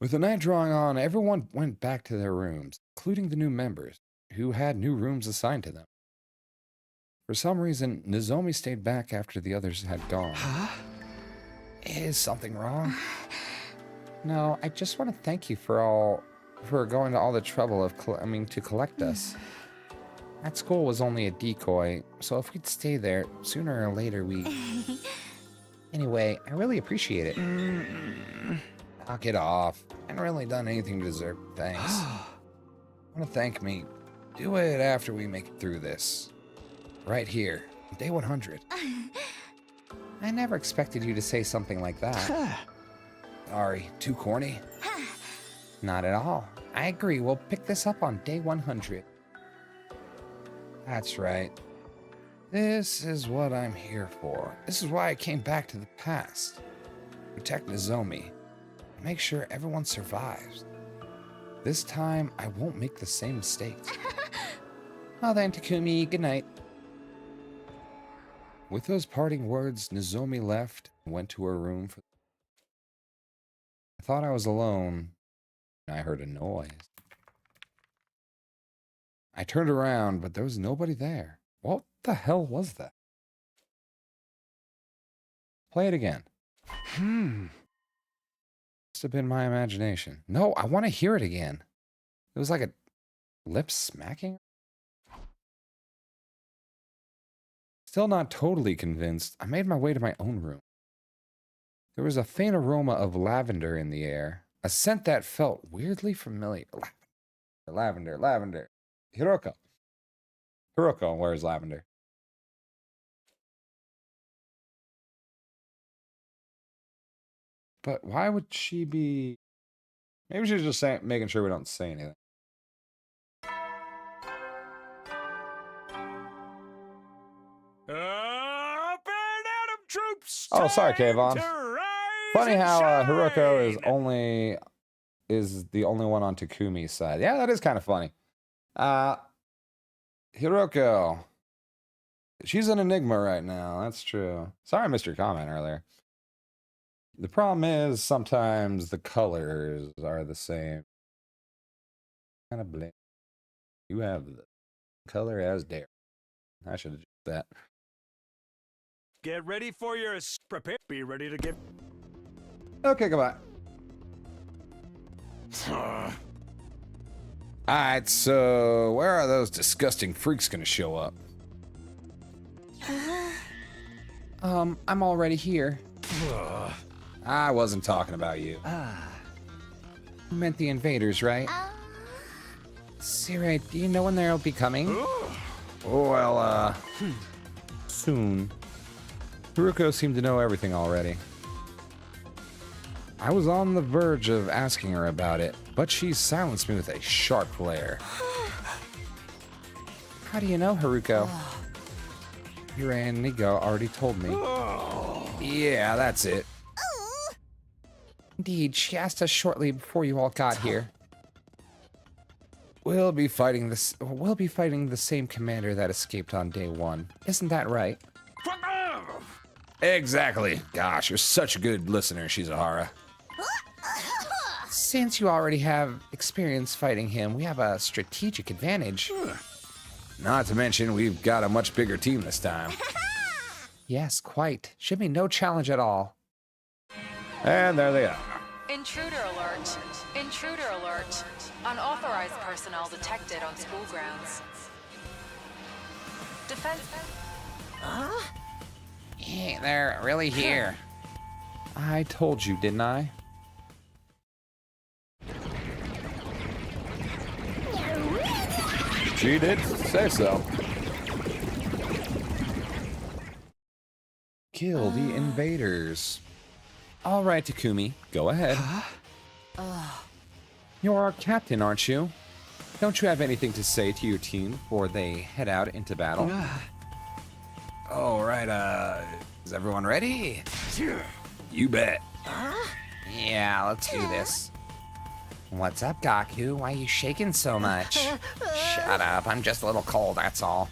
With the night drawing on, everyone went back to their rooms, including the new members, who had new rooms assigned to them. For some reason, Nozomi stayed back after the others had gone. Huh? Is something wrong? No, I just want to thank you for going to all the trouble of to collect us. That school was only a decoy, so if we'd stay there, sooner or later we... Anyway, I really appreciate it. Knock it off. I haven't really done anything to deserve thanks. Want to thank me? Do it after we make it through this. Right here, day 100. I never expected you to say something like that. Sorry, too corny? Not at all. I agree, we'll pick this up on day 100. That's right. This is what I'm here for. This is why I came back to the past. Protect Nozomi. Make sure everyone survives. This time, I won't make the same mistakes. Well then, Takumi, good night. With those parting words, Nozomi left and went to her room. I thought I was alone, and I heard a noise. I turned around, but there was nobody there. What the hell was that? Play it again. Must have been my imagination. No, I want to hear it again. It was like a lip smacking. Still not totally convinced, I made my way to my own room. There was a faint aroma of lavender in the air, a scent that felt weirdly familiar. Lavender. Hiroko wears lavender. But why would she be... Maybe she's just making sure we don't say anything. Troops. Oh, sorry, Kayvon. Funny how Hiroko is the only one on Takumi's side. Yeah, that is kind of funny. Hiroko. She's an enigma right now. That's true. Sorry I missed your comment earlier. The problem is sometimes the colors are the same. Kind of blame. You have the color as Dare. I should have just that. Get ready for your prepare. Be ready to get. Okay, goodbye. Alright, so where are those disgusting freaks gonna show up? I'm already here. I wasn't talking about you. You meant the invaders, right? Sire, do you know when they'll be coming? Well, soon. Hiroko seemed to know everything already. I was on the verge of asking her about it, but she silenced me with a sharp glare. How do you know, Haruko? Your Aunt Nigo already told me. Yeah, that's it. Indeed, she asked us shortly before you all got here. We'll be fighting the same commander that escaped on day one. Isn't that right? Exactly. Gosh, you're such a good listener, Shizahara. Since you already have experience fighting him, we have a strategic advantage. Not to mention, we've got a much bigger team this time. Yes, quite. Should be no challenge at all. And there they are. Intruder alert. Intruder alert. Unauthorized personnel detected on school grounds. Defense. Hey, they're really here. I told you, didn't I? She did say so. Kill the invaders. All right, Takumi, go ahead. You're our captain, aren't you? Don't you have anything to say to your team before they head out into battle? All right, is everyone ready? You bet. Yeah, let's do this. What's up, Gaku? Why are you shaking so much? Shut up, I'm just a little cold, that's all.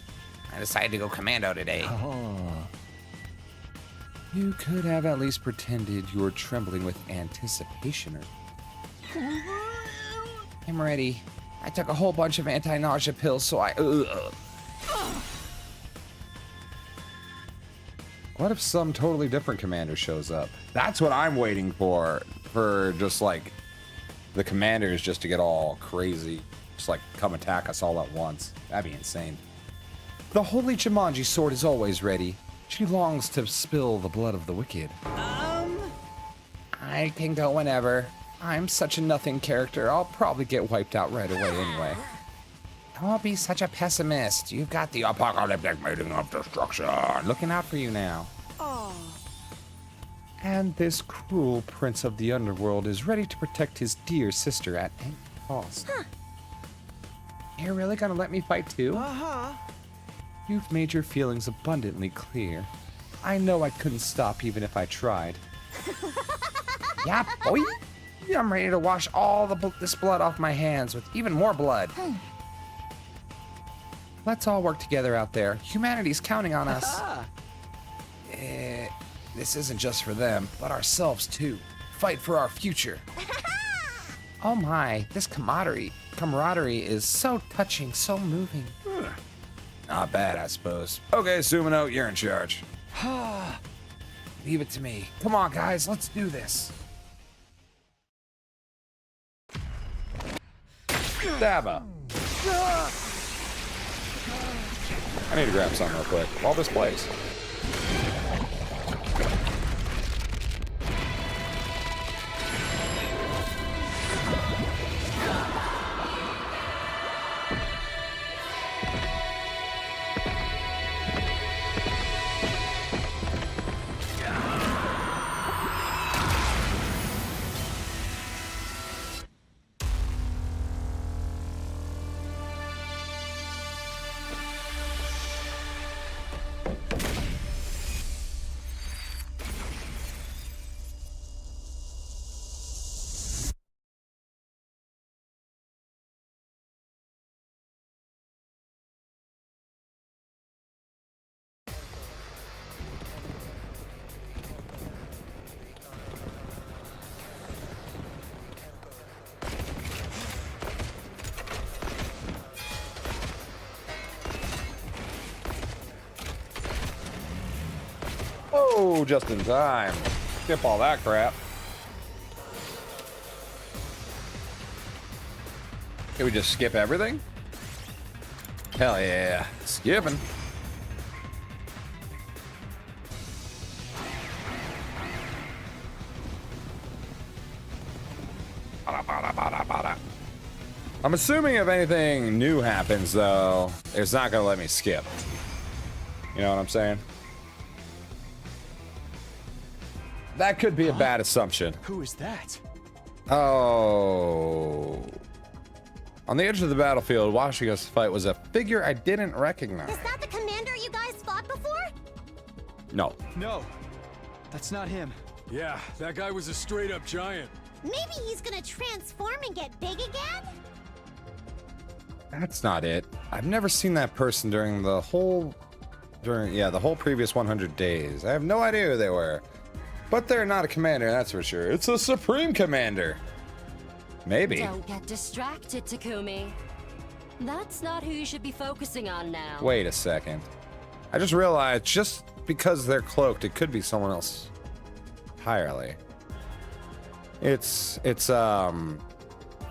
I decided to go commando today. You could have at least pretended you were trembling with anticipation. I'm ready. I took a whole bunch of anti-nausea pills, so I... What if some totally different commander shows up? That's what I'm waiting for just like the commanders just to get all crazy, just like come attack us all at once. That'd be insane. The holy Jumanji sword is always ready. She longs to spill the blood of the wicked. I can go whenever. I'm such a nothing character, I'll probably get wiped out right away anyway. Don't be such a pessimist. You've got the apocalyptic mating of destruction looking out for you now. And this cruel prince of the underworld is ready to protect his dear sister at any cost. You're really gonna let me fight too? You've made your feelings abundantly clear. I know I couldn't stop even if I tried. Yeah, boy. Yeah, I'm ready to wash all this blood off my hands with even more blood. Let's all work together out there. Humanity's counting on us. This isn't just for them, but ourselves too. Fight for our future. Oh my, this camaraderie is so touching, so moving. Not bad, I suppose. Okay, Sumino, you're in charge. Leave it to me. Come on, guys, let's do this. Dabba. I need to grab something real quick while this plays. Oh, just in time. Skip all that crap. Can we just skip everything? Hell yeah. Skipping. I'm assuming if anything new happens, though, it's not going to let me skip. You know what I'm saying? That could be a bad assumption. Who is that? Oh. On the edge of the battlefield, watching us fight was a figure I didn't recognize. Is that the commander you guys fought before? No. No, that's not him. Yeah, that guy was a straight-up giant. Maybe he's gonna transform and get big again? That's not it. I've never seen that person during the whole previous 100 days. I have no idea who they were. But they're not a commander, that's for sure. It's a supreme commander. Maybe. Don't get distracted, Takumi. That's not who you should be focusing on now. Wait a second. I just realized just because they're cloaked, it could be someone else entirely. It's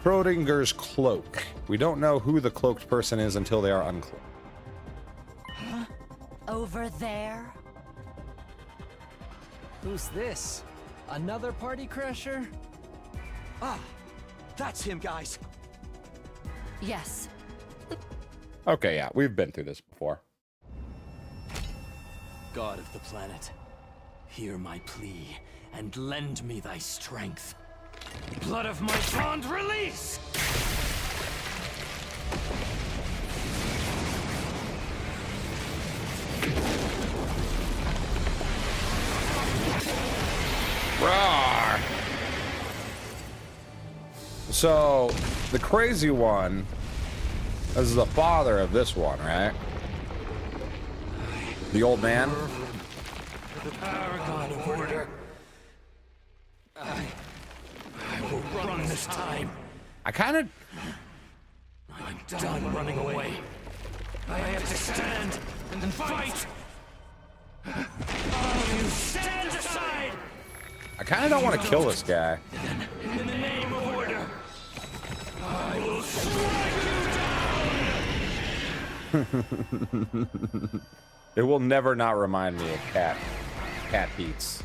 Schrodinger's cloak. We don't know who the cloaked person is until they are uncloaked. Huh? Over there? Who's this? Another party crasher? Ah, that's him, guys. Yes. Okay, yeah, we've been through this before. God of the planet, hear my plea and lend me thy strength. Blood of my bond, release! Roar! So, the crazy one is the father of this one, right? The old man? The paragon of order. I will run this time. I kind of... I'm done running away. I have to stand and fight. All you stand aside! I kind of don't want to kill this guy. In the name of order, I will strike you down! It will never not remind me of Cat Beats.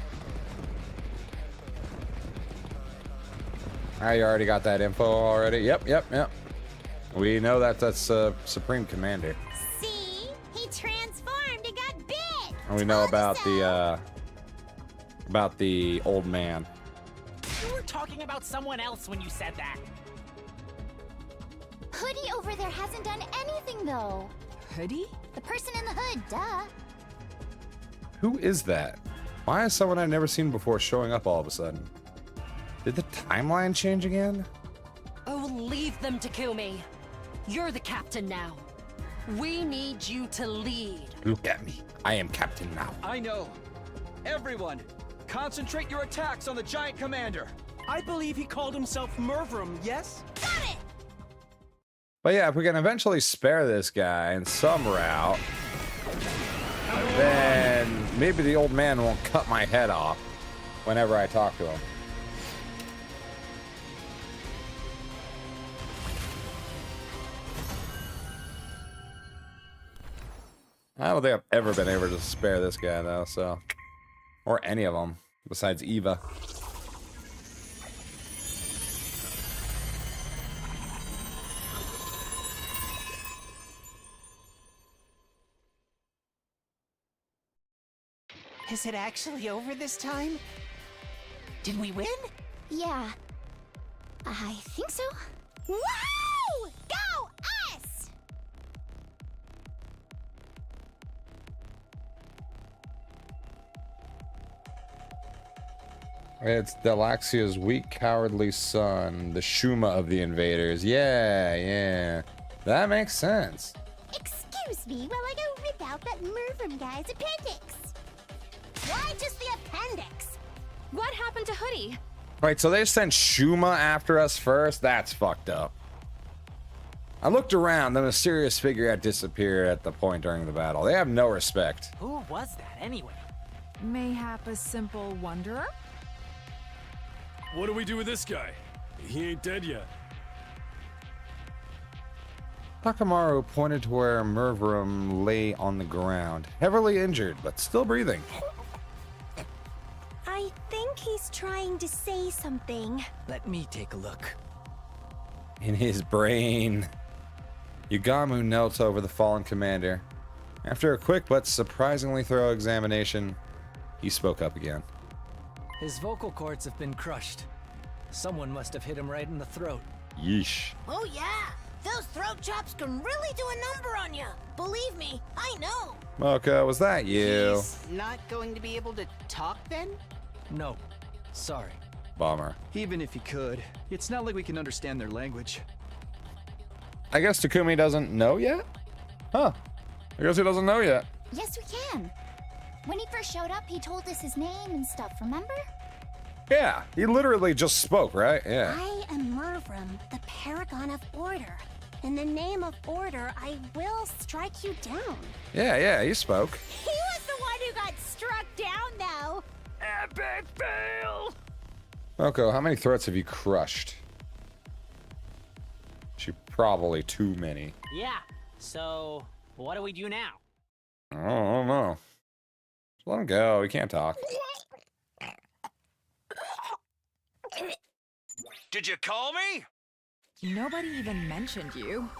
You already got that info already? Yep. We know that that's Supreme Commander. See? He transformed and got big! And we know about the old man. You were talking about someone else when you said that. Hoodie over there hasn't done anything, though. Hoodie? The person in the hood, duh. Who is that? Why is someone I've never seen before showing up all of a sudden? Did the timeline change again? Oh, leave them, Takumi. You're the captain now. We need you to lead. Look at me. I am captain now. I know. Everyone, concentrate your attacks on the giant commander. I believe he called himself Mervrum, yes? Got it! But yeah, if we can eventually spare this guy in some route, then maybe the old man won't cut my head off whenever I talk to him. I don't think I've ever been able to spare this guy though, so. Or any of them, besides Eva. Is it actually over this time? Did we win? Yeah. I think so. Woo! Go us! It's Delaxia's weak, cowardly son, the Shuma of the invaders. Yeah. That makes sense. Excuse me while I go rip out that Mervrum guy's appendix. Why just the appendix? What happened to Hoodie? Right, so they sent Shuma after us first? That's fucked up. I looked around, the mysterious figure had disappeared at the point during the battle. They have no respect. Who was that anyway? Mayhap a simple wanderer? What do we do with this guy? He ain't dead yet. Takamaru pointed to where Mervrum lay on the ground, heavily injured, but still breathing. I think he's trying to say something. Let me take a look. In his brain. Yugamu knelt over the fallen commander. After a quick but surprisingly thorough examination, he spoke up again. His vocal cords have been crushed. Someone must have hit him right in the throat. Yeesh. Oh yeah, those throat chops can really do a number on you. Believe me, I know. Mocha, was that you? He's not going to be able to talk then? No, sorry. Bummer. Even if he could, it's not like we can understand their language. I guess Takumi doesn't know yet? Huh. I guess he doesn't know yet. Yes, we can. When he first showed up, he told us his name and stuff, remember? Yeah, he literally just spoke, right? Yeah. I am Mervrum, the paragon of order. In the name of order, I will strike you down. Yeah, he spoke. He was the one who got struck down, though. Epic fail! Moko, how many throats have you crushed? Probably too many. Yeah, so what do we do now? I don't know. Just let him go. He can't talk. Did you call me? Nobody even mentioned you.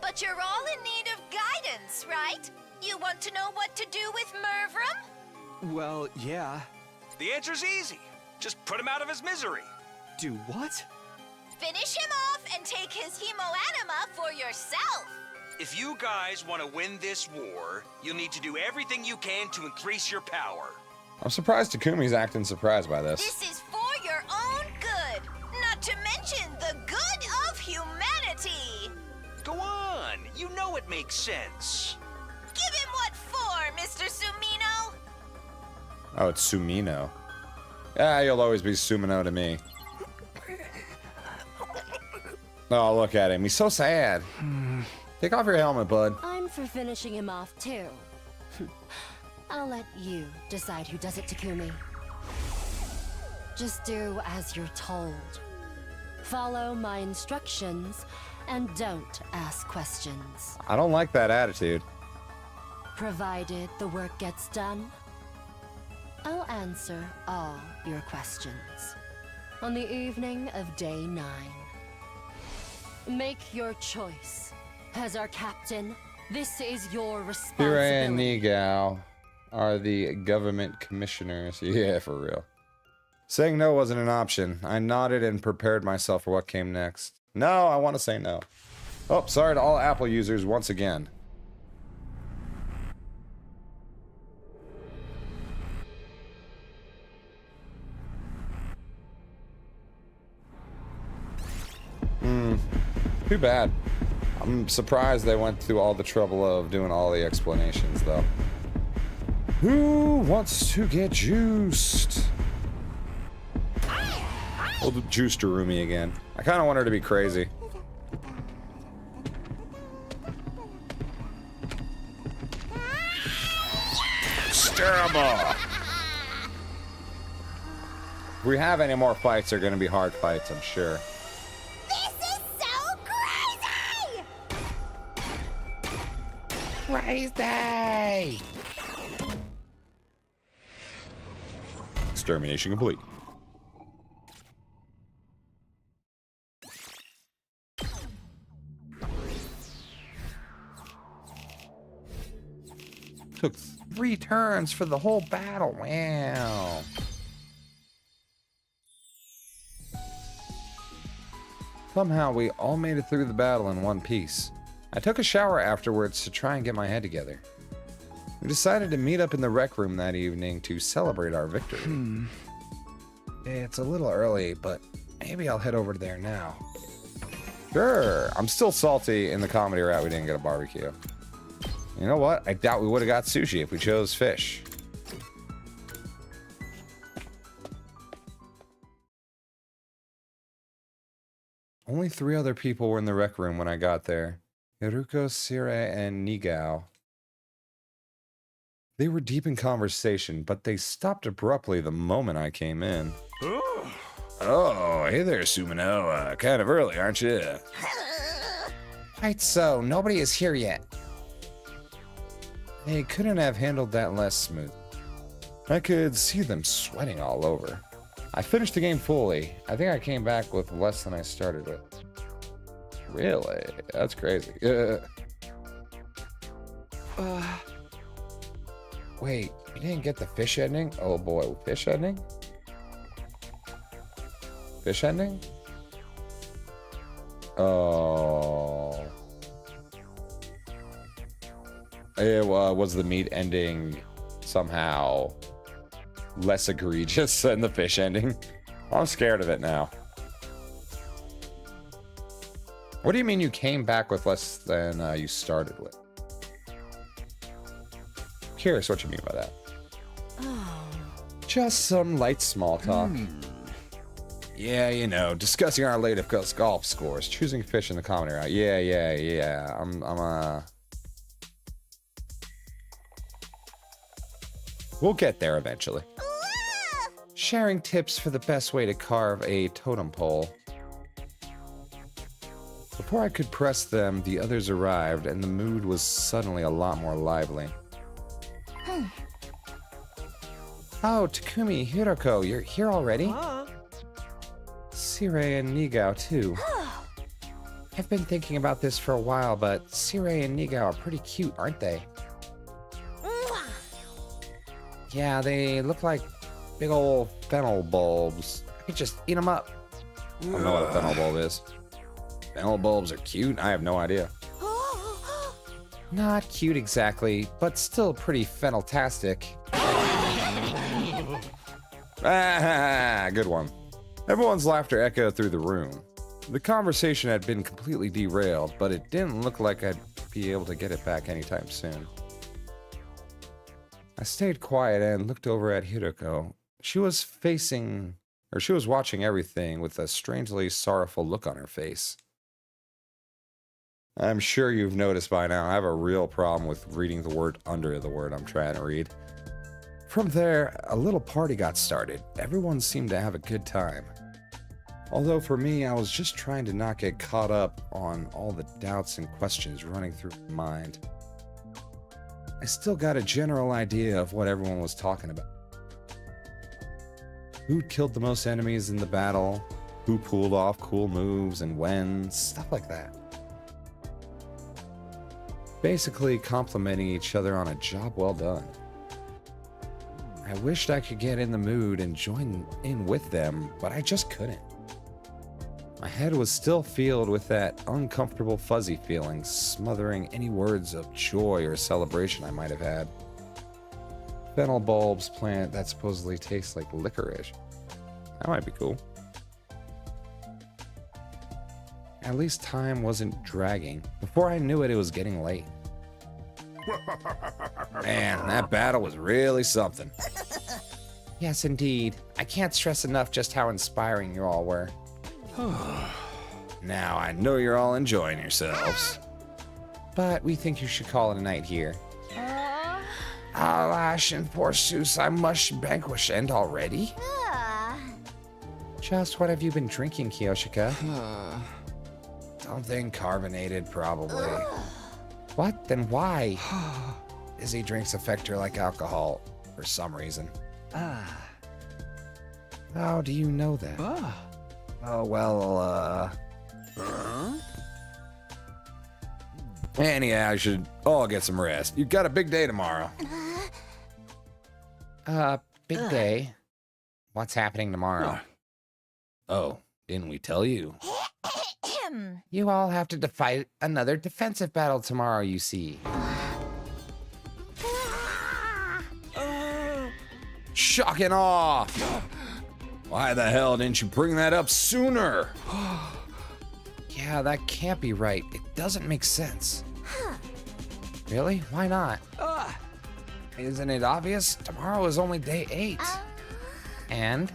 But you're all in need of guidance, right? You want to know what to do with Mervrum? Well, yeah. The answer's easy. Just put him out of his misery. Do what? Finish him off and take his hemoanima for yourself. If you guys want to win this war, you'll need to do everything you can to increase your power. I'm surprised Takumi's acting surprised by this. This is for your own good, not to mention the good of humanity. Go on, you know it makes sense. Give him what for, Mr. Sumino? Oh, it's Sumino. Yeah, you'll always be Sumino to me. Oh, look at him. He's so sad. Take off your helmet, bud. I'm for finishing him off, too. I'll let you decide who does it, Takumi. Just do as you're told. Follow my instructions, and don't ask questions. I don't like that attitude. Provided the work gets done, I'll answer all your questions on the evening of day 9. Make your choice. As our captain, this is your Hira responsibility. and Nigao are the government commissioners. Yeah, for real. Saying no wasn't an option. I nodded and prepared myself for what came next. No, I want to say no. Oh, sorry to all Apple users once again. Too bad. I'm surprised they went through all the trouble of doing all the explanations, though. Who wants to get juiced? We'll do juice Darumi again. I kind of want her to be crazy. Terrible. If we have any more fights, they're going to be hard fights, I'm sure. This is so crazy! Crazy! Extermination complete. Took 3 turns for the whole battle. Wow. Somehow we all made it through the battle in one piece. I took a shower afterwards to try and get my head together. We decided to meet up in the rec room that evening to celebrate our victory. It's a little early, but maybe I'll head over there now. Sure, I'm still salty in the comedy route we didn't get a barbecue. You know what? I doubt we would have got sushi if we chose fish. Only 3 other people were in the rec room when I got there. Hiruko, Sire, and Nigao. They were deep in conversation, but they stopped abruptly the moment I came in. Oh, hey there, Sumino. Kind of early, aren't you? Right, so nobody is here yet. They couldn't have handled that less smooth. I could see them sweating all over. I finished the game fully. I think I came back with less than I started with. Really? That's crazy. Wait, you didn't get the fish ending? Oh boy, fish ending? Fish ending? Oh. Was the meat ending somehow less egregious than the fish ending? I'm scared of it now. What do you mean you came back with less than you started with? Curious what you mean by that. Just some light small talk. Yeah, you know, discussing our latest golf scores, choosing fish in the comedy round. Yeah. We'll get there eventually. Sharing tips for the best way to carve a totem pole. Before I could press them, the others arrived, and the mood was suddenly a lot more lively. Oh, Takumi, Hiroko, you're here already? Sire and Nigao, too. I've been thinking about this for a while, but Sire and Nigao are pretty cute, aren't they? Yeah, they look like big old fennel bulbs. I could just eat them up. I don't know what a fennel bulb is. Fennel bulbs are cute? I have no idea. Not cute exactly, but still pretty fennel-tastic. Good one. Everyone's laughter echoed through the room. The conversation had been completely derailed, but it didn't look like I'd be able to get it back anytime soon. I stayed quiet and looked over at Hiroko. She was watching everything with a strangely sorrowful look on her face. I'm sure you've noticed by now I have a real problem with reading the word under the word I'm trying to read. From there, a little party got started. Everyone seemed to have a good time. Although for me, I was just trying to not get caught up on all the doubts and questions running through my mind. I still got a general idea of what everyone was talking about. Who'd killed the most enemies in the battle, who pulled off cool moves and when, stuff like that. Basically complimenting each other on a job well done. I wished I could get in the mood and join in with them, but I just couldn't. My head was still filled with that uncomfortable fuzzy feeling, smothering any words of joy or celebration I might have had. Fennel bulbs plant that supposedly tastes like licorice. That might be cool. At least time wasn't dragging. Before I knew it, it was getting late. Man, that battle was really something. Yes, indeed. I can't stress enough just how inspiring you all were. Now I know you're all enjoying yourselves. But we think you should call it a night here. Alas, and forsooth, I must vanquish end already. Just what have you been drinking, Kiyoshika? Something carbonated, probably. What? Then why? Fizzy drinks affect her like alcohol, for some reason. How do you know that? Oh, well, Anyhow, I should all get some rest. You've got a big day tomorrow. Big day. What's happening tomorrow? Oh, didn't we tell you? You all have to fight another defensive battle tomorrow, you see. Shock and awe! Why the hell didn't you bring that up sooner? Yeah, that can't be right. It doesn't make sense. Really? Why not? Isn't it obvious? Tomorrow is only day 8. And?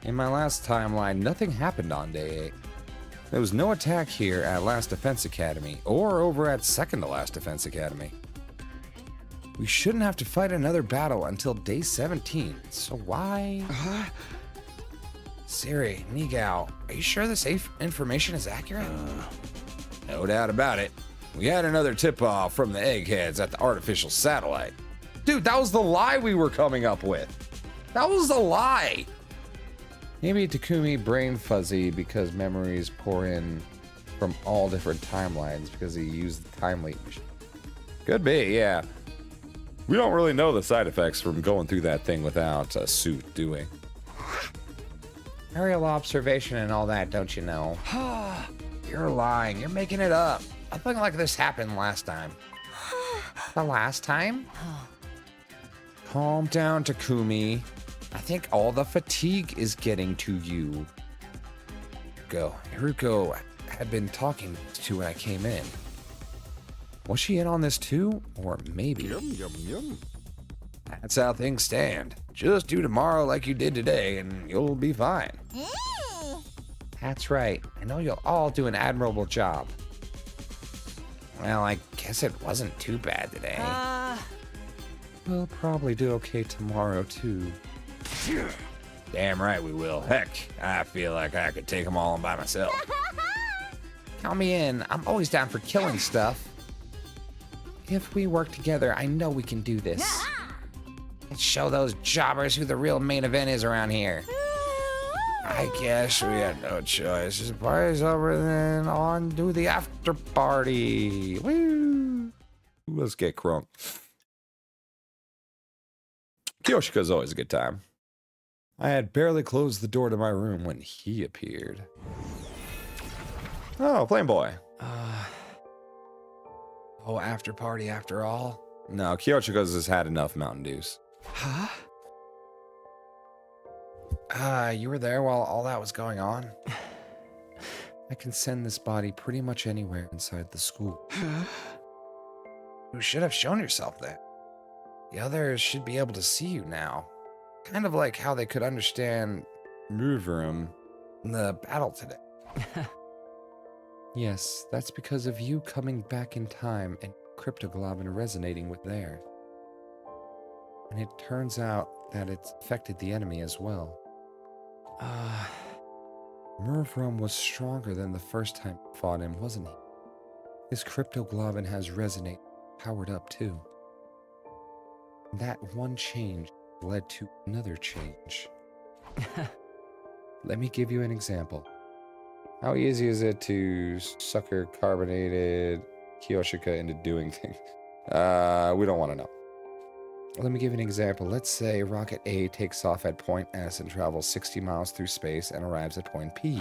In my last timeline, nothing happened on day 8. There was no attack here at Last Defense Academy, or over at Second to Last Defense Academy. We shouldn't have to fight another battle until day 17, so why? Siri, Nigao, are you sure this information is accurate? No doubt about it. We had another tip-off from the eggheads at the artificial satellite. Dude, that was the lie we were coming up with. That was the lie. Maybe Takumi brain fuzzy because memories pour in from all different timelines because he used the time leap machine. Could be, yeah. We don't really know the side effects from going through that thing without a suit, do we? Aerial observation and all that, don't you know? You're lying. You're making it up. Nothing like this happened last time. The last time? Calm down, Takumi. I think all the fatigue is getting to you. Haruko had been talking to when I came in. Was she in on this too? Or maybe. That's how things stand. Just do tomorrow like you did today and you'll be fine. That's right. I know you'll all do an admirable job. Well, I guess it wasn't too bad today. We'll probably do okay tomorrow too. Damn right we will. Heck, I feel like I could take them all on by myself. Count me in. I'm always down for killing stuff. If we work together, I know we can do this. Let's show those jobbers who the real main event is around here. I guess we had no choice. Just party's over, then on to the after party. Woo! Let's get crunk. Kiyoshika's always a good time. I had barely closed the door to my room when he appeared. Oh, Flame Boy. Oh, after party after all? No, Kiyoshika's has had enough Mountain Dews. Huh? You were there while all that was going on? I can send this body pretty much anywhere inside the school. You should have shown yourself there. The others should be able to see you now. Kind of like how they could understand Moverum in the battle today. Yes, that's because of you coming back in time and Cryptoglobin resonating with theirs. And it turns out that it's affected the enemy as well. Moverum was stronger than the first time you fought him, wasn't he? His Cryptoglobin has resonated, powered up too. That one change led to another change. Let me give you an example. How easy is it to sucker carbonated Kiyoshika into doing things? We don't want to know. Let me give you an example. Let's say Rocket A takes off at point S and travels 60 miles through space and arrives at point P.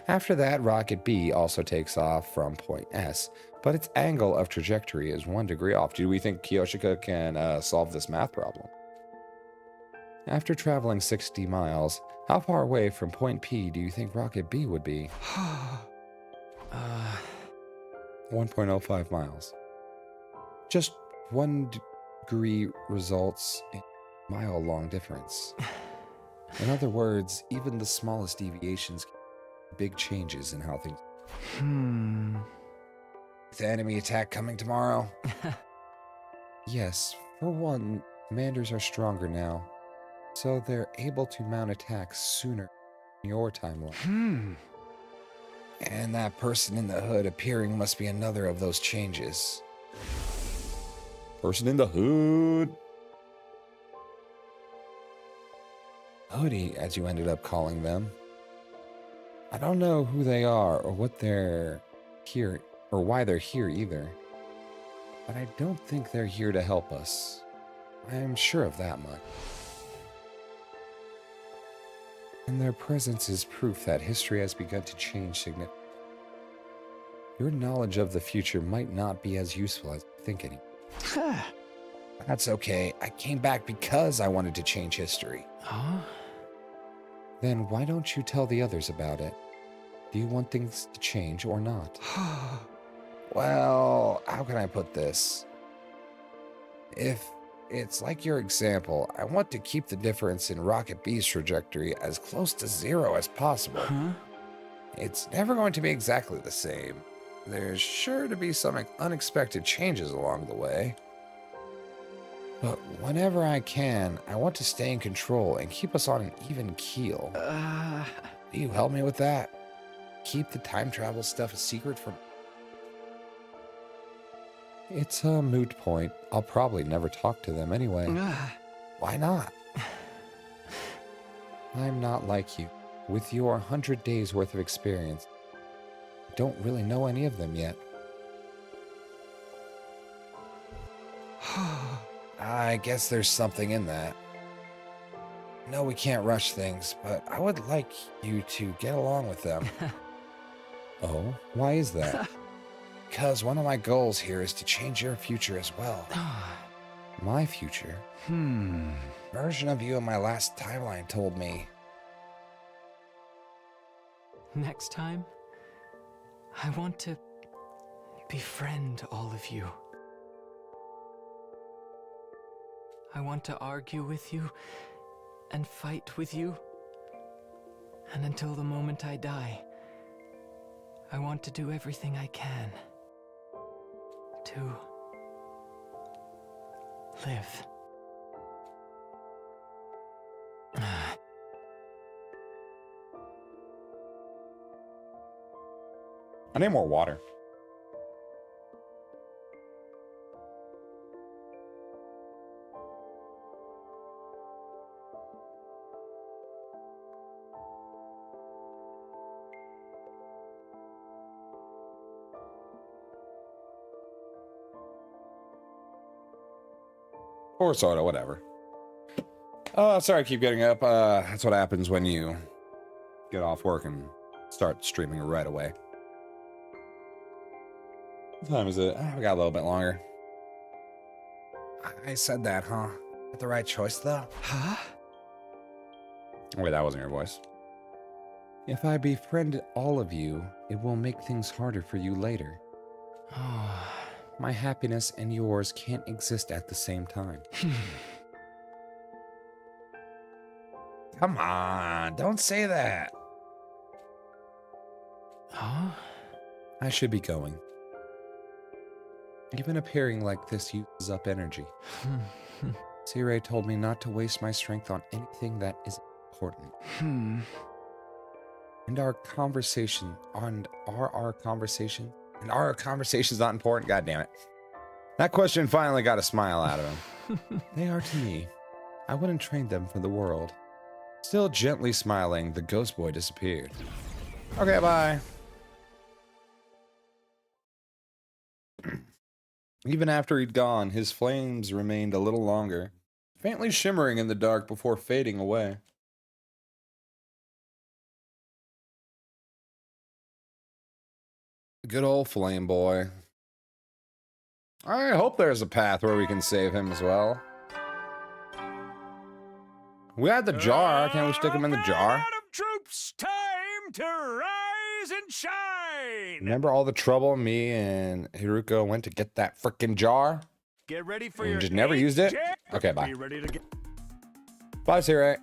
After that, Rocket B also takes off from point S, but its angle of trajectory is 1 degree off. Do we think Kiyoshika can solve this math problem? After traveling 60 miles, how far away from point P do you think Rocket B would be? 1.05 miles. Just 1 degree results in a mile-long difference. In other words, even the smallest deviations can make big changes in how things... Is the enemy attack coming tomorrow? Yes, for one, commanders are stronger now, so they're able to mount attacks sooner in your timeline. And that person in the hood appearing must be another of those changes. Person in the hood. Hoodie, as you ended up calling them. I don't know who they are or what they're here or why they're here either. But I don't think they're here to help us. I am sure of that much. And their presence is proof that history has begun to change significantly. Your knowledge of the future might not be as useful as you think anymore. That's okay. I came back because I wanted to change history. Huh? Then why don't you tell the others about it? Do you want things to change or not? Well, how can I put this? If it's like your example, I want to keep the difference in Rocket B's trajectory as close to 0 as possible. It's never going to be exactly the same. There's sure to be some unexpected changes along the way. But whenever I can, I want to stay in control and keep us on an even keel. Do you help me with that? Keep the time travel stuff a secret from... It's a moot point. I'll probably never talk to them anyway. Why not? I'm not like you. With your 100 days worth of experience, I don't really know any of them yet. I guess there's something in that. No, we can't rush things, but I would like you to get along with them. Oh, why is that? Because one of my goals here is to change your future as well. My future? Version of you in my last timeline told me. Next time, I want to befriend all of you. I want to argue with you and fight with you. And until the moment I die, I want to do everything I can to live. I need more water. Or soda, whatever. Oh, sorry, I keep getting up. That's what happens when you get off work and start streaming right away. What time is it? We got a little bit longer. I said that, huh? Not the right choice, though? Huh? Wait, that wasn't your voice. If I befriend all of you, it will make things harder for you later. My happiness and yours can't exist at the same time. Come on, don't say that. Huh? I should be going. Even appearing like this uses up energy. Sirei told me not to waste my strength on anything that isn't important. And our conversations not important? God damn it. That question finally got a smile out of him. They are to me. I wouldn't trade them for the world. Still gently smiling, the ghost boy disappeared. Okay, bye. Even after he'd gone, his flames remained a little longer, faintly shimmering in the dark before fading away. Good old flame boy. I hope there's a path where we can save him as well. We had the jar. Can't we stick him in the jar? Madam Troops, time to rise and shine. Remember all the trouble me and Hiruko went to get that freaking jar? Get ready for And your just never used it? Okay, bye. Be ready to get. Bye, Siri.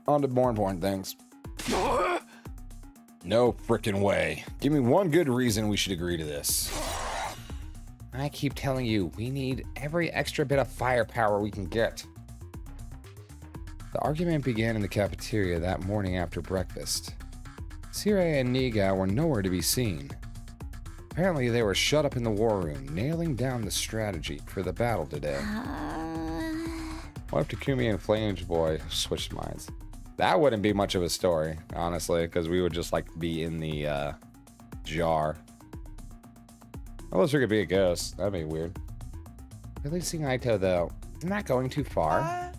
On to more important things. No freaking way. Give me one good reason we should agree to this. I keep telling you, we need every extra bit of firepower we can get. The argument began in the cafeteria that morning after breakfast. Siri and Niga were nowhere to be seen. Apparently, they were shut up in the war room, nailing down the strategy for the battle today. What if Takumi and Flange Boy switched minds? That wouldn't be much of a story, honestly, because we would just like be in the jar. Unless we could be a ghost. That'd be weird. Releasing Aito, though, isn't that going too far?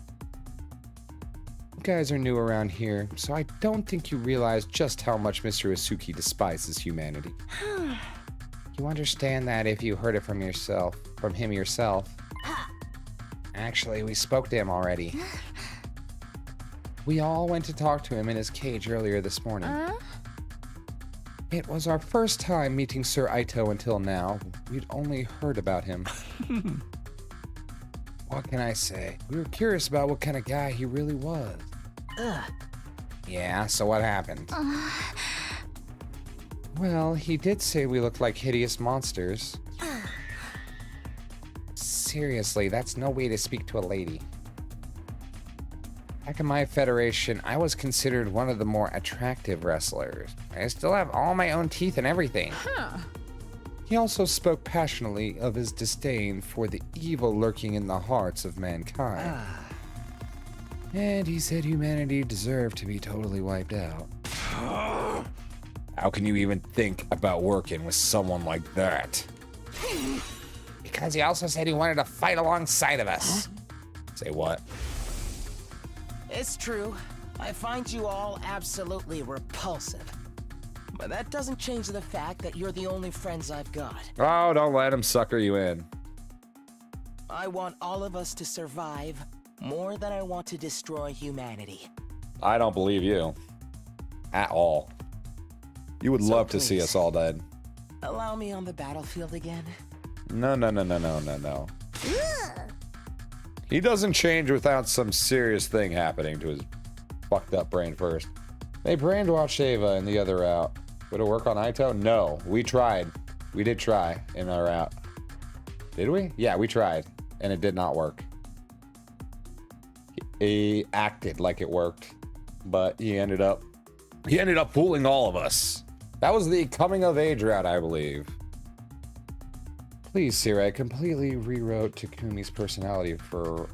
You guys are new around here, so I don't think you realize just how much Mr. Isuki despises humanity. You understand that if you heard it from him yourself. Actually, we spoke to him already. We all went to talk to him in his cage earlier this morning. It was our first time meeting Sir Aito until now. We'd only heard about him. What can I say? We were curious about what kind of guy he really was. Yeah, so what happened? Well, he did say we looked like hideous monsters. Seriously, that's no way to speak to a lady. Back in my federation, I was considered one of the more attractive wrestlers. I still have all my own teeth and everything. He also spoke passionately of his disdain for the evil lurking in the hearts of mankind. And he said humanity deserved to be totally wiped out. How can you even think about working with someone like that? Because he also said he wanted to fight alongside of us. Say what? It's true. I find you all absolutely repulsive. But that doesn't change the fact that you're the only friends I've got. Oh, don't let him sucker you in. I want all of us to survive more than I want to destroy humanity. I don't believe you. At all. You would love to see please, us all dead. Allow me on the battlefield again. No. He doesn't change without some serious thing happening to his fucked up brain first. They brainwashed Ava and the other out. Would it work on Aito? No. We tried. We did try in our out. Did we? Yeah, we tried. And it did not work. He acted like it worked. But he ended up fooling all of us. That was the coming of age route, I believe. Please, Siri, I completely rewrote Takumi's personality for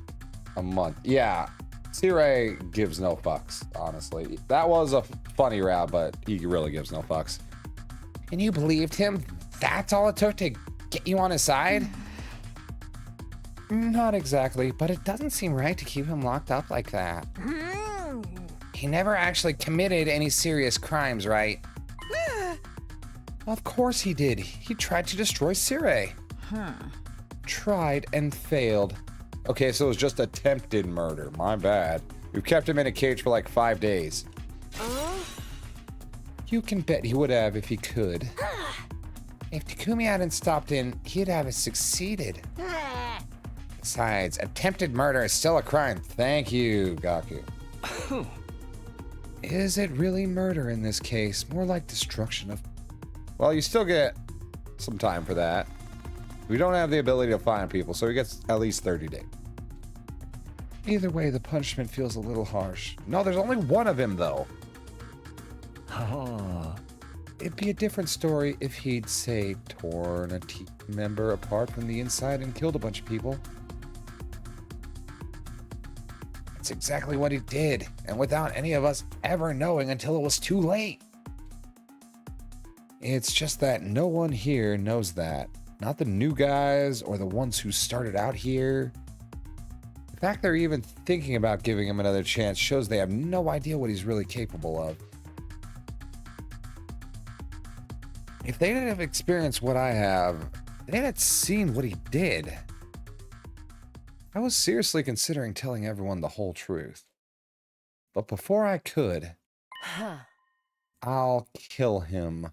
a month. Yeah, Siri gives no fucks, honestly. That was a funny route, but he really gives no fucks. And you believed him? That's all it took to get you on his side? Not exactly, but it doesn't seem right to keep him locked up like that. He never actually committed any serious crimes, right? Of course he did. He tried to destroy Siri. Tried and failed. Okay, so it was just attempted murder. My bad. We've kept him in a cage for like 5 days. You can bet he would have if he could. If Takumi hadn't stopped in, he'd have succeeded. Besides, attempted murder is still a crime. Thank you, Gaku. Is it really murder in this case? More like destruction of... Well, you still get some time for that. We don't have the ability to find people, so he gets at least 30 days. Either way, the punishment feels a little harsh. No, there's only one of him, though. It'd be a different story if he'd, say, torn a team member apart from the inside and killed a bunch of people. That's exactly what he did, and without any of us ever knowing until it was too late. It's just that no one here knows that. Not the new guys or the ones who started out here. The fact they're even thinking about giving him another chance shows they have no idea what he's really capable of. If they didn't have experienced what I have, they hadn't seen what he did. I was seriously considering telling everyone the whole truth. But before I could, I'll kill him.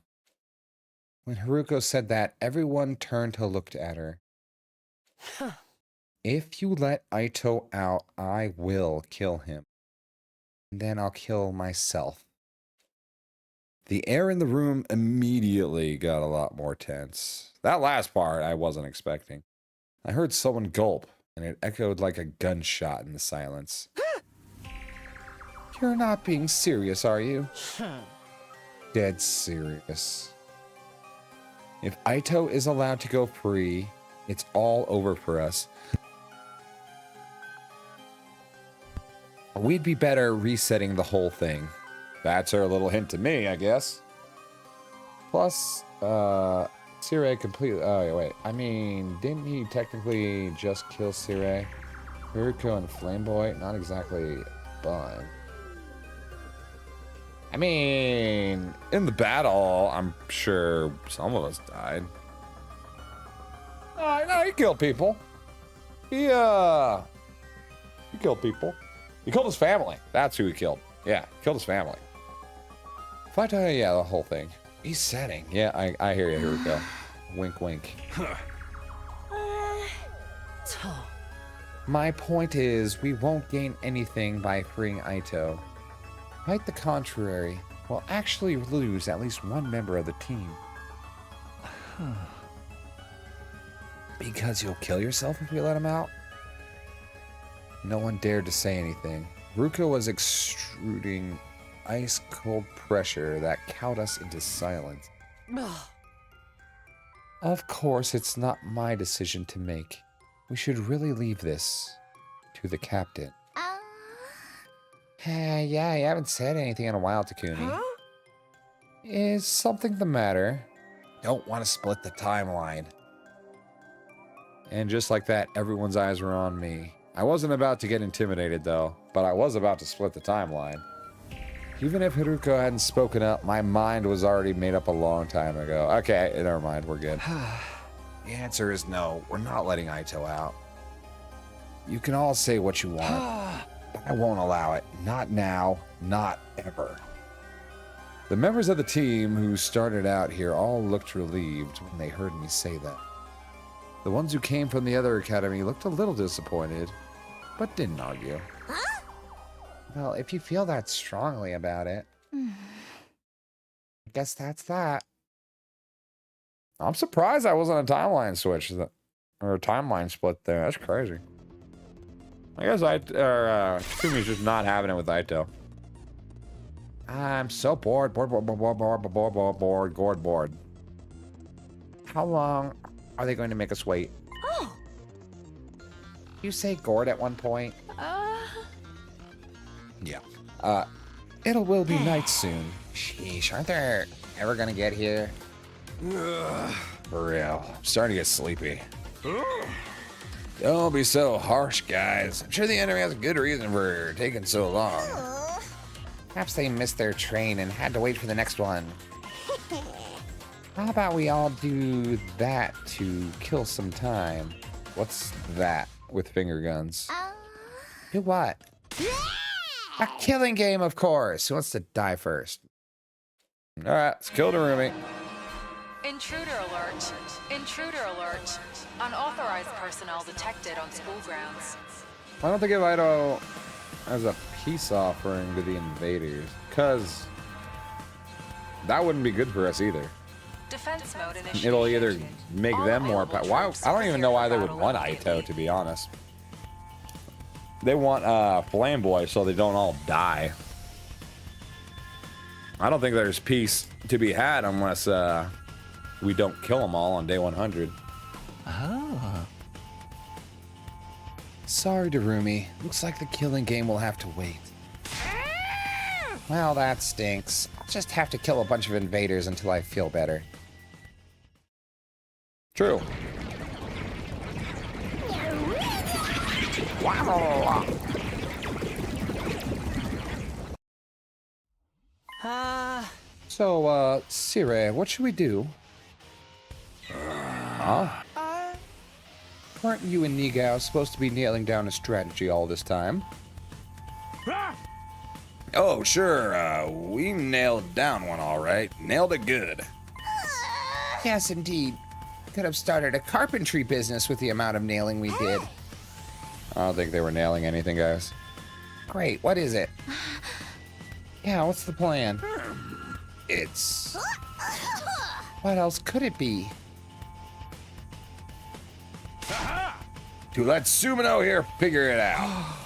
When Haruko said that, everyone turned to look at her. If you let Aito out, I will kill him. And then I'll kill myself. The air in the room immediately got a lot more tense. That last part I wasn't expecting. I heard someone gulp, and it echoed like a gunshot in the silence. You're not being serious, are you? Dead serious. If Aito is allowed to go free, it's all over for us. We'd be better resetting the whole thing. That's her little hint to me, I guess. Plus, Sirei completely... Oh, wait. I mean, didn't he technically just kill Sirei? Haruko and Flameboy? Not exactly fun. I mean, in the battle, I'm sure some of us died. Oh, no, he killed people. He killed people. He killed his family. That's who he killed. Yeah, killed his family. Yeah, the whole thing. He's setting. Yeah, I hear you. Here we go. Wink, wink. My point is, we won't gain anything by freeing Aito. Quite the contrary. We'll actually lose at least one member of the team. Because you'll kill yourself if we let him out? No one dared to say anything. Ruko was extruding ice-cold pressure that cowed us into silence. Of course, it's not my decision to make. We should really leave this to the captain. Yeah, you haven't said anything in a while, Takumi. Huh? Is something the matter? Don't want to split the timeline. And just like that, everyone's eyes were on me. I wasn't about to get intimidated, though, but I was about to split the timeline. Even if Haruko hadn't spoken up, my mind was already made up a long time ago. Okay, never mind, we're good. The answer is no, we're not letting Aito out. You can all say what you want, but I won't allow it. Not now, not ever. The members of the team who started out here all looked relieved when they heard me say that. The ones who came from the other academy looked a little disappointed, but didn't argue. Huh? Well, if you feel that strongly about it, I guess that's that. I'm surprised I wasn't a timeline switch, or a timeline split there. That's crazy. I guess Takumi's just not having it with Aito. I'm so bored. Bored. How long are they going to make us wait? Oh. You say gourd at one point? Yeah. It will be night soon. Sheesh, aren't they ever gonna get here? For real. I'm starting to get sleepy. Don't be so harsh, guys. I'm sure the enemy has a good reason for taking so long. Perhaps they missed their train and had to wait for the next one. How about we all do that to kill some time? What's that with finger guns? Do what? A killing game, of course. Who wants to die first? All right, let's kill Darumi. Intruder alert. Intruder alert. Unauthorized personnel detected on school grounds. I don't think of Aito as a peace offering to the invaders, because that wouldn't be good for us either. Defense mode initiated. It'll either make them more why? I don't even know why they would want Aito, to be honest. They want Flameboy so they don't all die. I don't think there's peace to be had unless we don't kill them all on day 100. Oh. Sorry, Darumi. Looks like the killing game will have to wait. Well, that stinks. I'll just have to kill a bunch of invaders until I feel better. True. So, Sirei, what should we do? Weren't you and Nigao supposed to be nailing down a strategy all this time? Oh, sure. We nailed down one all right. Nailed it good. Yes, indeed. Could have started a carpentry business with the amount of nailing we did. I don't think they were nailing anything, guys. Great, what is it? Yeah, what's the plan? It's... What else could it be? To let Sumino here figure it out.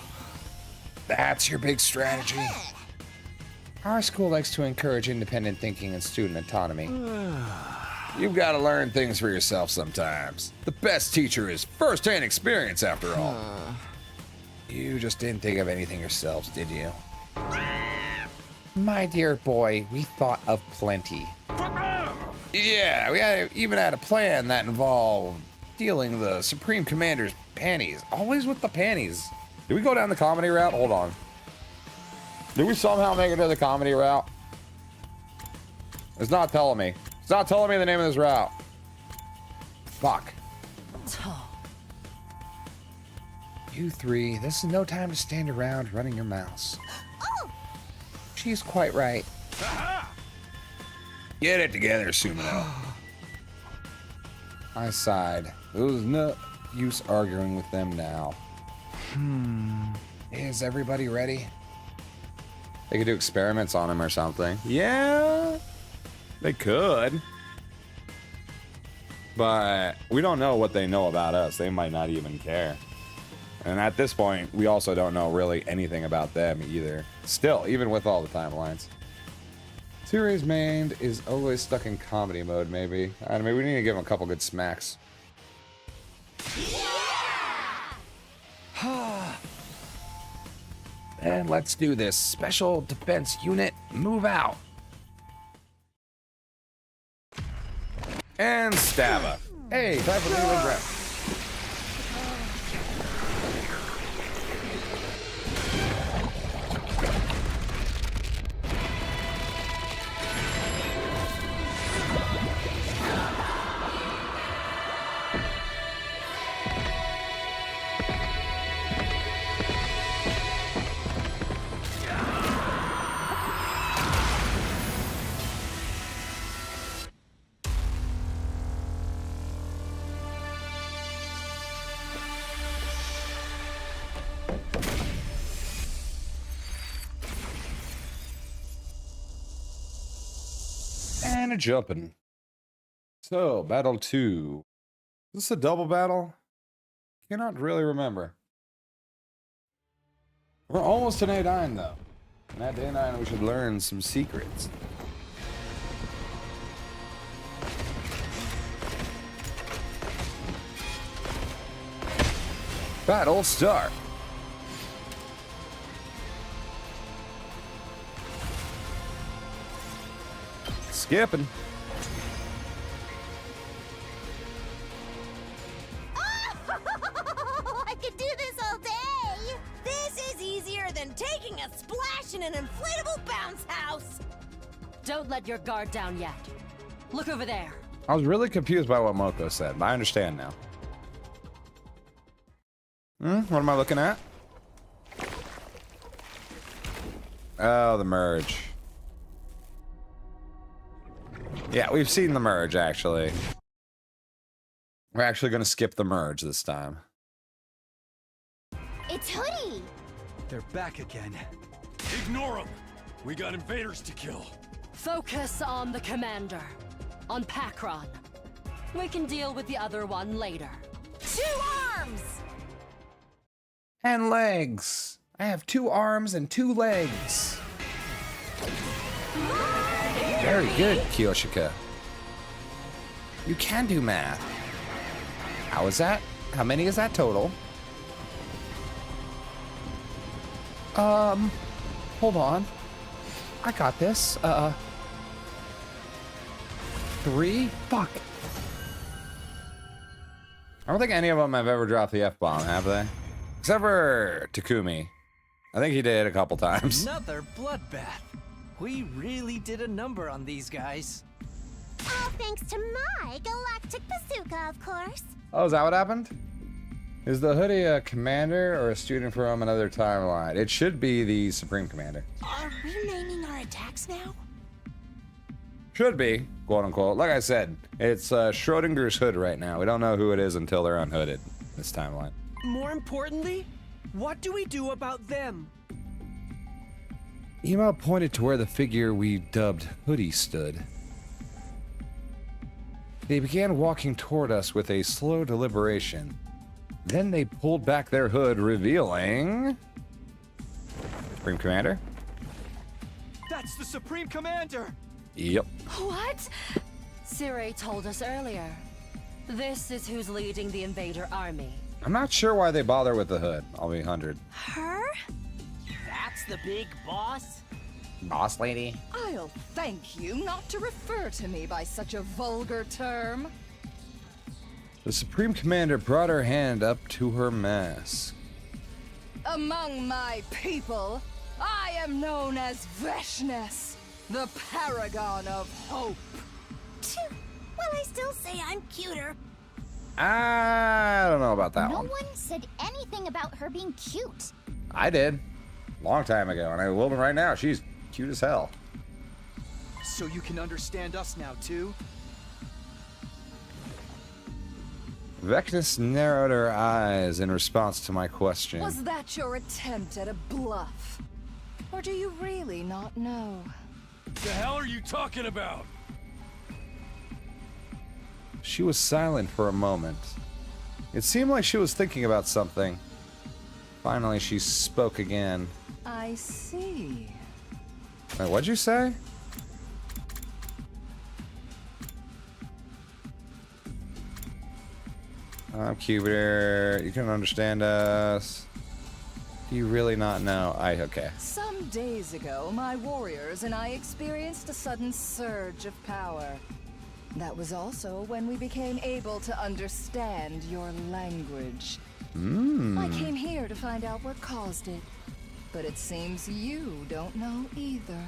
That's your big strategy. Our school likes to encourage independent thinking and student autonomy. You've got to learn things for yourself sometimes. The best teacher is first-hand experience, after all. You just didn't think of anything yourselves, did you? My dear boy, we thought of plenty. Yeah, even had a plan that involved stealing the Supreme Commander's panties. Always with the panties. Did we go down the comedy route? Hold on. Did we somehow make it to the comedy route? It's not telling me. It's not telling me the name of this route. Fuck. You three, this is no time to stand around running your mouths. She's quite right. Get it together, Sumino. I sighed. There was no use arguing with them now. Is everybody ready? They could do experiments on him or something. Yeah, they could. But we don't know what they know about us. They might not even care. And at this point, we also don't know really anything about them either. Still, even with all the timelines. Series main is always stuck in comedy mode, maybe. I mean, we need to give him a couple good smacks. And let's do this. Special Defense Unit, move out. And Stava. Hey, time for the new round. And a jumping. So, battle 2. Is this a double battle? Cannot really remember. We're almost to day 9, though. And at day 9, we should learn some secrets. Battle start. Skipping. Oh, I could do this all day! This is easier than taking a splash in an inflatable bounce house! Don't let your guard down yet. Look over there. I was really confused by what Moko said, but I understand now. What am I looking at? Oh, the merge. Yeah, we've seen the merge, actually. We're actually going to skip the merge this time. It's Hoodie! They're back again. Ignore them! We got invaders to kill. Focus on the commander. On Pakron. We can deal with the other one later. 2 arms! And legs. I have 2 arms and 2 legs. Very good, Kyoshika. You can do math. How is that? How many is that total? Hold on. I got this. 3? Fuck. I don't think any of them have ever dropped the F-bomb, have they? Except for Takumi. I think he did a couple times. Another bloodbath. We really did a number on these guys. All thanks to my galactic bazooka, of course. Oh, is that what happened? Is the hoodie a commander or a student from another timeline? It should be the Supreme Commander. Are we naming our attacks now? Should be, quote unquote. Like I said, it's Schrodinger's hood right now. We don't know who it is until they're unhooded this timeline. More importantly, what do we do about them? Ema pointed to where the figure we dubbed Hoodie stood. They began walking toward us with a slow deliberation. Then they pulled back their hood, revealing... Supreme Commander? That's the Supreme Commander! Yep. What? Sirei told us earlier. This is who's leading the invader army. I'm not sure why they bother with the hood. I'll be 100. Her? That's the big boss? Boss lady? I'll thank you not to refer to me by such a vulgar term. The Supreme Commander brought her hand up to her mask. Among my people, I am known as Veshness, the paragon of hope. Well, I still say I'm cuter. I don't know about that No one. one said anything about her being cute. I did. Long time ago, and I will right now. She's cute as hell. So you can understand us now, too? Vecnus narrowed her eyes in response to my question. Was that your attempt at a bluff? Or do you really not know? The hell are you talking about? She was silent for a moment. It seemed like she was thinking about something. Finally, she spoke again. I see. Wait, what'd you say? I'm Cupiter. You can understand us. Do you really not know? Okay. Some days ago, my warriors and I experienced a sudden surge of power. That was also when we became able to understand your language. I came here to find out what caused it, but it seems you don't know either.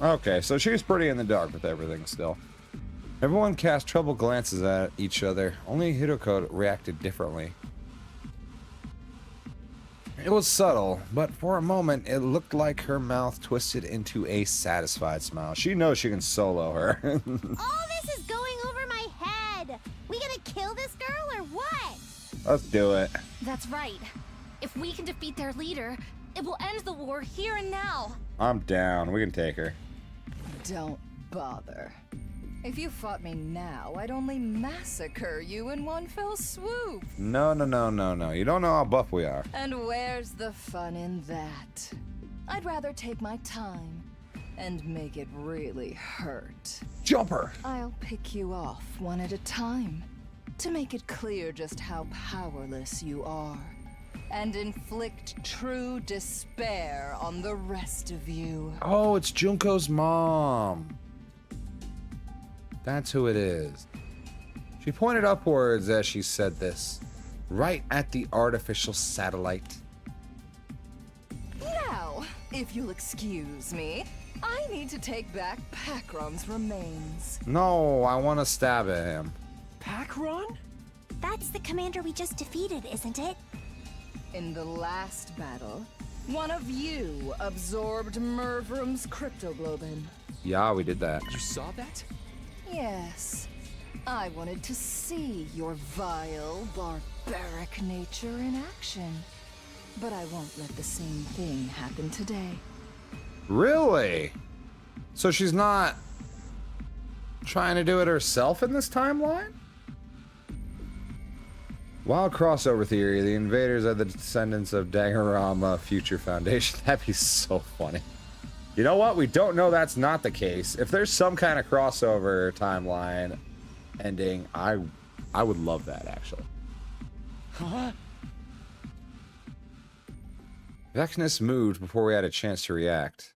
Okay, so she's pretty in the dark with everything still. Everyone cast troubled glances at each other. Only Hideko reacted differently. It was subtle, but for a moment it looked like her mouth twisted into a satisfied smile. She knows she can solo her. All this is going over my head. We gonna kill this girl or what? Let's do it. That's right. If we can defeat their leader, it will end the war here and now. I'm down. We can take her. Don't bother. If you fought me now, I'd only massacre you in one fell swoop. No. You don't know how buff we are. And where's the fun in that? I'd rather take my time and make it really hurt. Jumper! I'll pick you off one at a time to make it clear just how powerless you are and inflict true despair on the rest of you. Oh, it's Junko's mom. That's who it is. She pointed upwards as she said this, right at the artificial satellite. Now, if you'll excuse me, I need to take back Pakron's remains. No, I want to stab at him. Pakron? That's the commander we just defeated, isn't it? In the last battle, one of you absorbed Mervrum's cryptoglobin. Yeah, we did that. You saw that? Yes. I wanted to see your vile, barbaric nature in action. But I won't let the same thing happen today. Really? So she's not trying to do it herself in this timeline? Wild crossover theory. The invaders are the descendants of Danganronpa Future Foundation. That'd be so funny. You know what? We don't know that's not the case. If there's some kind of crossover timeline ending, I would love that, actually. Huh? Vecnus moved before we had a chance to react.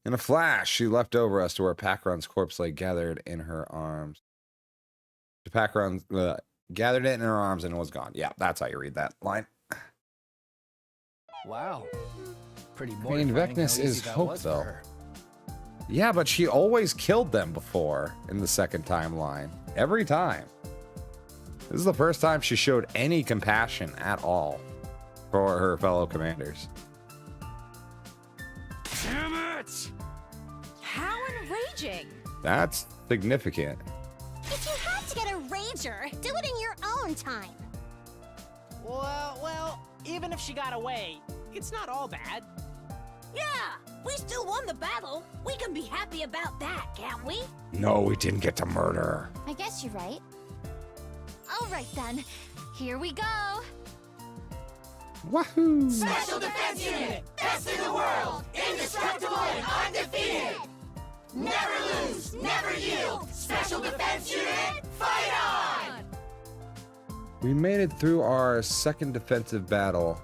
In a flash, she leapt over us to where Pakron's corpse lay gathered in her arms. Pakron gathered it in her arms and was gone. Yeah, that's how you read that line. Wow. Pretty I mean, Vecnus is hope, though. Yeah, but she always killed them before in the second timeline. Every time. This is the first time she showed any compassion at all for her fellow commanders. Damn it! How enraging! That's significant. If you have to get a rager, do it in your own time. Well, even if she got away, it's not all bad. Yeah, we still won the battle. We can be happy about that, can't we? No, we didn't get to murder her. I guess you're right. All right then, here we go. Wahoo! Special Defense Unit, best in the world, indestructible and undefeated. Never lose, never yield. Special Defense Unit, fight on! We made it through our second defensive battle,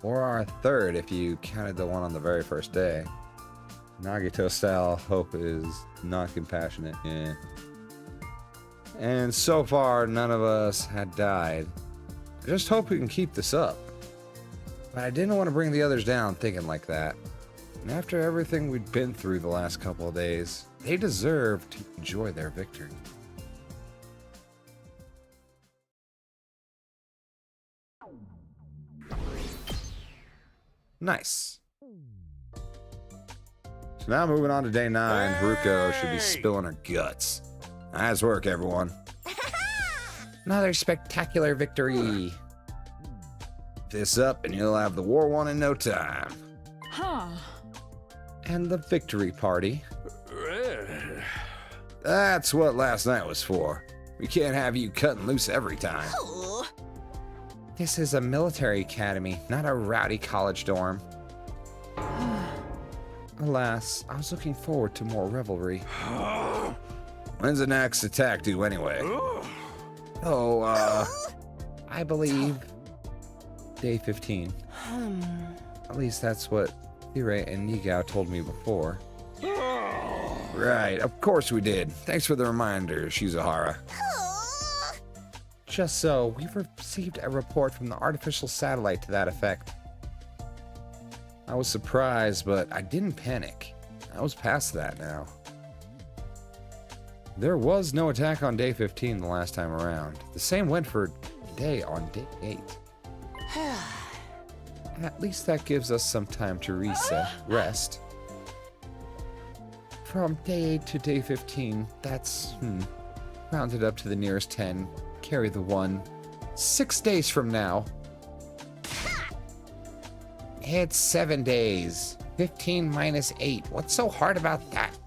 or our third if you counted the one on the very first day. Nagito style hope is not compassionate. Yeah. And so far, none of us had died. I just hope we can keep this up. But I didn't want to bring the others down thinking like that. And after everything we'd been through the last couple of days, they deserve to enjoy their victory. Nice. So now moving on to day 9, Haruko should be spilling her guts. Nice work, everyone. Another spectacular victory. This up and you'll have the war won in no time. Huh. And the victory party. That's what last night was for. We can't have you cutting loose every time. This is a military academy, not a rowdy college dorm. Alas, I was looking forward to more revelry. When's the next attack due anyway? I believe day 15. At least that's what Hire and Nigao told me before. Right, of course we did. Thanks for the reminder, Shizuhara. Just so, we've received a report from the artificial satellite to that effect. I was surprised, but I didn't panic. I was past that now. There was no attack on day 15 the last time around. The same went for day on day 8. At least that gives us some time to rest. From day 8 to day 15, that's, rounded up to the nearest 10, carry the 1. 6 days from now. It's 7 days. 15 minus 8. What's so hard about that?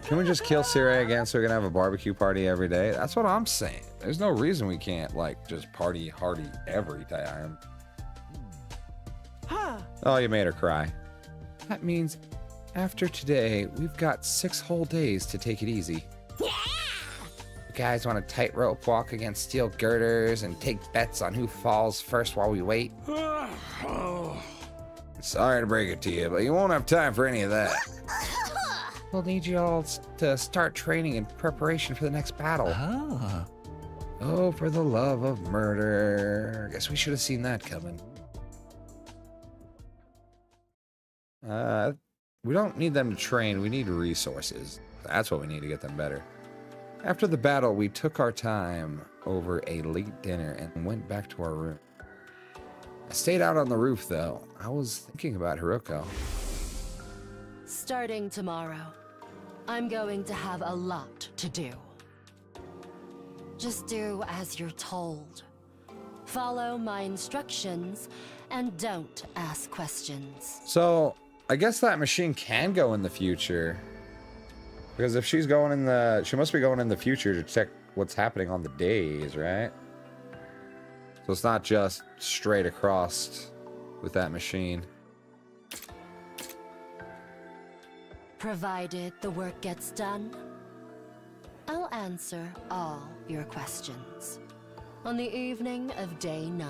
Can we just kill Sirei again so we can have a barbecue party every day? That's what I'm saying. There's no reason we can't, like, just party hardy every time. Oh, you made her cry. That means after today, we've got 6 whole days to take it easy. Yeah! You guys want a tightrope walk against steel girders and take bets on who falls first while we wait? Sorry to break it to you, but you won't have time for any of that. We'll need you all to start training in preparation for the next battle. Oh, for the love of murder. Guess we should have seen that coming. We don't need them to train, we need resources. That's what we need to get them better. After the battle, we took our time over a late dinner and went back to our room. I stayed out on the roof, though. I was thinking about Haruko. Starting tomorrow, I'm going to have a lot to do. Just do as you're told. Follow my instructions and don't ask questions. So, I guess that machine can go in the future. Because if she's going in the... She must be going in the future to check what's happening on the days, right? So it's not just straight across with that machine. Provided the work gets done, I'll answer all your questions on the evening of day 9.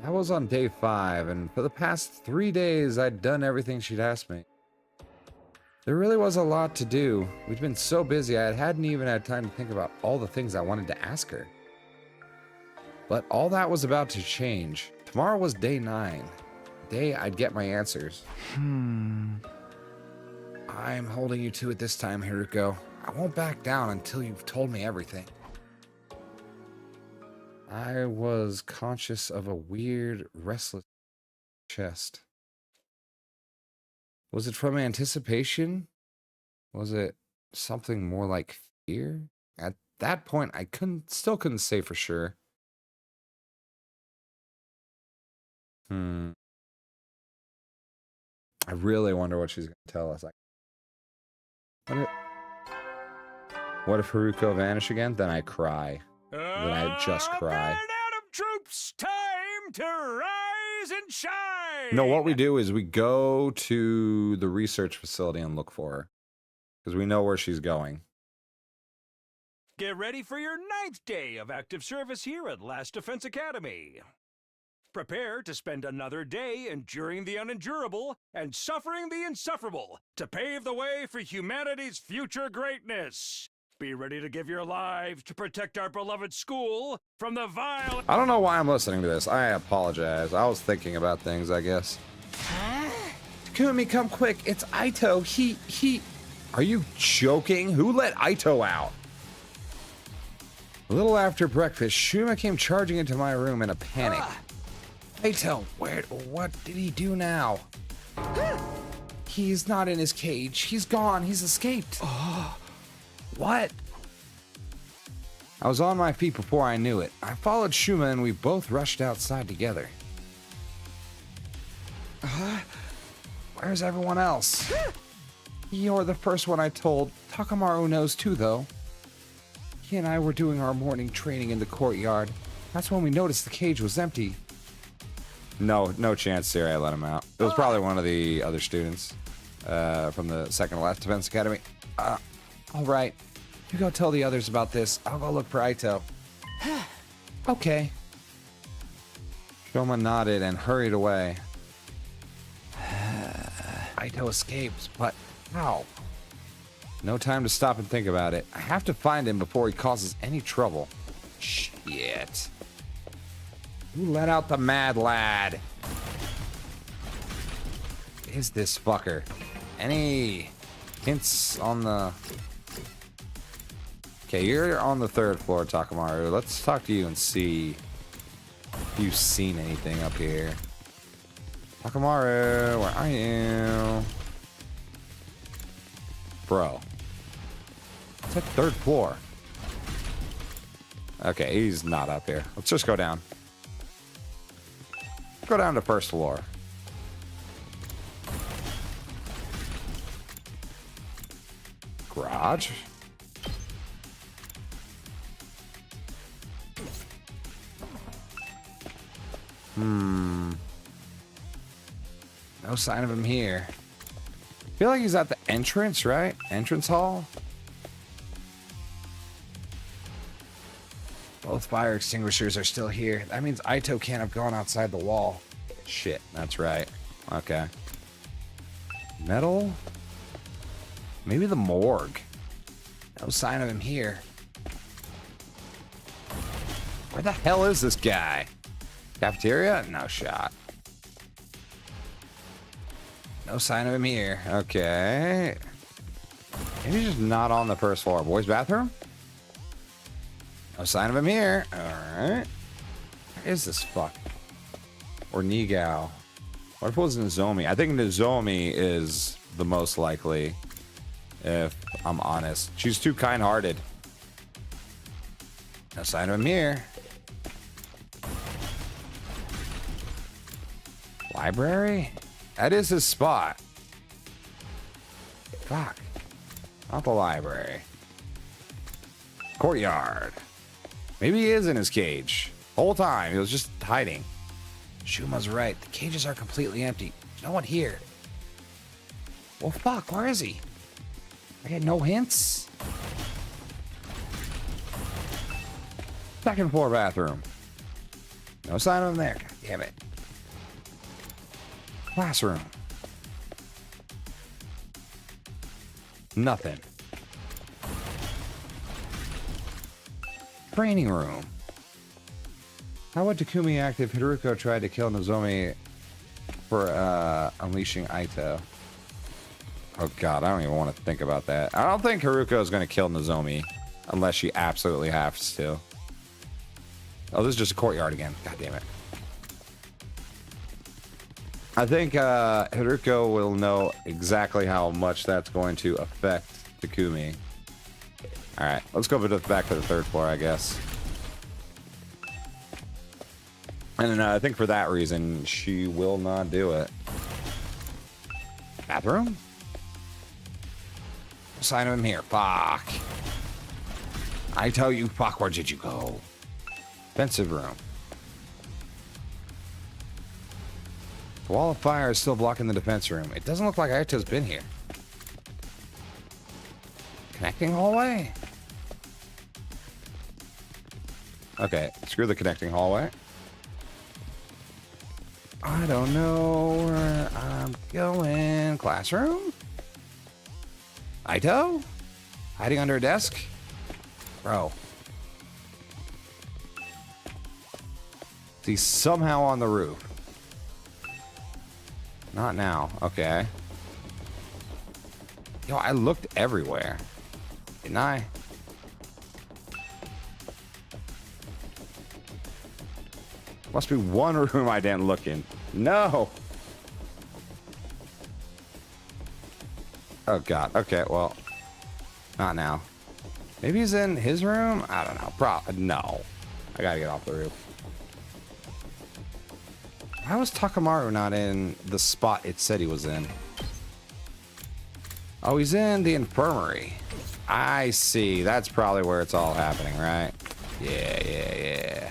I was on day 5, and for the past 3 days, I'd done everything she'd asked me. There really was a lot to do. We'd been so busy, I hadn't even had time to think about all the things I wanted to ask her. But all that was about to change. Tomorrow was day 9. The day I'd get my answers. I'm holding you to it this time, Haruko. I won't back down until you've told me everything. I was conscious of a weird, restless chest. Was it from anticipation? Was it something more like fear? At that point, I still couldn't say for sure. I really wonder what she's going to tell us. What if Haruko vanish again? Then I cry. Then I just cry. Adam troops, time to rise and shine. No, what we do is we go to the research facility and look for her. Because we know where she's going. Get ready for your 9th day of active service here at Last Defense Academy. Prepare to spend another day enduring the unendurable and suffering the insufferable to pave the way for humanity's future greatness. Be ready to give your lives to protect our beloved school from the vile... I don't know why I'm listening to this. I apologize. I was thinking about things, I guess. Takumi, come quick. It's Aito. He... Are you joking? Who let Aito out? A little after breakfast, Shuma came charging into my room in a panic. Aito, what did he do now? He's not in his cage. He's gone. He's escaped. What? I was on my feet before I knew it. I followed Shuma and we both rushed outside together. Where's everyone else? You're the first one I told. Takamaru knows too, though. He and I were doing our morning training in the courtyard. That's when we noticed the cage was empty. No chance, Siri. I let him out. It was probably one of the other students from the second to last defense academy. All right. You go tell the others about this. I'll go look for Aito. Okay. Shoma nodded and hurried away. Aito escapes, but how? No time to stop and think about it. I have to find him before he causes any trouble. Shit. Who let out the mad lad? Is this fucker? Any hints on the... Okay, you're on the 3rd floor, Takamaru. Let's talk to you and see if you've seen anything up here. Takamaru, where are you? Bro. It's that 3rd floor. Okay, he's not up here. Let's just go down. Go down to 1st floor. Garage? No sign of him here. I feel like he's at the entrance, right? Entrance hall? Both fire extinguishers are still here. That means Aito can't have gone outside the wall. Shit, that's right. Okay. Metal? Maybe the morgue. No sign of him here. Where the hell is this guy? Cafeteria? No shot. No sign of him here. Okay. Maybe he's just not on the 1st floor. Boys' bathroom? No sign of him here. Alright. Where is this fuck? Or Nigao. What if it was Nozomi? I think Nozomi is the most likely, if I'm honest. She's too kind-hearted. No sign of him here. Library? That is his spot. Fuck. Not the library. Courtyard. Maybe he is in his cage. Whole time, he was just hiding. Shuma's right. The cages are completely empty. There's no one here. Well, fuck. Where is he? I get no hints. 2nd floor bathroom. No sign of him there. God damn it. Classroom. Nothing. Training room. How would Takumi act if Haruko tried to kill Nozomi for unleashing Aito? Oh god, I don't even want to think about that. I don't think Haruko is going to kill Nozomi unless she absolutely has to. Oh, this is just a courtyard again. God damn it. I think Haruko will know exactly how much that's going to affect Takumi. Alright, let's go back to the third floor, I guess. And I think for that reason, she will not do it. Bathroom? Sign of him here. Fuck. I tell you, fuck, where did you go? Defensive room. The wall of fire is still blocking the defense room. It doesn't look like Aito's been here. Connecting hallway? Okay, screw the connecting hallway. I don't know where I'm going. Classroom? Aito? Hiding under a desk? Bro. He's somehow on the roof. Not now. Okay. Yo, I looked everywhere. Didn't I? Must be one room I didn't look in. No! Oh god. Okay, well. Not now. Maybe he's in his room? I don't know. No. I gotta get off the roof. Why was Takamaru not in the spot it said he was in? Oh, he's in the infirmary. I see. That's probably where it's all happening, right? Yeah.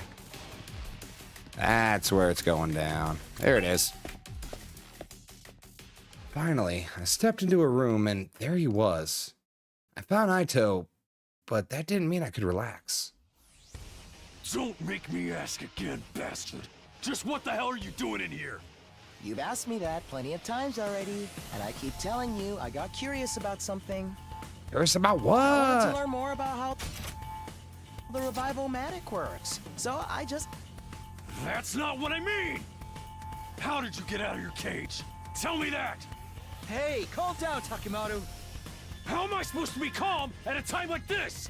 That's where it's going down. There it is. Finally, I stepped into a room and there he was. I found Aito, but that didn't mean I could relax. Don't make me ask again, bastard. Just what the hell are you doing in here? You've asked me that plenty of times already, and I keep telling you I got curious about something. Curious about what? I wanted to learn more about how the revival-matic works. So I just... That's not what I mean! How did you get out of your cage? Tell me that! Hey, calm down, Takimaru. How am I supposed to be calm at a time like this?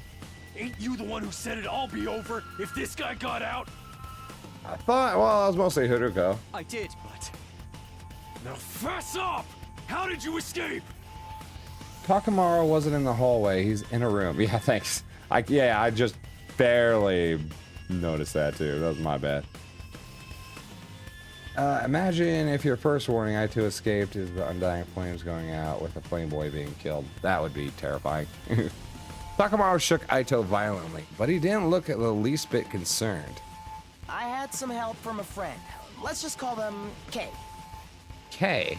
Ain't you the one who said it'd all be over if this guy got out? I thought, well, I was mostly Haruko. I did, but... Now fess up! How did you escape? Takamaru wasn't in the hallway. He's in a room. Yeah, thanks. I just barely noticed that too. That was my bad. Imagine if your first warning Aito escaped is the undying flames going out with a flame boy being killed. That would be terrifying. Takamaru shook Aito violently, but he didn't look at the least bit concerned. I had some help from a friend. Let's just call them K. K?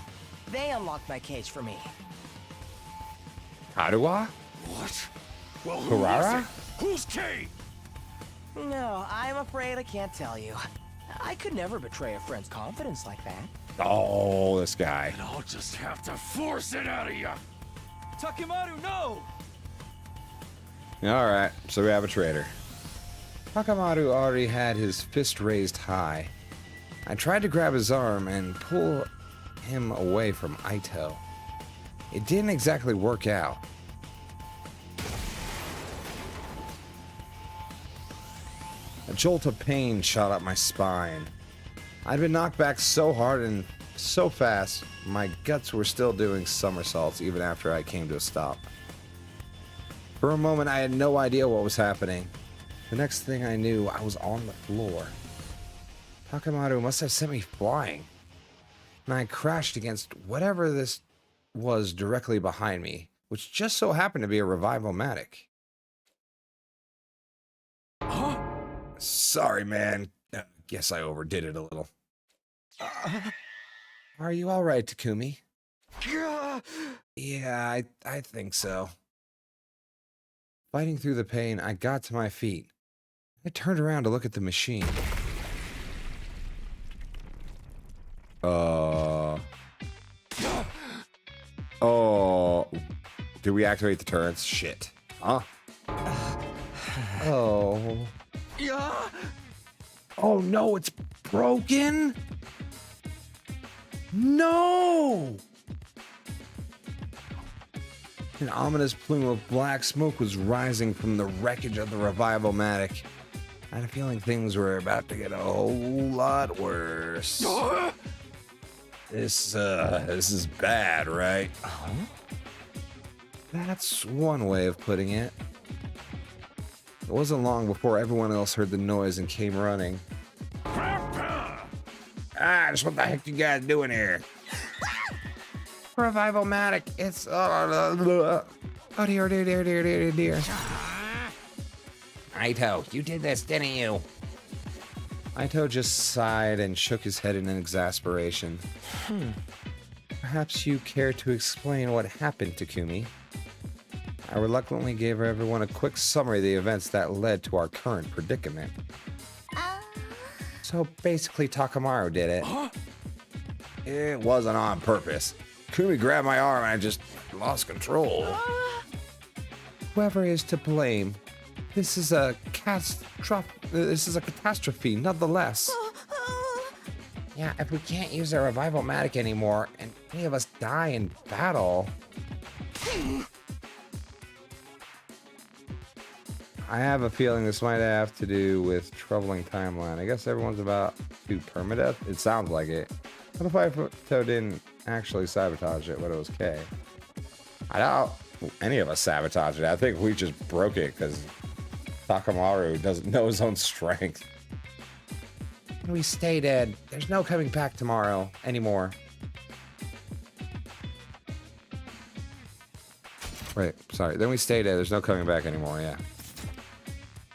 They unlocked my cage for me. Karuwa? What? Well, who was it? Who's K? No, I'm afraid I can't tell you. I could never betray a friend's confidence like that. Oh, this guy. And I'll just have to force it out of you. Takimaru, no! Alright, so we have a traitor. Takamaru already had his fist raised high. I tried to grab his arm and pull him away from Aito. It didn't exactly work out. A jolt of pain shot up my spine. I'd been knocked back so hard and so fast, my guts were still doing somersaults even after I came to a stop. For a moment, I had no idea what was happening. The next thing I knew, I was on the floor. Takamaru must have sent me flying. And I crashed against whatever this was directly behind me, which just so happened to be a revival-matic. Huh? Sorry, man. Guess I overdid it a little. Are you all right, Takumi? Yeah, I think so. Fighting through the pain, I got to my feet. I turned around to look at the machine. Oh. Did we activate the turrets? Shit. Huh? Oh. Oh no, it's broken? No! An ominous plume of black smoke was rising from the wreckage of the revival-matic. I had a feeling things were about to get a whole lot worse. This is bad, right? That's one way of putting it. It wasn't long before everyone else heard the noise and came running. Just what the heck you guys doing here? Revival-matic, it's... oh dear, dear, dear, dear, dear, dear. Aito, you did this, didn't you? Aito just sighed and shook his head in exasperation. Perhaps you care to explain what happened, Takumi? I reluctantly gave everyone a quick summary of the events that led to our current predicament. So basically, Takamaru did it. It wasn't on purpose. Takumi grabbed my arm and I just lost control. Whoever is to blame, this is a catastrophe, nonetheless. Yeah, if we can't use our revival-matic anymore, and any of us die in battle... I have a feeling this might have to do with troubling timeline. I guess everyone's about to permadeath. It sounds like it. What if Aito didn't actually sabotage it, but it was K? I doubt any of us sabotaged it. I think we just broke it because Takamaru doesn't know his own strength. We stay dead. There's no coming back tomorrow anymore. Wait, sorry. Then we stay dead. There's no coming back anymore, yeah.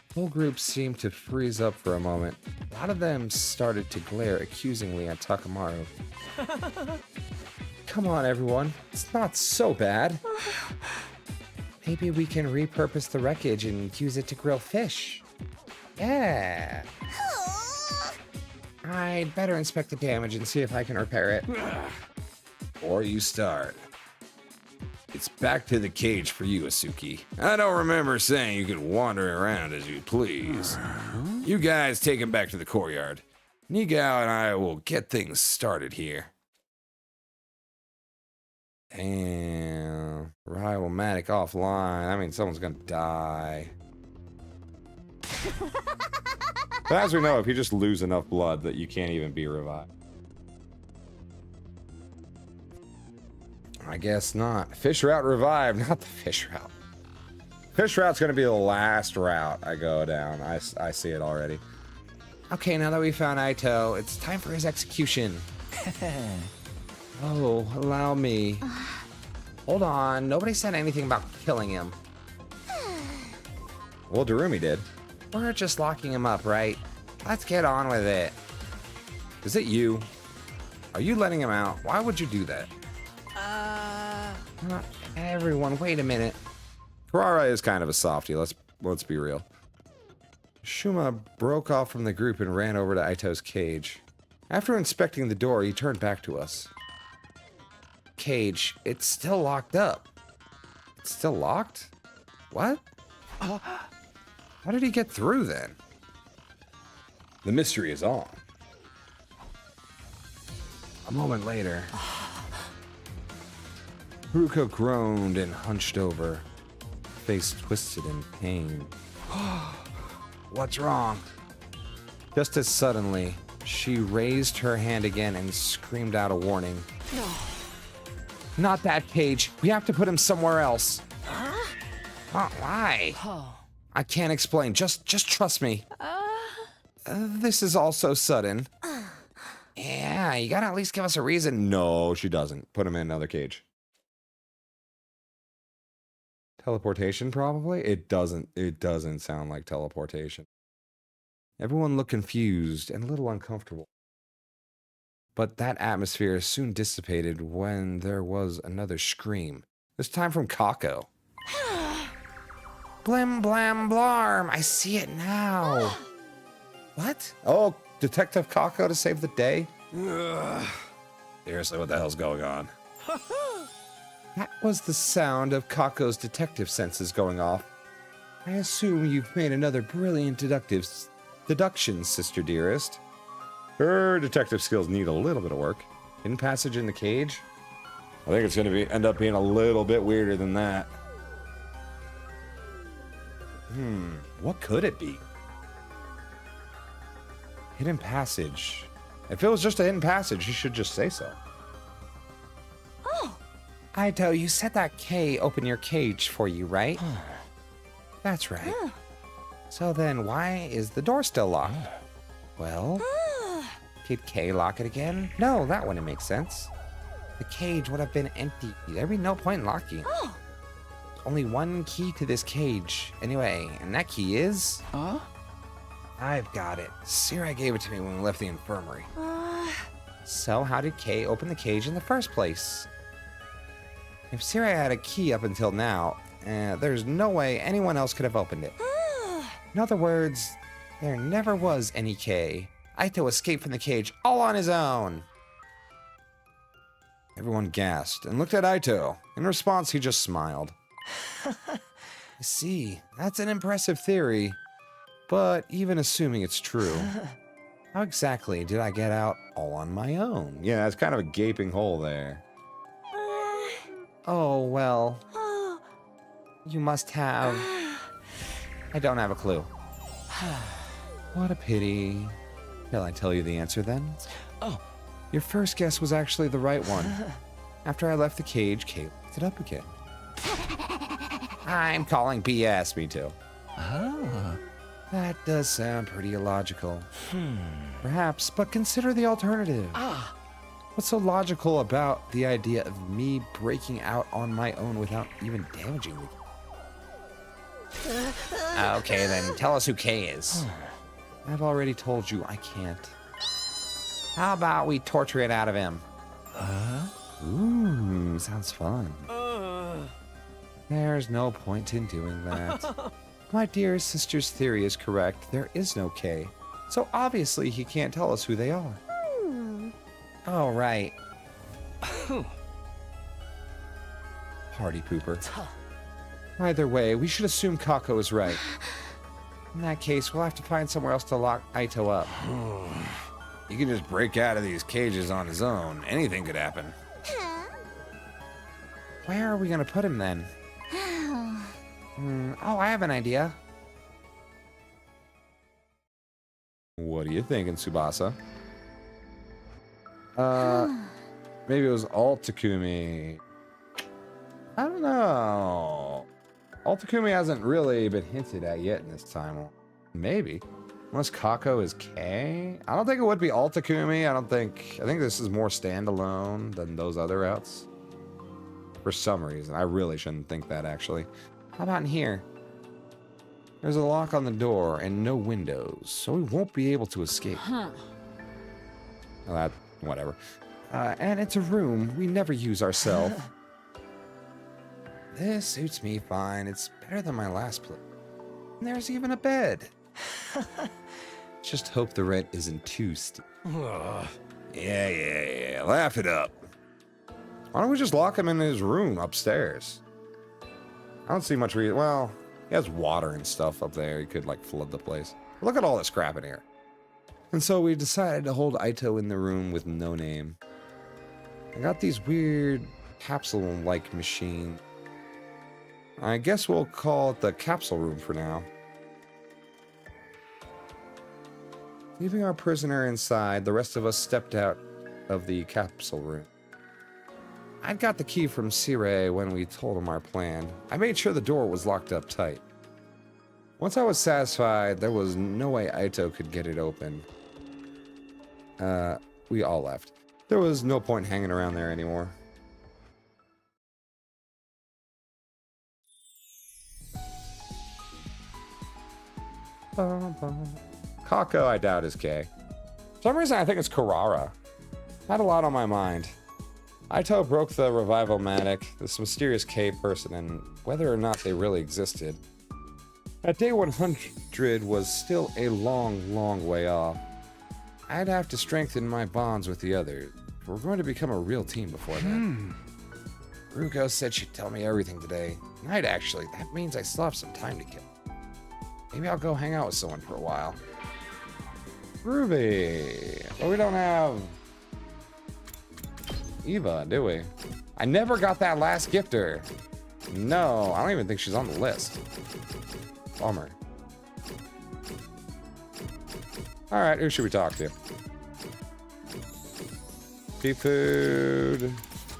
The whole group seemed to freeze up for a moment. A lot of them started to glare accusingly at Takamaru. Come on, everyone. It's not so bad. Maybe we can repurpose the wreckage and use it to grill fish. Yeah. I'd better inspect the damage and see if I can repair it. Before you start, it's back to the cage for you, Asuki. I don't remember saying you could wander around as you please. You guys take him back to the courtyard. Nigao and I will get things started here. And Rival-matic offline. I mean, someone's gonna die. But as we know, if you just lose enough blood that you can't even be revived. I guess not. Fish route revived, not the fish route. Fish route's gonna be the last route I go down. I see it already. Okay, now that we found Aito, it's time for his execution. Oh, allow me. Hold on, nobody said anything about killing him. Well, Darumi did. We're just locking him up, right? Let's get on with it. Is it you? Are you letting him out? Why would you do that? Everyone, wait a minute. Kurara is kind of a softie, let's be real. Shuma broke off from the group and ran over to Aito's cage. After inspecting the door, he turned back to us. Cage, it's still locked up. It's still locked? What? How did he get through then? The mystery is on. A moment later, Haruko groaned and hunched over, face twisted in pain. What's wrong? Just as suddenly, she raised her hand again and screamed out a warning. No. Not that cage. We have to put him somewhere else. Why? I can't explain. Just trust me. This is all so sudden. Yeah, you gotta at least give us a reason. No, she doesn't. Put him in another cage. Teleportation, probably? It doesn't sound like teleportation. Everyone looked confused and a little uncomfortable. But that atmosphere soon dissipated when there was another scream. This time from Kako. Blim blam blarm, I see it now. What? Oh, Detective Kako to save the day? Seriously, what the hell's going on? That was the sound of Kako's detective senses going off. I assume you've made another brilliant deduction, sister dearest. Her detective skills need a little bit of work. Hidden passage in the cage? I think it's going to end up being a little bit weirder than that. What could it be? Hidden passage. If it was just a hidden passage, you should just say so. Oh! Aito, you said that Kay opened your cage for you, right? That's right. So then why is the door still locked? Well, did Kay lock it again? No, that wouldn't make sense. The cage would have been empty. There'd be no point in locking. Only one key to this cage. Anyway, and that key is... Huh? I've got it. Sira gave it to me when we left the infirmary. So how did Kay open the cage in the first place? If Sira had a key up until now, there's no way anyone else could have opened it. In other words, there never was any Kay. Aito escaped from the cage all on his own. Everyone gasped and looked at Aito. In response, he just smiled. I see. That's an impressive theory. But even assuming it's true, how exactly did I get out all on my own? Yeah, it's kind of a gaping hole there. Oh, well. You must have... I don't have a clue. What a pity. Shall I tell you the answer then? Oh. Your first guess was actually the right one. After I left the cage, Kay locked it up again. I'm calling BS. Me too. That does sound pretty illogical. Perhaps, but consider the alternative. What's so logical about the idea of me breaking out on my own without even damaging the... Okay, then tell us who Kay is. I've already told you I can't. How about we torture it out of him? Ooh, sounds fun. There's no point in doing that. My dear sister's theory is correct. There is no Kay. So obviously he can't tell us who they are. Oh, right. Party pooper. Either way, we should assume Kako is right. In that case, we'll have to find somewhere else to lock Aito up. He can just break out of these cages on his own. Anything could happen. Where are we going to put him then? Oh, I have an idea. What are you thinking, Tsubasa? Maybe it was Altakumi. I don't know. Altakumi hasn't really been hinted at yet in this time. Maybe. Unless Kako is K? I don't think it would be Altakumi. I think this is more standalone than those other routes. For some reason. I really shouldn't think that, actually. How about in here? There's a lock on the door and no windows, so we won't be able to escape. Well, whatever. And it's a room we never use ourselves. This suits me fine. It's better than my last place. And there's even a bed. Just hope the rent isn't too steep. Yeah. Laugh it up. Why don't we just lock him in his room upstairs? I don't see much reason. Well, he has water and stuff up there. He could, like, flood the place. Look at all this crap in here. And so we decided to hold Aito in the room with no name. I got these weird capsule-like machine. I guess we'll call it the capsule room for now. Leaving our prisoner inside, the rest of us stepped out of the capsule room. I'd got the key from Sire when we told him our plan. I made sure the door was locked up tight. Once I was satisfied, there was no way Aito could get it open. We all left. There was no point hanging around there anymore. Kako, I doubt, is K. For some reason, I think it's Karara. I had a lot on my mind. Aito broke the Revival-matic, this mysterious K person, and whether or not they really existed. At day 100 was still a long way off. I'd have to strengthen my bonds with the others. We're going to become a real team before then. Ruko said she'd tell me everything today. Night, actually. That means I still have some time to kill. Maybe I'll go hang out with someone for a while. Ruby! But we don't have... Eva, do we? I never got that last gifter. No, I don't even think she's on the list. Bummer. Alright, who should we talk to? Seafood.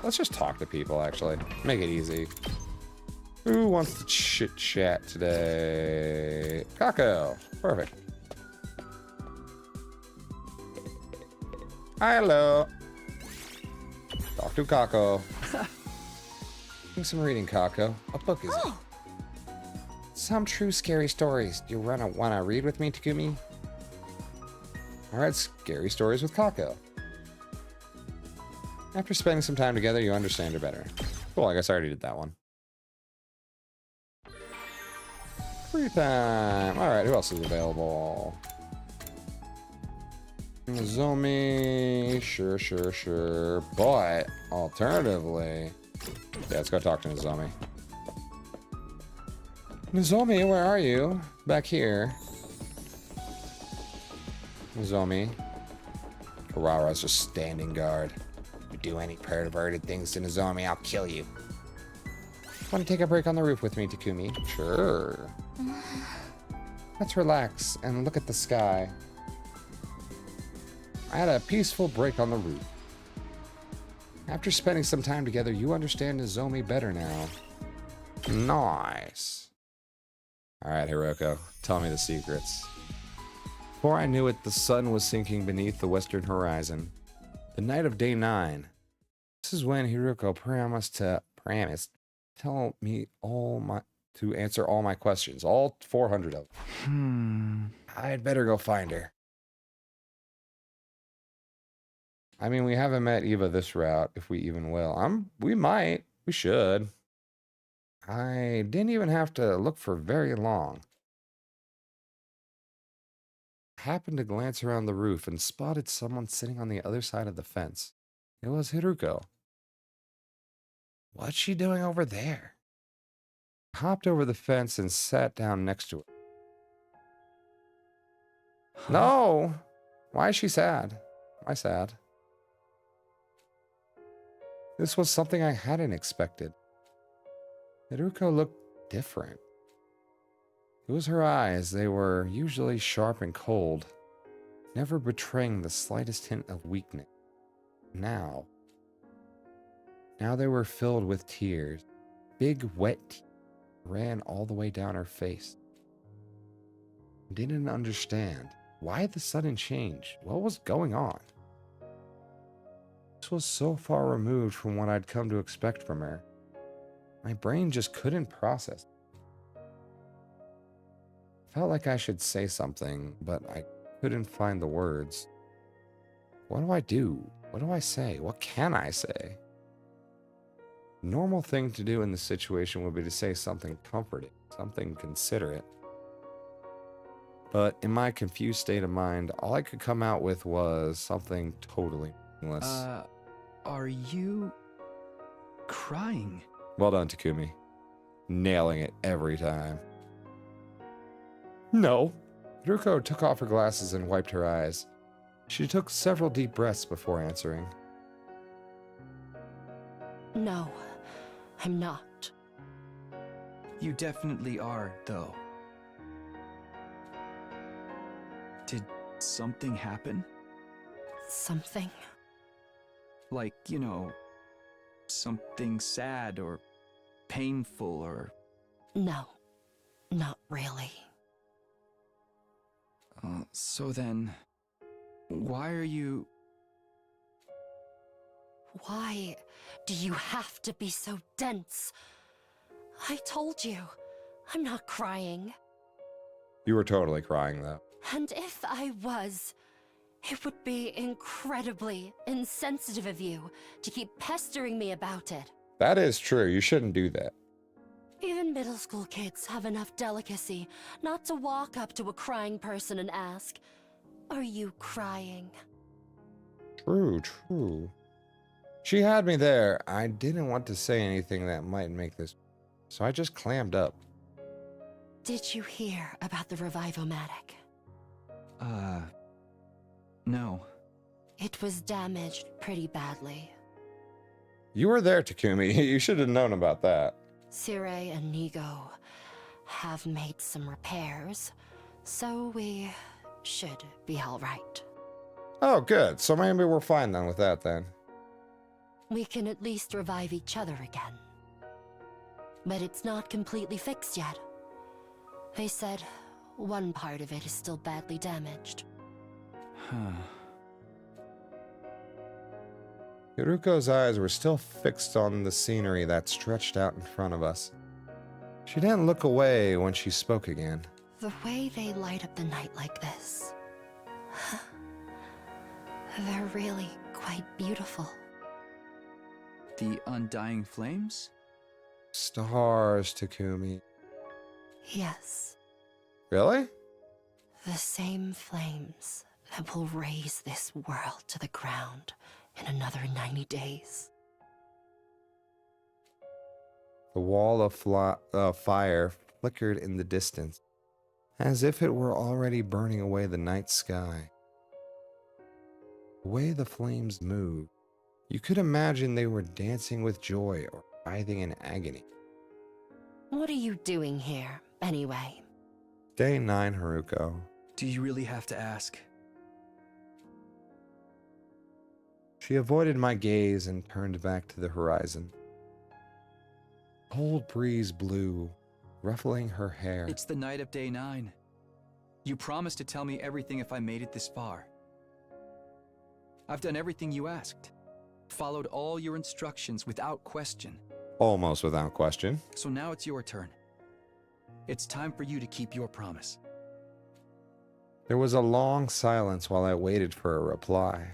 Let's just talk to people, actually. Make it easy. Who wants to chit chat today? Kako. Perfect. Hello. Talk to Kako. Doing some reading, Kako. What book is it? Some true scary stories. Do you want to read with me, Takumi? Alright, scary stories with Kako. After spending some time together, you understand her better. Cool, I guess I already did that one. Free time. Alright, who else is available? Nozomi. Sure. But, alternatively... Yeah, let's go talk to Nozomi. Nozomi, where are you? Back here. Nozomi. Karara's just standing guard. If you do any perverted things to Nozomi, I'll kill you. Want to take a break on the roof with me, Takumi? Sure. Let's relax and look at the sky. I had a peaceful break on the roof. After spending some time together, you understand Nozomi better now. Nice. Alright, Hiroko, tell me the secrets. Before I knew it, the sun was sinking beneath the western horizon. The night of day 9. This is when Hiroko promised to tell me to answer all my questions, all 400 of them. I'd better go find her. I mean, we haven't met Eva this route, if we even will. We might. We should. I didn't even have to look for very long. I happened to glance around the roof and spotted someone sitting on the other side of the fence. It was Hiroko. What's she doing over there? I hopped over the fence and sat down next to her. No! Why is she sad? Why sad? This was something I hadn't expected. Hiroko looked different. It was her eyes. They were usually sharp and cold, never betraying the slightest hint of weakness. Now they were filled with tears. Big, wet tears ran all the way down her face. I didn't understand. Why the sudden change? What was going on? This was so far removed from what I'd come to expect from her. My brain just couldn't process. Felt like I should say something, but I couldn't find the words. What do I do? What do I say? What can I say? The normal thing to do in this situation would be to say something comforting, something considerate. But in my confused state of mind, all I could come out with was something totally meaningless. Are you crying? Well done, Takumi. Nailing it every time. No. Hiroko took off her glasses and wiped her eyes. She took several deep breaths before answering. No, I'm not. You definitely are, though. Did something happen? Something? Like, you know, something sad or painful or... No, not really. So then, why are you... Why do you have to be so dense? I told you, I'm not crying. You were totally crying, though. And if I was, it would be incredibly insensitive of you to keep pestering me about it. That is true. You shouldn't do that. Even middle school kids have enough delicacy not to walk up to a crying person and ask, "Are you crying?" True. She had me there. I didn't want to say anything that might make this, so I just clammed up. Did you hear about the Revivomatic? No. It was damaged pretty badly. You were there, Takumi. You should have known about that. Sire and Nigo have made some repairs, so we should be all right. Oh, good. So maybe we're fine then with that then. We can at least revive each other again. But it's not completely fixed yet. They said one part of it is still badly damaged. Huh. Hiruko's eyes were still fixed on the scenery that stretched out in front of us. She didn't look away when she spoke again. The way they light up the night like this, they're really quite beautiful. The undying flames? Stars, Takumi. Yes, Really? the same flames that will raise this world to the ground in another 90 days. The wall of fire flickered in the distance, as if it were already burning away the night sky. The way the flames moved, you could imagine they were dancing with joy or writhing in agony. What are you doing here, anyway? Day 9, Haruko. Do you really have to ask? She avoided my gaze and turned back to the horizon. A cold breeze blew, ruffling her hair. It's the night of day 9. You promised to tell me everything if I made it this far. I've done everything you asked. Followed all your instructions without question. Almost without question. So now it's your turn. It's time for you to keep your promise. There was a long silence while I waited for a reply.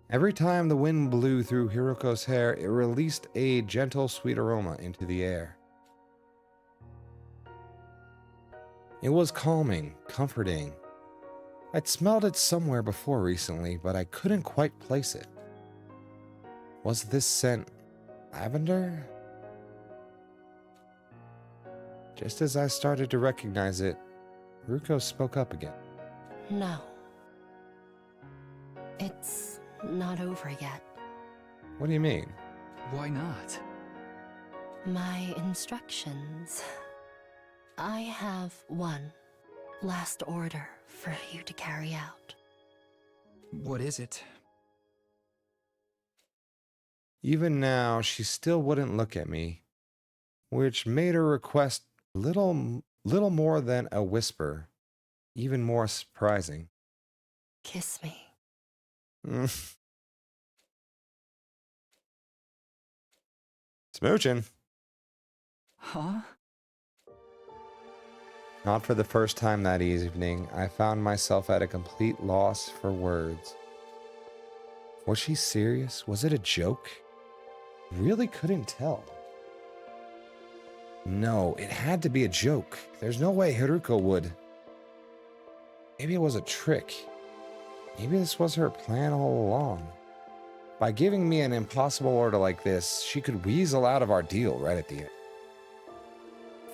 Every time the wind blew through Hiruko's hair, it released a gentle, sweet aroma into the air. It was calming, comforting. I'd smelled it somewhere before recently, but I couldn't quite place it. Was this scent lavender? Just as I started to recognize it, Haruko spoke up again. No. It's not over yet. What do you mean? Why not? My instructions. I have one last order for you to carry out. What is it? Even now, she still wouldn't look at me, which made her request little more than a whisper, even more surprising. Kiss me. Smooching. Huh? Not for the first time that evening, I found myself at a complete loss for words. Was she serious? Was it a joke? Really couldn't tell. No, it had to be a joke. There's no way Haruko would. Maybe it was a trick. Maybe this was her plan all along. By giving me an impossible order like this, she could weasel out of our deal right at the end.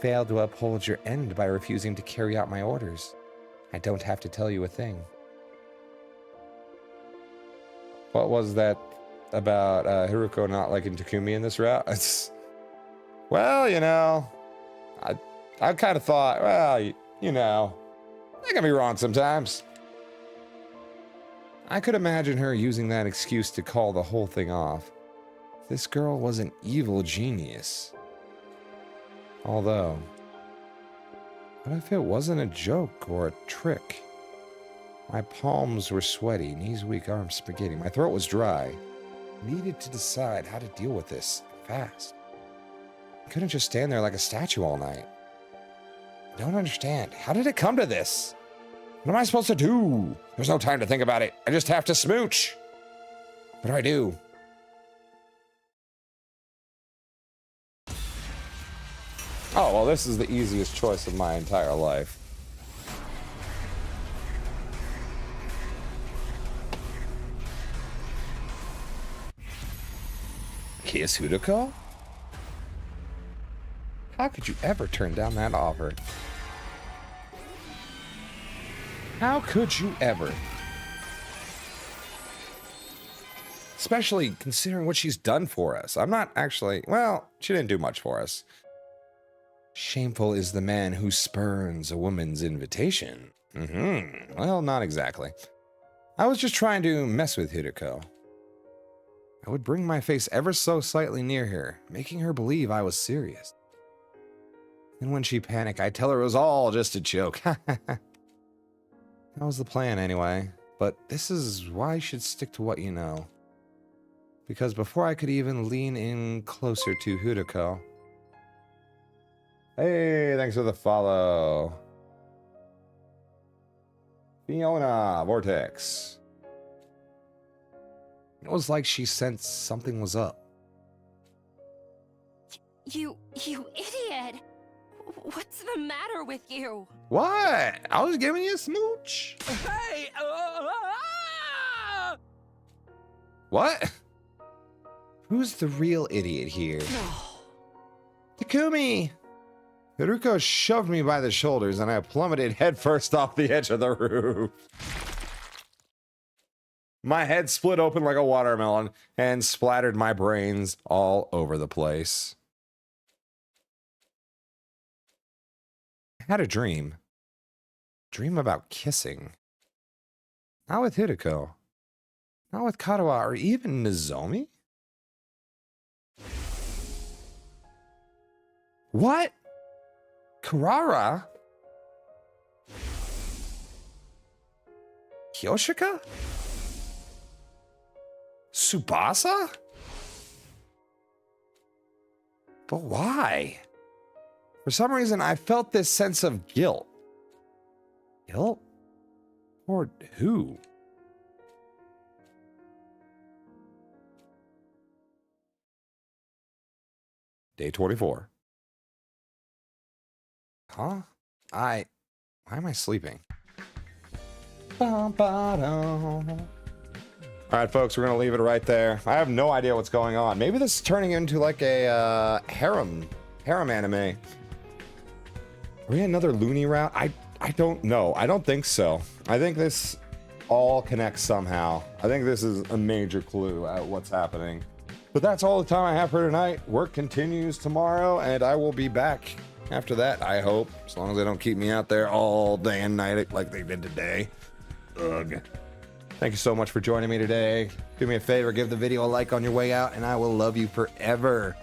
Failed to uphold your end by refusing to carry out my orders. I don't have to tell you a thing. What was that about Haruko not liking Takumi in this route? Well, you know, I kind of thought, well, you know, I can be wrong sometimes. I could imagine her using that excuse to call the whole thing off. This girl was an evil genius. Although, what if it wasn't a joke or a trick? My palms were sweaty, knees weak, arms spaghetti. My throat was dry. I needed to decide how to deal with this fast. I couldn't just stand there like a statue all night. I don't understand. How did it come to this? What am I supposed to do? There's no time to think about it. I just have to smooch. What do I do? Oh, well, this is the easiest choice of my entire life. Kiss Haruko? How could you ever turn down that offer? How could you ever? Especially considering what she's done for us. I'm not actually, well, she didn't do much for us. Shameful is the man who spurns a woman's invitation. Well, not exactly. I was just trying to mess with Hideko. I would bring my face ever so slightly near her, making her believe I was serious. And when she panicked, I'd tell her it was all just a joke. That was the plan anyway. But this is why you should stick to what you know. Because before I could even lean in closer to Hideko... Hey, thanks for the follow. Fiona Vortex. It was like she sensed something was up. You idiot! What's the matter with you? What? I was giving you a smooch. Hey! What? Who's the real idiot here? Takumi! Haruko shoved me by the shoulders and I plummeted headfirst off the edge of the roof. My head split open like a watermelon and splattered my brains all over the place. I had a dream. Dream about kissing. Not with Hideko. Not with Katawa or even Nozomi? What? Kurara? Kyoshika? Tsubasa? But why? For some reason, I felt this sense of guilt. Guilt? Toward who? Day 24. Huh? Why am I sleeping? Alright, folks, we're going to leave it right there. I have no idea what's going on. Maybe this is turning into like a harem anime. Are we another loony route? I don't know. I don't think so. I think this all connects somehow. I think this is a major clue at what's happening. But that's all the time I have for tonight. Work continues tomorrow, and I will be back after that, I hope. As long as they don't keep me out there all day and night like they did today. Ugh. Thank you so much for joining me today. Do me a favor, give the video a like on your way out, and I will love you forever.